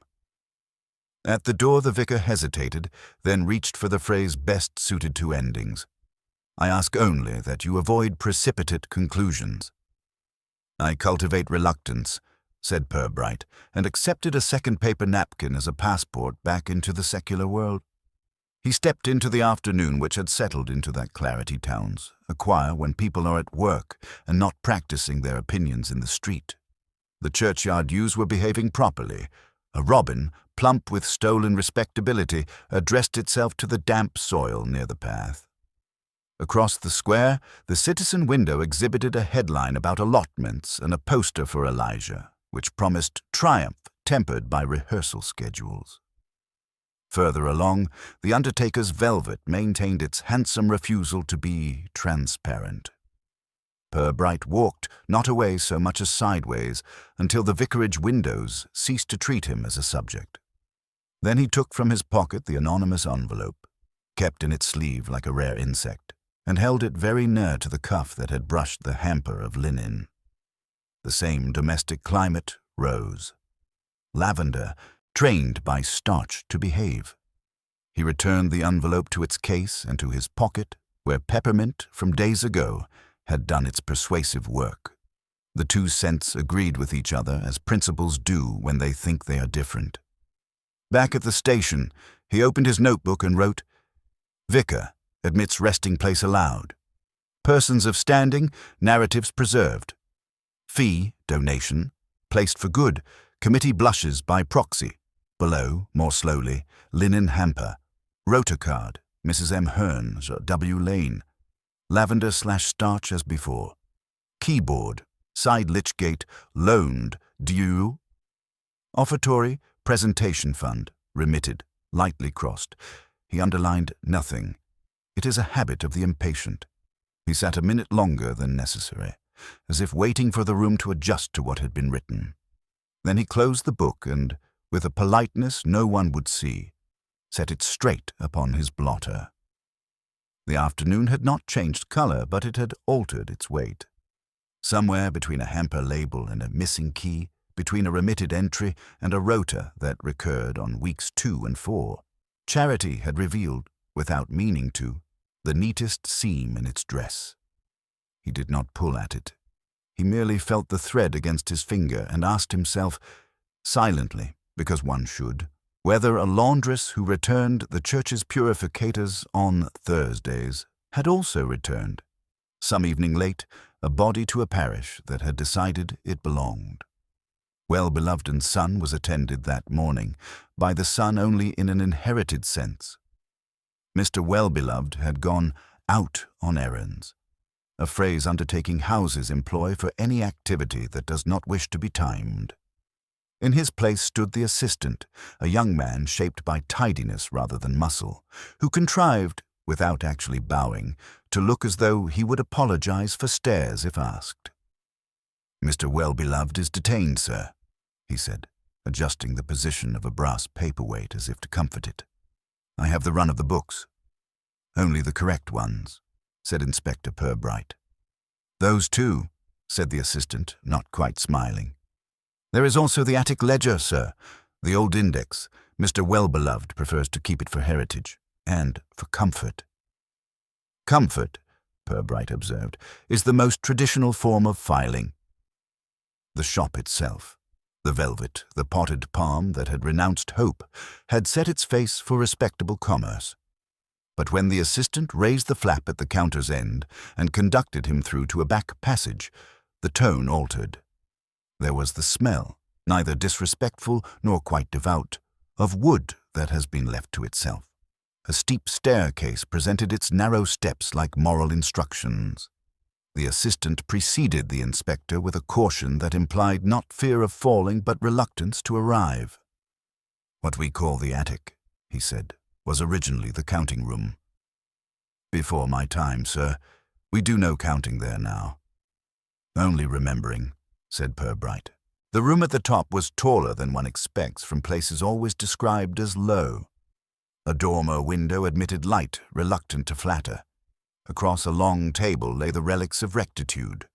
At the door the vicar hesitated, then reached for the phrase best suited to endings. "I ask only that you avoid precipitate conclusions." "I cultivate reluctance," said Purbright, and accepted a second paper napkin as a passport back into the secular world. He stepped into the afternoon which had settled into that clarity towns, a choir when people are at work and not practicing their opinions in the street. The churchyard ewes were behaving properly. A robin, plump with stolen respectability, addressed itself to the damp soil near the path. Across the square, the citizen window exhibited a headline about allotments and a poster for Elijah, which promised triumph tempered by rehearsal schedules. Further along, the undertaker's velvet maintained its handsome refusal to be transparent. Purbright walked not away so much as sideways until the vicarage windows ceased to treat him as a subject. Then he took from his pocket the anonymous envelope, kept in its sleeve like a rare insect, and held it very near to the cuff that had brushed the hamper of linen. The same domestic climate rose. Lavender, trained by starch to behave. He returned the envelope to its case and to his pocket, where peppermint, from days ago, had done its persuasive work. The 2 scents agreed with each other as principals do when they think they are different. Back at the station, he opened his notebook and wrote, "Vicar admits resting place allowed. Persons of standing, narratives preserved. Fee, donation, placed for good, committee blushes by proxy. Below, more slowly, linen hamper, rota card, Mrs. M. Hearn, W. Lane, lavender/starch as before. Keyboard, side lich gate, loaned, due. Offertory, presentation fund, remitted, lightly crossed. He underlined nothing. It is a habit of the impatient. He sat a minute longer than necessary, as if waiting for the room to adjust to what had been written. Then he closed the book and, with a politeness no one would see, set it straight upon his blotter. The afternoon had not changed color, but it had altered its weight. Somewhere between a hamper label and a missing key, between a remitted entry and a rota that recurred on weeks 2 and 4, Charity had revealed, without meaning to, the neatest seam in its dress. He did not pull at it. He merely felt the thread against his finger and asked himself, silently, because one should, whether a laundress who returned the church's purificators on Thursdays had also returned, some evening late, a body to a parish that had decided it belonged. Well-beloved son was attended that morning, by the son only in an inherited sense. Mr. Wellbeloved had gone out on errands, a phrase undertaking houses employ for any activity that does not wish to be timed. In his place stood the assistant, a young man shaped by tidiness rather than muscle, who contrived, without actually bowing, to look as though he would apologize for stares if asked. "Mr. Wellbeloved is detained, sir," he said, adjusting the position of a brass paperweight as if to comfort it. "I have the run of the books." "Only the correct ones," said Inspector Purbright. "Those too," said the assistant, not quite smiling. "There is also the attic ledger, sir, the old index. Mr. Wellbeloved prefers to keep it for heritage and for comfort." "Comfort," Purbright observed, "is the most traditional form of filing." The shop itself, the velvet, the potted palm that had renounced hope, had set its face for respectable commerce. But when the assistant raised the flap at the counter's end and conducted him through to a back passage, the tone altered. There was the smell, neither disrespectful nor quite devout, of wood that has been left to itself. A steep staircase presented its narrow steps like moral instructions. The assistant preceded the inspector with a caution that implied not fear of falling but reluctance to arrive. "What we call the attic," he said, "was originally the counting room." "Before my time, sir. We do no counting there now." "Only remembering," said Purbright. The room at the top was taller than one expects from places always described as low. A dormer window admitted light, reluctant to flatter. Across a long table lay the relics of rectitude.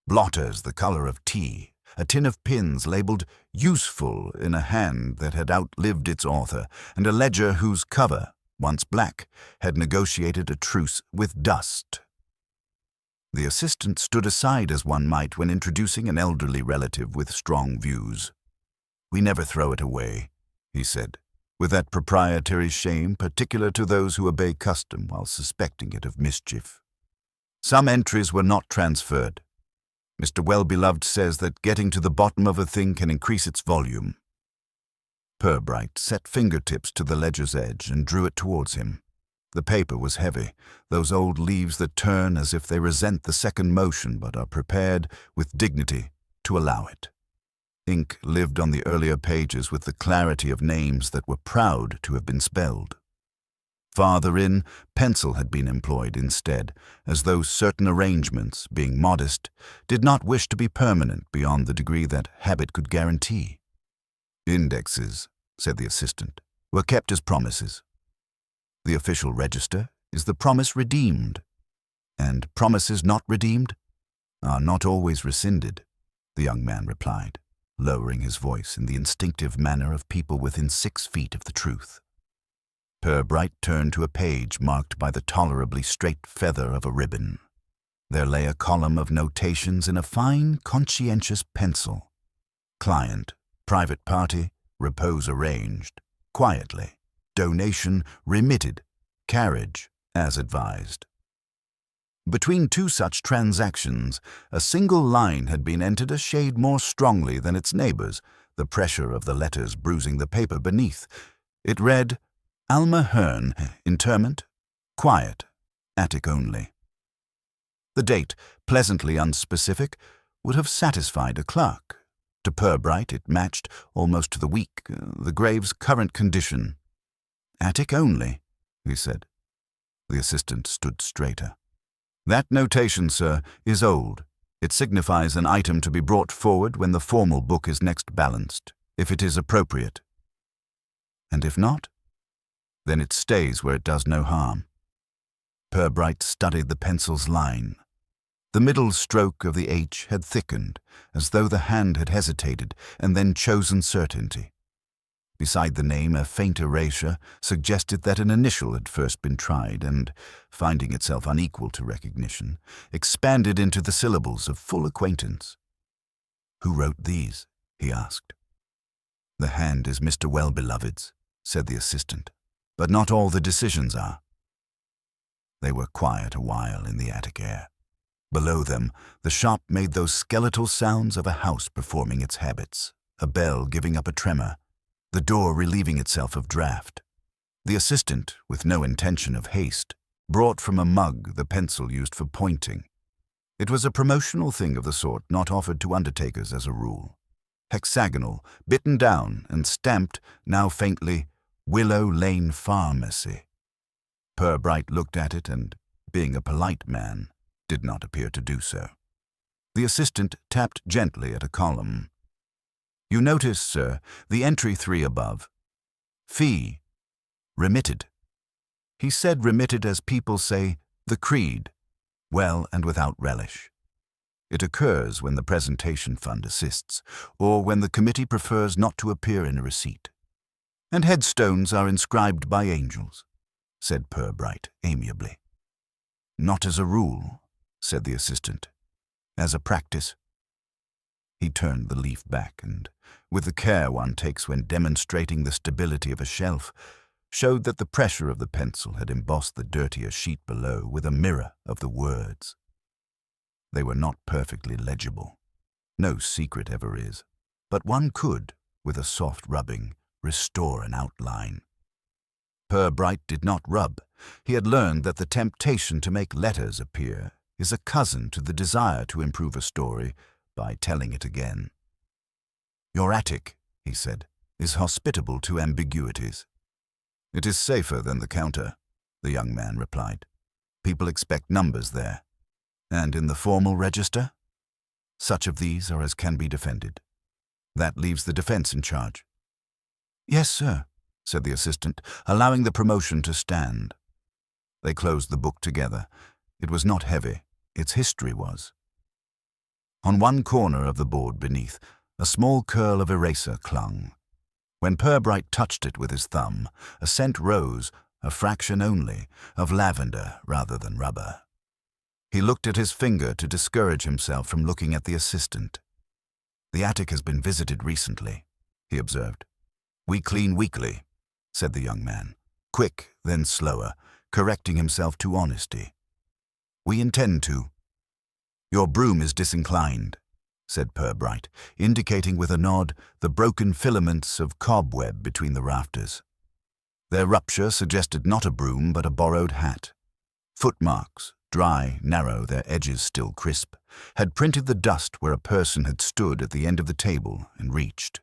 Blotters the color of tea, a tin of pins labeled "useful" in a hand that had outlived its author, and a ledger whose cover, once black, had negotiated a truce with dust. The assistant stood aside as one might when introducing an elderly relative with strong views. "We never throw it away," he said, with that proprietary shame particular to those who obey custom while suspecting it of mischief. "Some entries were not transferred. Mr. Wellbeloved says that getting to the bottom of a thing can increase its volume." Purbright set fingertips to the ledger's edge and drew it towards him. The paper was heavy, those old leaves that turn as if they resent the second motion but are prepared, with dignity, to allow it. Ink lived on the earlier pages with the clarity of names that were proud to have been spelled. Farther in, pencil had been employed instead, as though certain arrangements, being modest, did not wish to be permanent beyond the degree that habit could guarantee. "Indexes," said the assistant, "were kept as promises. The official register is the promise redeemed, and promises not redeemed are not always rescinded," the young man replied, lowering his voice in the instinctive manner of people within 6 feet of the truth. Purbright turned to a page marked by the tolerably straight feather of a ribbon. There lay a column of notations in a fine, conscientious pencil. Client, private party, repose arranged, quietly. Donation remitted, carriage as advised. Between two such transactions, a single line had been entered a shade more strongly than its neighbors, the pressure of the letters bruising the paper beneath. It read, "Alma Hearn, interment, quiet, attic only." The date, pleasantly unspecific, would have satisfied a clerk. To Purbright it matched, almost to the week, the grave's current condition. "Attic only," he said. The assistant stood straighter. "That notation, sir, is old. It signifies an item to be brought forward when the formal book is next balanced, if it is appropriate. And if not, then it stays where it does no harm." Purbright studied the pencil's line. The middle stroke of the H had thickened, as though the hand had hesitated and then chosen certainty. Beside the name, a faint erasure suggested that an initial had first been tried and, finding itself unequal to recognition, expanded into the syllables of full acquaintance. "Who wrote these?" he asked. "The hand is Mr. Wellbeloved's," said the assistant, "but not all the decisions are." They were quiet a while in the attic air. Below them, the shop made those skeletal sounds of a house performing its habits, a bell giving up a tremor, the door relieving itself of draught. The assistant, with no intention of haste, brought from a mug the pencil used for pointing. It was a promotional thing of the sort not offered to undertakers as a rule. Hexagonal, bitten down and stamped, now faintly, Willow Lane Pharmacy. Purbright looked at it and, being a polite man, did not appear to do so. The assistant tapped gently at a column. "You notice, sir, the entry 3 above. Fee. Remitted." He said remitted as people say the creed, well and without relish. It occurs when the presentation fund assists, or when the committee prefers not to appear in a receipt. "And headstones are inscribed by angels," said Purbright amiably. "Not as a rule," said the assistant. "As a practice." He turned the leaf back and, with the care one takes when demonstrating the stability of a shelf, showed that the pressure of the pencil had embossed the dirtier sheet below with a mirror of the words. They were not perfectly legible. No secret ever is, but one could, with a soft rubbing, restore an outline. Purbright did not rub. He had learned that the temptation to make letters appear is a cousin to the desire to improve a story by telling it again. "Your attic," he said, "is hospitable to ambiguities." "It is safer than the counter," the young man replied. "People expect numbers there. And in the formal register? Such of these are as can be defended. That leaves the defense in charge." "Yes, sir," said the assistant, allowing the promotion to stand. They closed the book together. It was not heavy. Its history was. On one corner of the board beneath, a small curl of eraser clung. When Purbright touched it with his thumb, a scent rose, a fraction only, of lavender rather than rubber. He looked at his finger to discourage himself from looking at the assistant. "The attic has been visited recently," he observed. "We clean weekly," said the young man, quick, then slower, correcting himself to honesty. "We intend to." "Your broom is disinclined," said Purbright, indicating with a nod the broken filaments of cobweb between the rafters. Their rupture suggested not a broom but a borrowed hat. Footmarks, dry, narrow, their edges still crisp, had printed the dust where a person had stood at the end of the table and reached.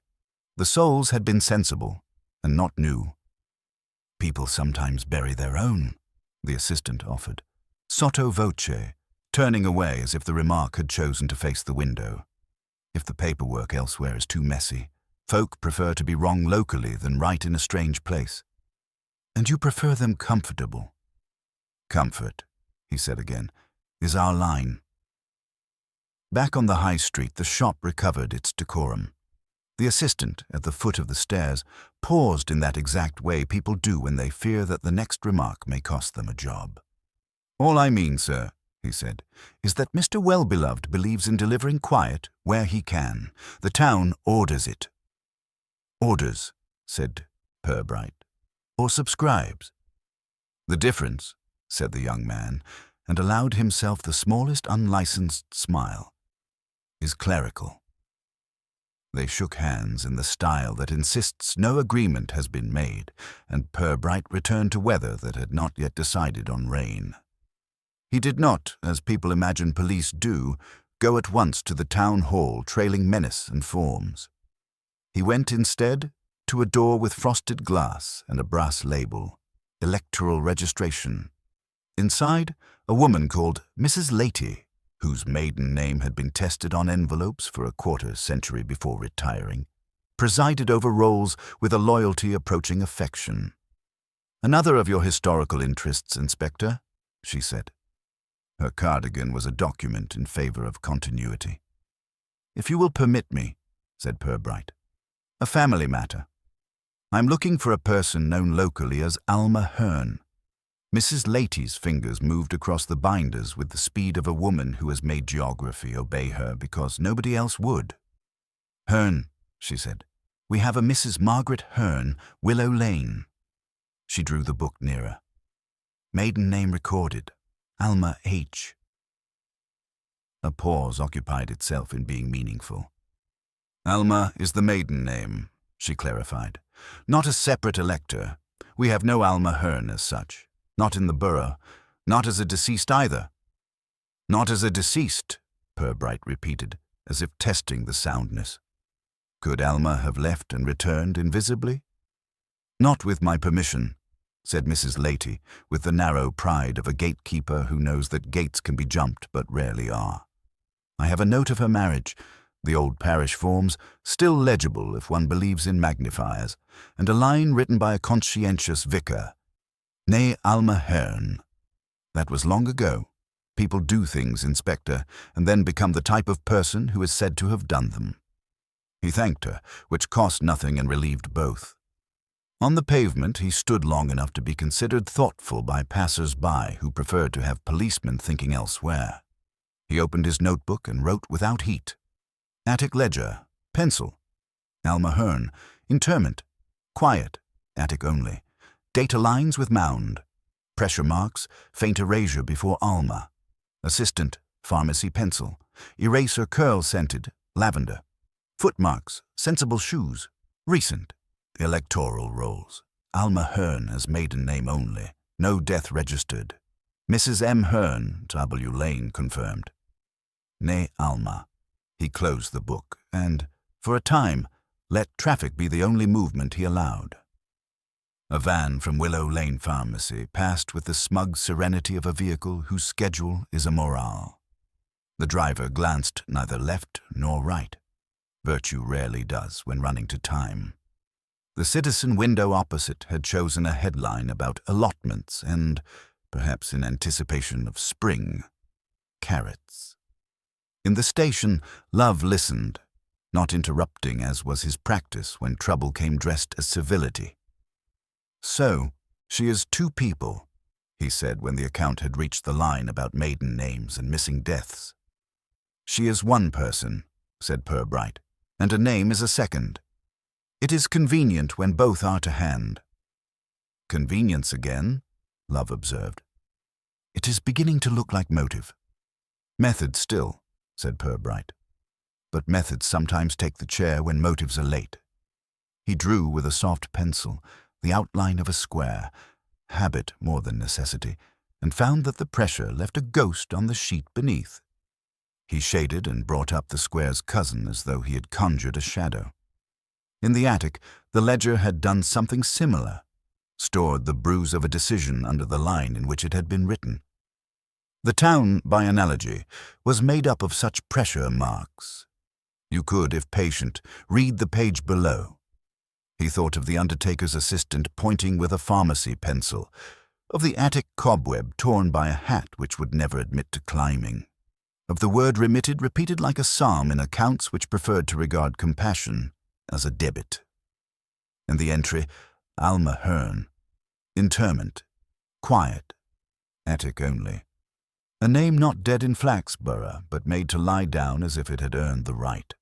The soles had been sensible, and not new. "People sometimes bury their own," the assistant offered, sotto voce, turning away as if the remark had chosen to face the window. "If the paperwork elsewhere is too messy, folk prefer to be wrong locally than right in a strange place." "And you prefer them comfortable?" "Comfort," he said again, "is our line." Back on the high street, the shop recovered its decorum. The assistant, at the foot of the stairs, paused in that exact way people do when they fear that the next remark may cost them a job. "All I mean, sir," he said, "is that Mr. Wellbeloved believes in delivering quiet where he can. The town orders it." "Orders," said Purbright, "or subscribes." "The difference," said the young man, and allowed himself the smallest unlicensed smile, "is clerical." They shook hands in the style that insists no agreement has been made, and Purbright returned to weather that had not yet decided on rain. He did not, as people imagine police do, go at once to the town hall trailing menace and forms. He went instead to a door with frosted glass and a brass label, electoral registration. Inside, a woman called Mrs. Lady, whose maiden name had been tested on envelopes for a quarter-century before retiring, presided over rolls with a loyalty approaching affection. "Another of your historical interests, Inspector," she said. Her cardigan was a document in favor of continuity. "If you will permit me," said Purbright. "A family matter. I'm looking for a person known locally as Alma Hearn." Mrs. Laty's fingers moved across the binders with the speed of a woman who has made geography obey her because nobody else would. "Hearn," she said. "We have a Mrs. Margaret Hearn, Willow Lane." She drew the book nearer. "Maiden name recorded, Alma H." A pause occupied itself in being meaningful. "Alma is the maiden name," she clarified. "Not a separate elector, We have no Alma Hearn as such. Not in the borough. Not as a deceased either. Not as a deceased, Purbright repeated, as if testing the soundness. Could Alma have left and returned invisibly? Not with my permission, said Mrs. Leyte, with the narrow pride of a gatekeeper who knows that gates can be jumped but rarely are. I have a note of her marriage, the old parish forms, still legible if one believes in magnifiers, and a line written by a conscientious vicar. Ne Alma Hearn. That was long ago. People do things, Inspector, and then become the type of person who is said to have done them. He thanked her, which cost nothing and relieved both. On the pavement he stood long enough to be considered thoughtful by passers-by who preferred to have policemen thinking elsewhere. He opened his notebook and wrote without heat. Attic ledger, pencil. Alma Hearn, interment. Quiet, attic only. Data lines with mound. Pressure marks, faint erasure before Alma. Assistant, pharmacy pencil. Eraser curl scented, lavender. Footmarks, sensible shoes. Recent. Electoral rolls. Alma Hearn as maiden name only. No death registered. Mrs. M. Hearn, W. Lane confirmed. Ne Alma. He closed the book and, for a time, let traffic be the only movement he allowed. A van from Willow Lane Pharmacy passed with the smug serenity of a vehicle whose schedule is a morale. The driver glanced neither left nor right. Virtue rarely does when running to time. The citizen window opposite had chosen a headline about allotments and, perhaps in anticipation of spring, carrots. In the station, Love listened, not interrupting as was his practice when trouble came dressed as civility. So, she is two people, he said when the account had reached the line about maiden names and missing deaths. She is one person, said Purbright, and a name is a second. It is convenient when both are to hand. Convenience again, Love observed. It is beginning to look like motive. Method still, said Purbright. But methods sometimes take the chair when motives are late. He drew with a soft pencil the outline of a square, habit more than necessity, and found that the pressure left a ghost on the sheet beneath. He shaded and brought up the square's cousin as though he had conjured a shadow. In the attic, the ledger had done something similar, stored the bruise of a decision under the line in which it had been written. The town, by analogy, was made up of such pressure marks. You could, if patient, read the page below. He thought of the undertaker's assistant pointing with a pharmacy pencil, of the attic cobweb torn by a hat which would never admit to climbing, of the word remitted repeated like a psalm in accounts which preferred to regard compassion as a debit. And the entry, Alma Hearn, interment, quiet, attic only. A name not dead in Flaxborough, but made to lie down as if it had earned the right.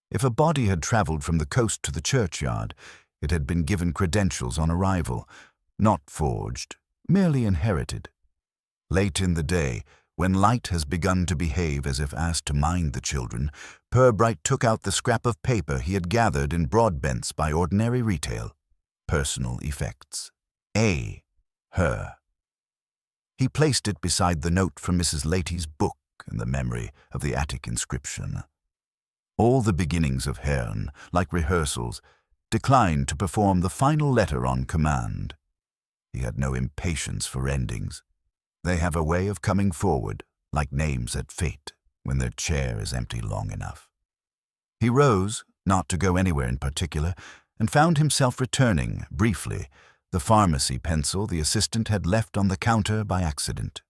If a body had travelled from the coast to the churchyard, it had been given credentials on arrival, not forged, merely inherited. Late in the day, when light has begun to behave as if asked to mind the children, Purbright took out the scrap of paper he had gathered in Broadbents by ordinary retail. Personal effects. A. Her. He placed it beside the note from Mrs. Leyte's book and the memory of the attic inscription. All the beginnings of Hearn, like rehearsals, declined to perform the final letter on command. He had no impatience for endings. They have a way of coming forward, like names at fate, when their chair is empty long enough. He rose, not to go anywhere in particular, and found himself returning, briefly, the pharmacy pencil the assistant had left on the counter by accident.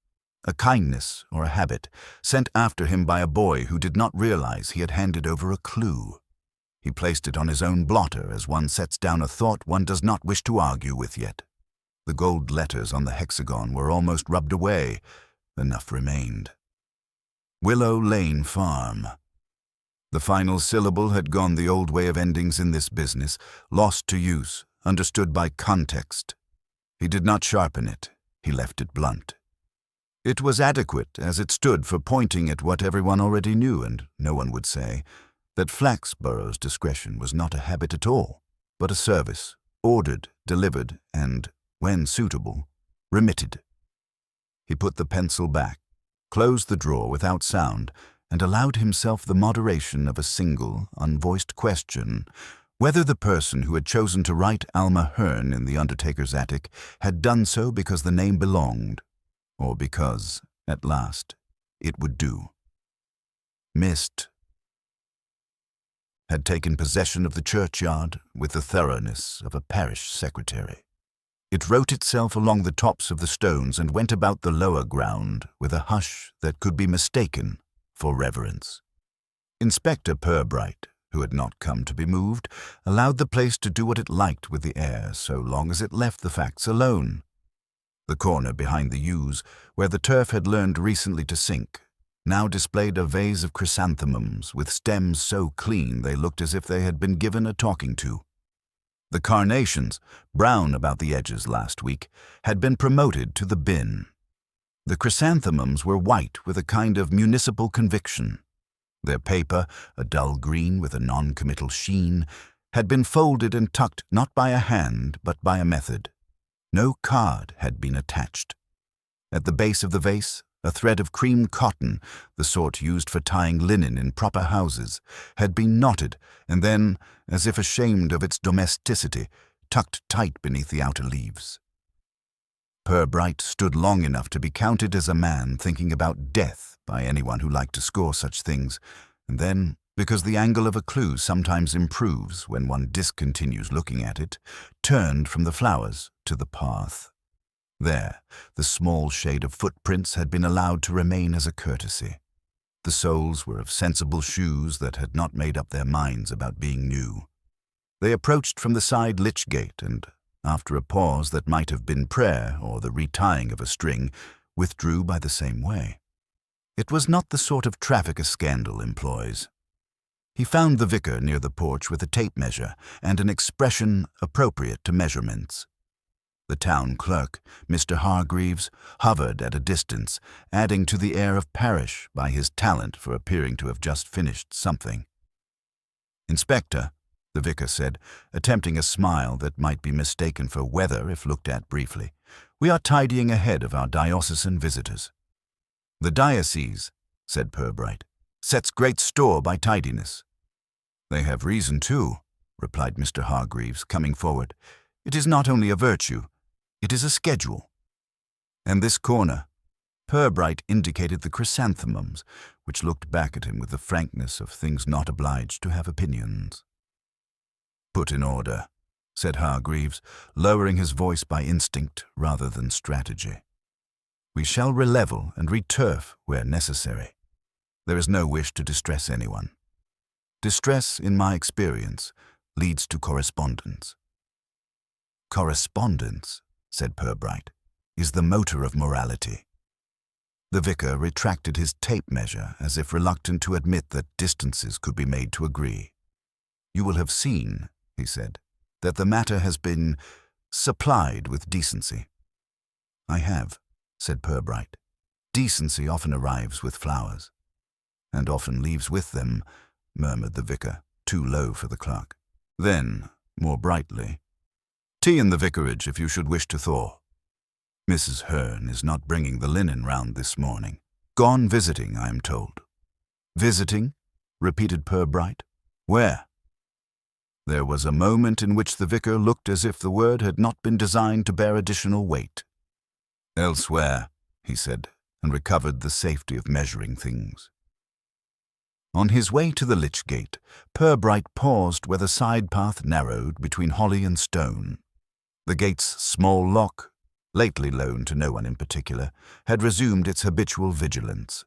A kindness or a habit, sent after him by a boy who did not realize he had handed over a clue. He placed it on his own blotter as one sets down a thought one does not wish to argue with yet. The gold letters on the hexagon were almost rubbed away. Enough remained. Willow Lane Farm. The final syllable had gone the old way of endings in this business, lost to use, understood by context. He did not sharpen it. He left it blunt. It was adequate as it stood for pointing at what everyone already knew, and no one would say, that Flaxborough's discretion was not a habit at all, but a service, ordered, delivered, and, when suitable, remitted. He put the pencil back, closed the drawer without sound, and allowed himself the moderation of a single, unvoiced question, whether the person who had chosen to write Alma Hearn in the undertaker's attic had done so because the name belonged, or because, at last, it would do. Mist had taken possession of the churchyard with the thoroughness of a parish secretary. It wrote itself along the tops of the stones and went about the lower ground with a hush that could be mistaken for reverence. Inspector Purbright, who had not come to be moved, allowed the place to do what it liked with the air so long as it left the facts alone. The corner behind the yews, where the turf had learned recently to sink, now displayed a vase of chrysanthemums with stems so clean they looked as if they had been given a talking to. The carnations, brown about the edges last week, had been promoted to the bin. The chrysanthemums were white with a kind of municipal conviction. Their paper, a dull green with a non-committal sheen, had been folded and tucked not by a hand but by a method. No card had been attached. At the base of the vase, a thread of cream cotton, the sort used for tying linen in proper houses, had been knotted and then, as if ashamed of its domesticity, tucked tight beneath the outer leaves. Purbright stood long enough to be counted as a man thinking about death by anyone who liked to score such things, and then, because the angle of a clue sometimes improves when one discontinues looking at it, turned from the flowers to the path. There, the small shade of footprints had been allowed to remain as a courtesy. The soles were of sensible shoes that had not made up their minds about being new. They approached from the side lich gate and, after a pause that might have been prayer or the retying of a string, withdrew by the same way. It was not the sort of traffic a scandal employs. He found the vicar near the porch with a tape measure and an expression appropriate to measurements. The town clerk, Mr. Hargreaves, hovered at a distance, adding to the air of parish by his talent for appearing to have just finished something. "Inspector," the vicar said, attempting a smile that might be mistaken for weather if looked at briefly, "we are tidying ahead of our diocesan visitors." "The diocese," said Purbright, "sets great store by tidiness." "They have reason too," replied Mr. Hargreaves, coming forward. "It is not only a virtue, it is a schedule." And this corner, Purbright indicated the chrysanthemums, which looked back at him with the frankness of things not obliged to have opinions. "Put in order," said Hargreaves, lowering his voice by instinct rather than strategy. "We shall relevel and returf where necessary. There is no wish to distress anyone. Distress, in my experience, leads to correspondence." "Correspondence," said Purbright, "is the motor of morality." The vicar retracted his tape measure as if reluctant to admit that distances could be made to agree. "You will have seen," he said, "that the matter has been supplied with decency." "I have," said Purbright. "Decency often arrives with flowers." "And often leaves with them," murmured the vicar, too low for the clerk. Then, more brightly, "Tea in the vicarage if you should wish to thaw. Mrs. Hearn is not bringing the linen round this morning. Gone visiting, I am told." "Visiting?" repeated Purbright. "Where?" There was a moment in which the vicar looked as if the word had not been designed to bear additional weight. "Elsewhere," he said, and recovered the safety of measuring things. On his way to the lich gate, Purbright paused where the side path narrowed between holly and stone. The gate's small lock, lately loaned to no one in particular, had resumed its habitual vigilance.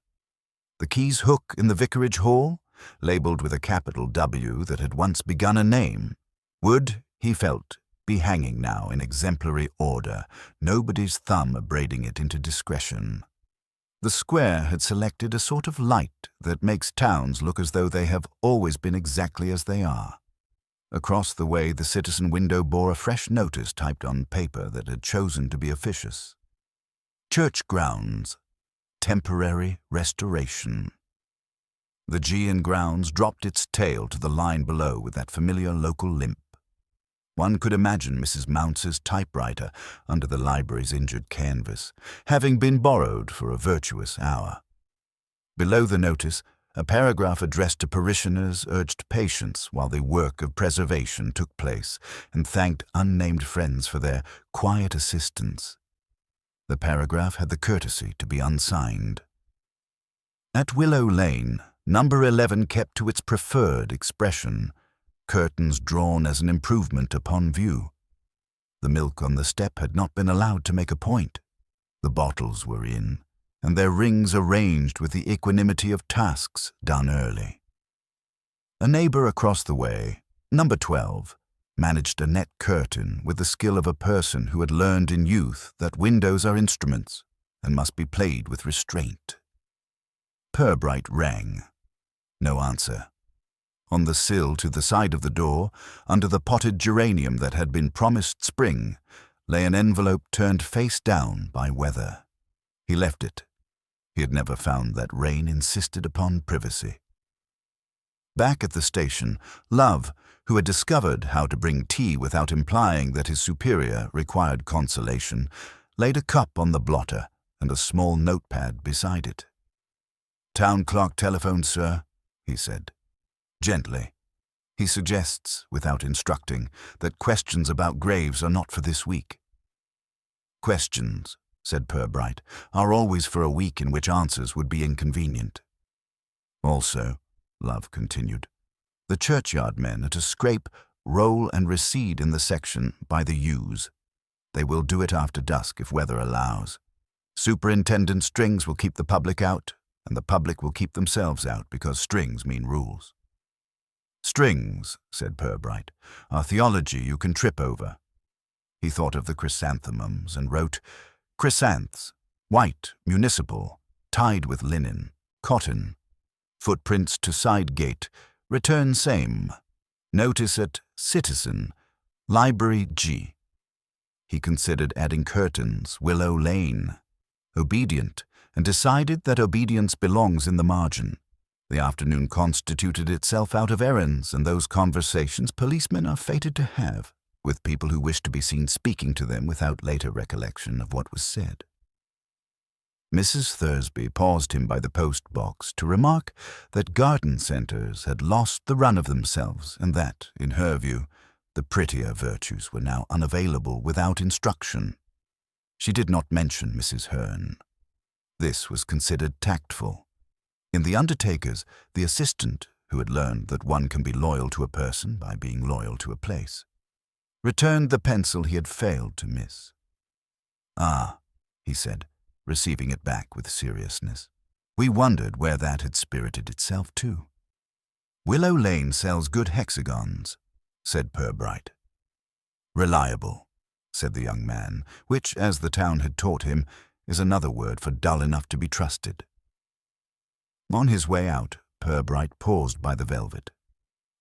The key's hook in the vicarage hall, labelled with a capital W that had once begun a name, would, he felt, be hanging now in exemplary order, nobody's thumb abrading it into discretion. The square had selected a sort of light that makes towns look as though they have always been exactly as they are. Across the way, the citizen window bore a fresh notice typed on paper that had chosen to be officious. "Church grounds. Temporary restoration." The G in grounds dropped its tail to the line below with that familiar local limp. One could imagine Mrs. Mounce's typewriter under the library's injured canvas, having been borrowed for a virtuous hour. Below the notice, a paragraph addressed to parishioners urged patience while the work of preservation took place and thanked unnamed friends for their quiet assistance. The paragraph had the courtesy to be unsigned. At Willow Lane, number 11 kept to its preferred expression, curtains drawn as an improvement upon view. The milk on the step had not been allowed to make a point. The bottles were in, and their rings arranged with the equanimity of tasks done early. A neighbor across the way, number 12, managed a net curtain with the skill of a person who had learned in youth that windows are instruments and must be played with restraint. Purbright rang. No answer. On the sill to the side of the door, under the potted geranium that had been promised spring, lay an envelope turned face down by weather. He left it. He had never found that rain insisted upon privacy. Back at the station, Love, who had discovered how to bring tea without implying that his superior required consolation, laid a cup on the blotter and a small notepad beside it. "Town clerk telephoned, sir," he said. Gently. He suggests, without instructing, that questions about graves are not for this week. "Questions," said Purbright, "are always for a week in which answers would be inconvenient." "Also," Love continued, "the churchyard men are to scrape, roll and reseed in the section by the ewes. They will do it after dusk if weather allows. Superintendent Strings will keep the public out, and the public will keep themselves out because strings mean rules." "Strings," said Purbright, "are theology you can trip over." He thought of the chrysanthemums and wrote, "Chrysanths, white, municipal, tied with linen, cotton. Footprints to side gate, return same. Notice at Citizen, Library G." He considered adding curtains, Willow Lane. Obedient, and decided that obedience belongs in the margin. The afternoon constituted itself out of errands and those conversations policemen are fated to have with people who wish to be seen speaking to them without later recollection of what was said. Mrs. Thursby paused him by the post-box to remark that garden centres had lost the run of themselves and that, in her view, the prettier virtues were now unavailable without instruction. She did not mention Mrs. Hearn. This was considered tactful. In the undertakers, the assistant, who had learned that one can be loyal to a person by being loyal to a place, returned the pencil he had failed to miss. "Ah," he said, receiving it back with seriousness. "We wondered where that had spirited itself to." "Willow Lane sells good hexagons," said Purbright. "Reliable," said the young man, which, as the town had taught him, is another word for dull enough to be trusted. On his way out, Purbright paused by the velvet.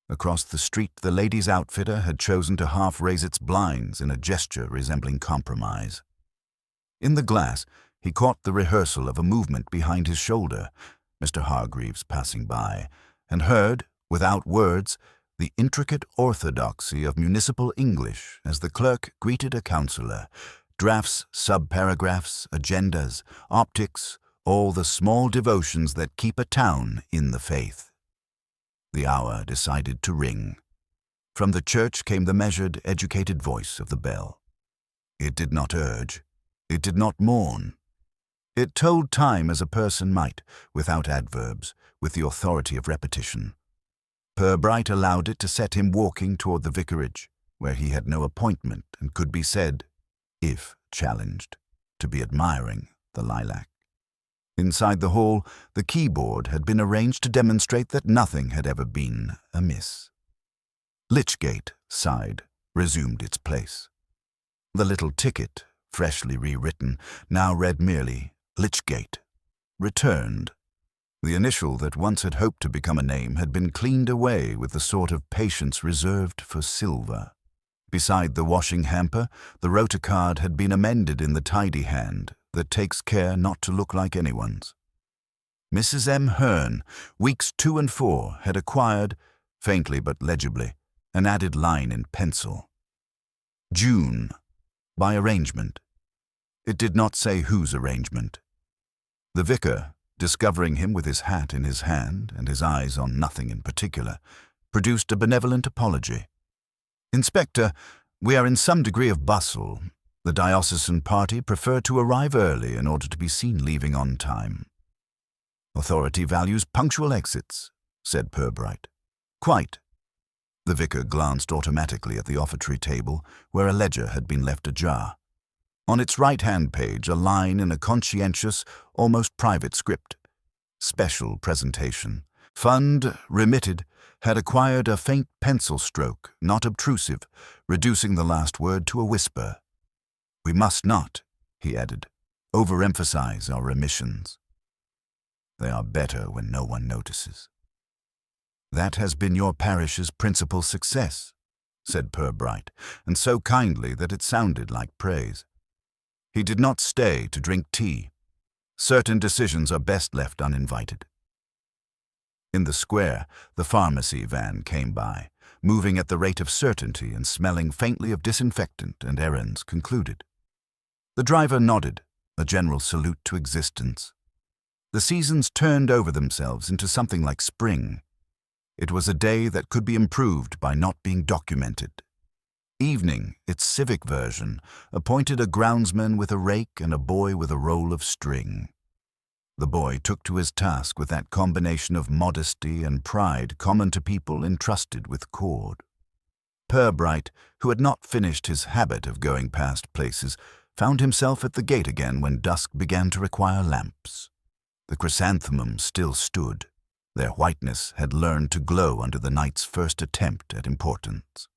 Across the street, the ladies' outfitter had chosen to half-raise its blinds in a gesture resembling compromise. In the glass, he caught the rehearsal of a movement behind his shoulder, Mr. Hargreaves passing by, and heard, without words, the intricate orthodoxy of municipal English as the clerk greeted a councillor, drafts, subparagraphs, agendas, optics, all the small devotions that keep a town in the faith. The hour decided to ring. From the church came the measured, educated voice of the bell. It did not urge. It did not mourn. It told time as a person might, without adverbs, with the authority of repetition. Purbright allowed it to set him walking toward the vicarage, where he had no appointment and could be said, if challenged, to be admiring the lilac. Inside the hall, the keyboard had been arranged to demonstrate that nothing had ever been amiss. Lichgate, sighed, resumed its place. The little ticket, freshly rewritten, now read merely Lichgate, returned. The initial that once had hoped to become a name had been cleaned away with the sort of patience reserved for silver. Beside the washing hamper, the rotocard had been amended in the tidy hand that takes care not to look like anyone's. Mrs. M. Hearn, weeks 2 and 4, had acquired, faintly but legibly, an added line in pencil. June, by arrangement. It did not say whose arrangement. The vicar, discovering him with his hat in his hand and his eyes on nothing in particular, produced a benevolent apology. "Inspector, we are in some degree of bustle. The diocesan party prefer to arrive early in order to be seen leaving on time." "Authority values punctual exits," said Purbright. "Quite." The vicar glanced automatically at the offertory table, where a ledger had been left ajar. On its right-hand page, a line in a conscientious, almost private script. "Special presentation. Fund remitted had acquired a faint pencil stroke, not obtrusive, reducing the last word to a whisper. We must not," he added, "overemphasize our remissions. They are better when no one notices." "That has been your parish's principal success," said Purbright, and so kindly that it sounded like praise. He did not stay to drink tea. Certain decisions are best left uninvited. In the square, the pharmacy van came by, moving at the rate of certainty and smelling faintly of disinfectant and errands concluded. The driver nodded, a general salute to existence. The seasons turned over themselves into something like spring. It was a day that could be improved by not being documented. Evening, its civic version, appointed a groundsman with a rake and a boy with a roll of string. The boy took to his task with that combination of modesty and pride common to people entrusted with cord. Purbright, who had not finished his habit of going past places, found himself at the gate again when dusk began to require lamps. The chrysanthemums still stood. Their whiteness had learned to glow under the night's first attempt at importance.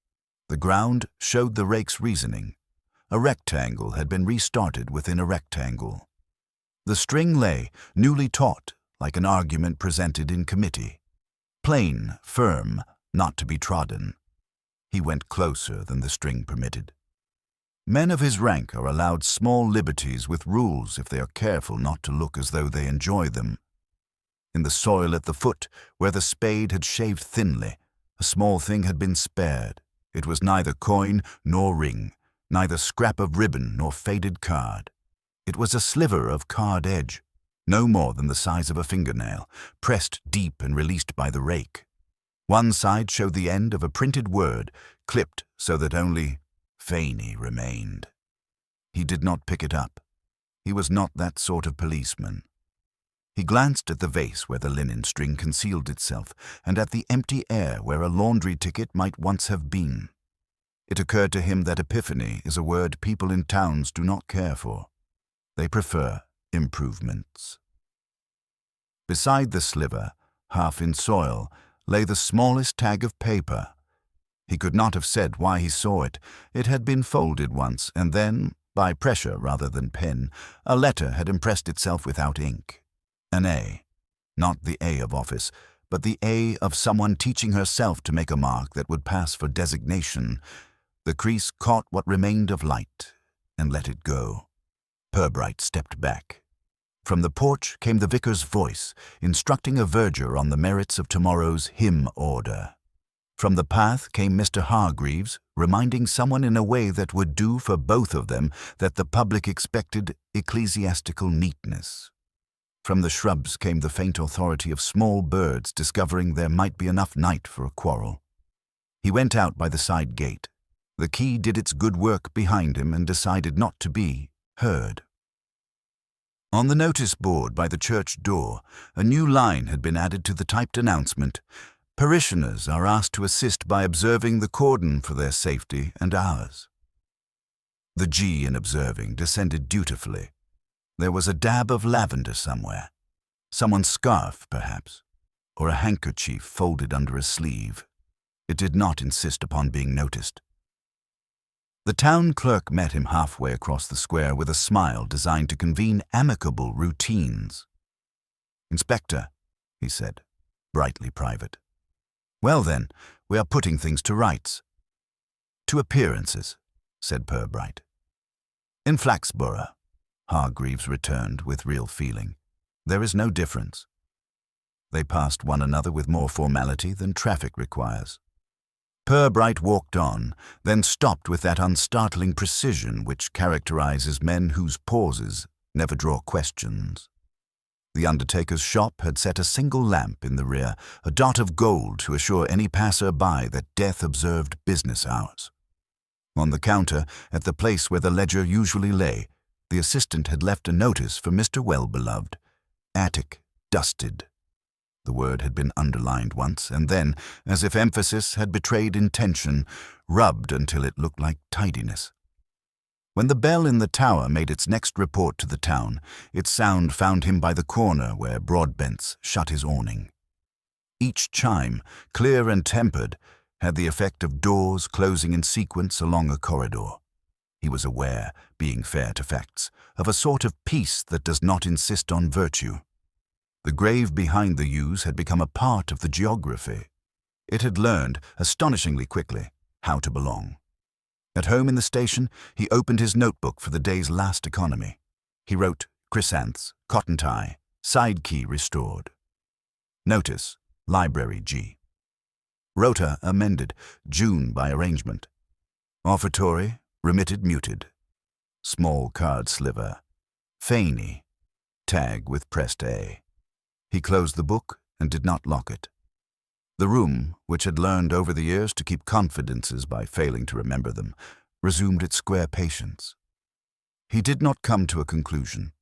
The ground showed the rake's reasoning. A rectangle had been restarted within a rectangle. The string lay, newly taut, like an argument presented in committee. Plain, firm, not to be trodden. He went closer than the string permitted. Men of his rank are allowed small liberties with rules if they are careful not to look as though they enjoy them. In the soil at the foot, where the spade had shaved thinly, a small thing had been spared. It was neither coin nor ring, neither scrap of ribbon nor faded card. It was a sliver of card edge, no more than the size of a fingernail, pressed deep and released by the rake. One side showed the end of a printed word, clipped so that only Faney remained. He did not pick it up. He was not that sort of policeman. He glanced at the vase where the linen string concealed itself, and at the empty air where a laundry ticket might once have been. It occurred to him that epiphany is a word people in towns do not care for. They prefer improvements. Beside the sliver, half in soil, lay the smallest tag of paper. He could not have said why he saw it. It had been folded once, and then, by pressure rather than pen, a letter had impressed itself without ink. An A. Not the A of office, but the A of someone teaching herself to make a mark that would pass for designation. The crease caught what remained of light, and let it go. Purbright stepped back. From the porch came the vicar's voice, instructing a verger on the merits of tomorrow's hymn order. From the path came Mr. Hargreaves, reminding someone in a way that would do for both of them that the public expected ecclesiastical neatness. From the shrubs came the faint authority of small birds discovering there might be enough night for a quarrel. He went out by the side gate. The key did its good work behind him and decided not to be heard. On the notice board by the church door, a new line had been added to the typed announcement. Parishioners are asked to assist by observing the cordon for their safety and ours. The G in observing descended dutifully. There was a dab of lavender somewhere. Someone's scarf, perhaps, or a handkerchief folded under a sleeve. It did not insist upon being noticed. The town clerk met him halfway across the square with a smile designed to convene amicable routines. "Inspector," he said, brightly private. "Well then, we are putting things to rights." "To appearances," said Purbright. "In Flaxborough," Hargreaves returned with real feeling, "there is no difference." They passed one another with more formality than traffic requires. Purbright walked on, then stopped with that unstartling precision which characterizes men whose pauses never draw questions. The undertaker's shop had set a single lamp in the rear, a dot of gold to assure any passer-by that death observed business hours. On the counter, at the place where the ledger usually lay, the assistant had left a notice for Mr. Well-Beloved. Attic, dusted. The word had been underlined once, and then, as if emphasis had betrayed intention, rubbed until it looked like tidiness. When the bell in the tower made its next report to the town, its sound found him by the corner where Broadbent's shut his awning. Each chime, clear and tempered, had the effect of doors closing in sequence along a corridor. He was aware, being fair to facts, of a sort of peace that does not insist on virtue. The grave behind the yews had become a part of the geography. It had learned, astonishingly quickly, how to belong. At home in the station, he opened his notebook for the day's last economy. He wrote chrysanths, cotton tie, side key restored. Notice, library G. Rota amended, June by arrangement. Offertory, remitted muted. Small card sliver. Faney, tag with pressed A. He closed the book and did not lock it. The room, which had learned over the years to keep confidences by failing to remember them, resumed its square patience. He did not come to a conclusion.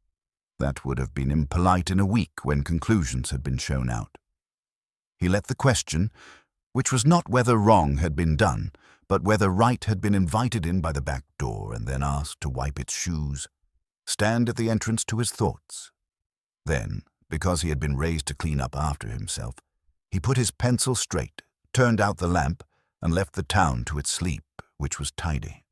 That would have been impolite in a week when conclusions had been shown out. He let the question, which was not whether wrong had been done, but whether right had been invited in by the back door and then asked to wipe its shoes, stand at the entrance to his thoughts. Then, because he had been raised to clean up after himself, he put his pencil straight, turned out the lamp, and left the town to its sleep, which was tidy.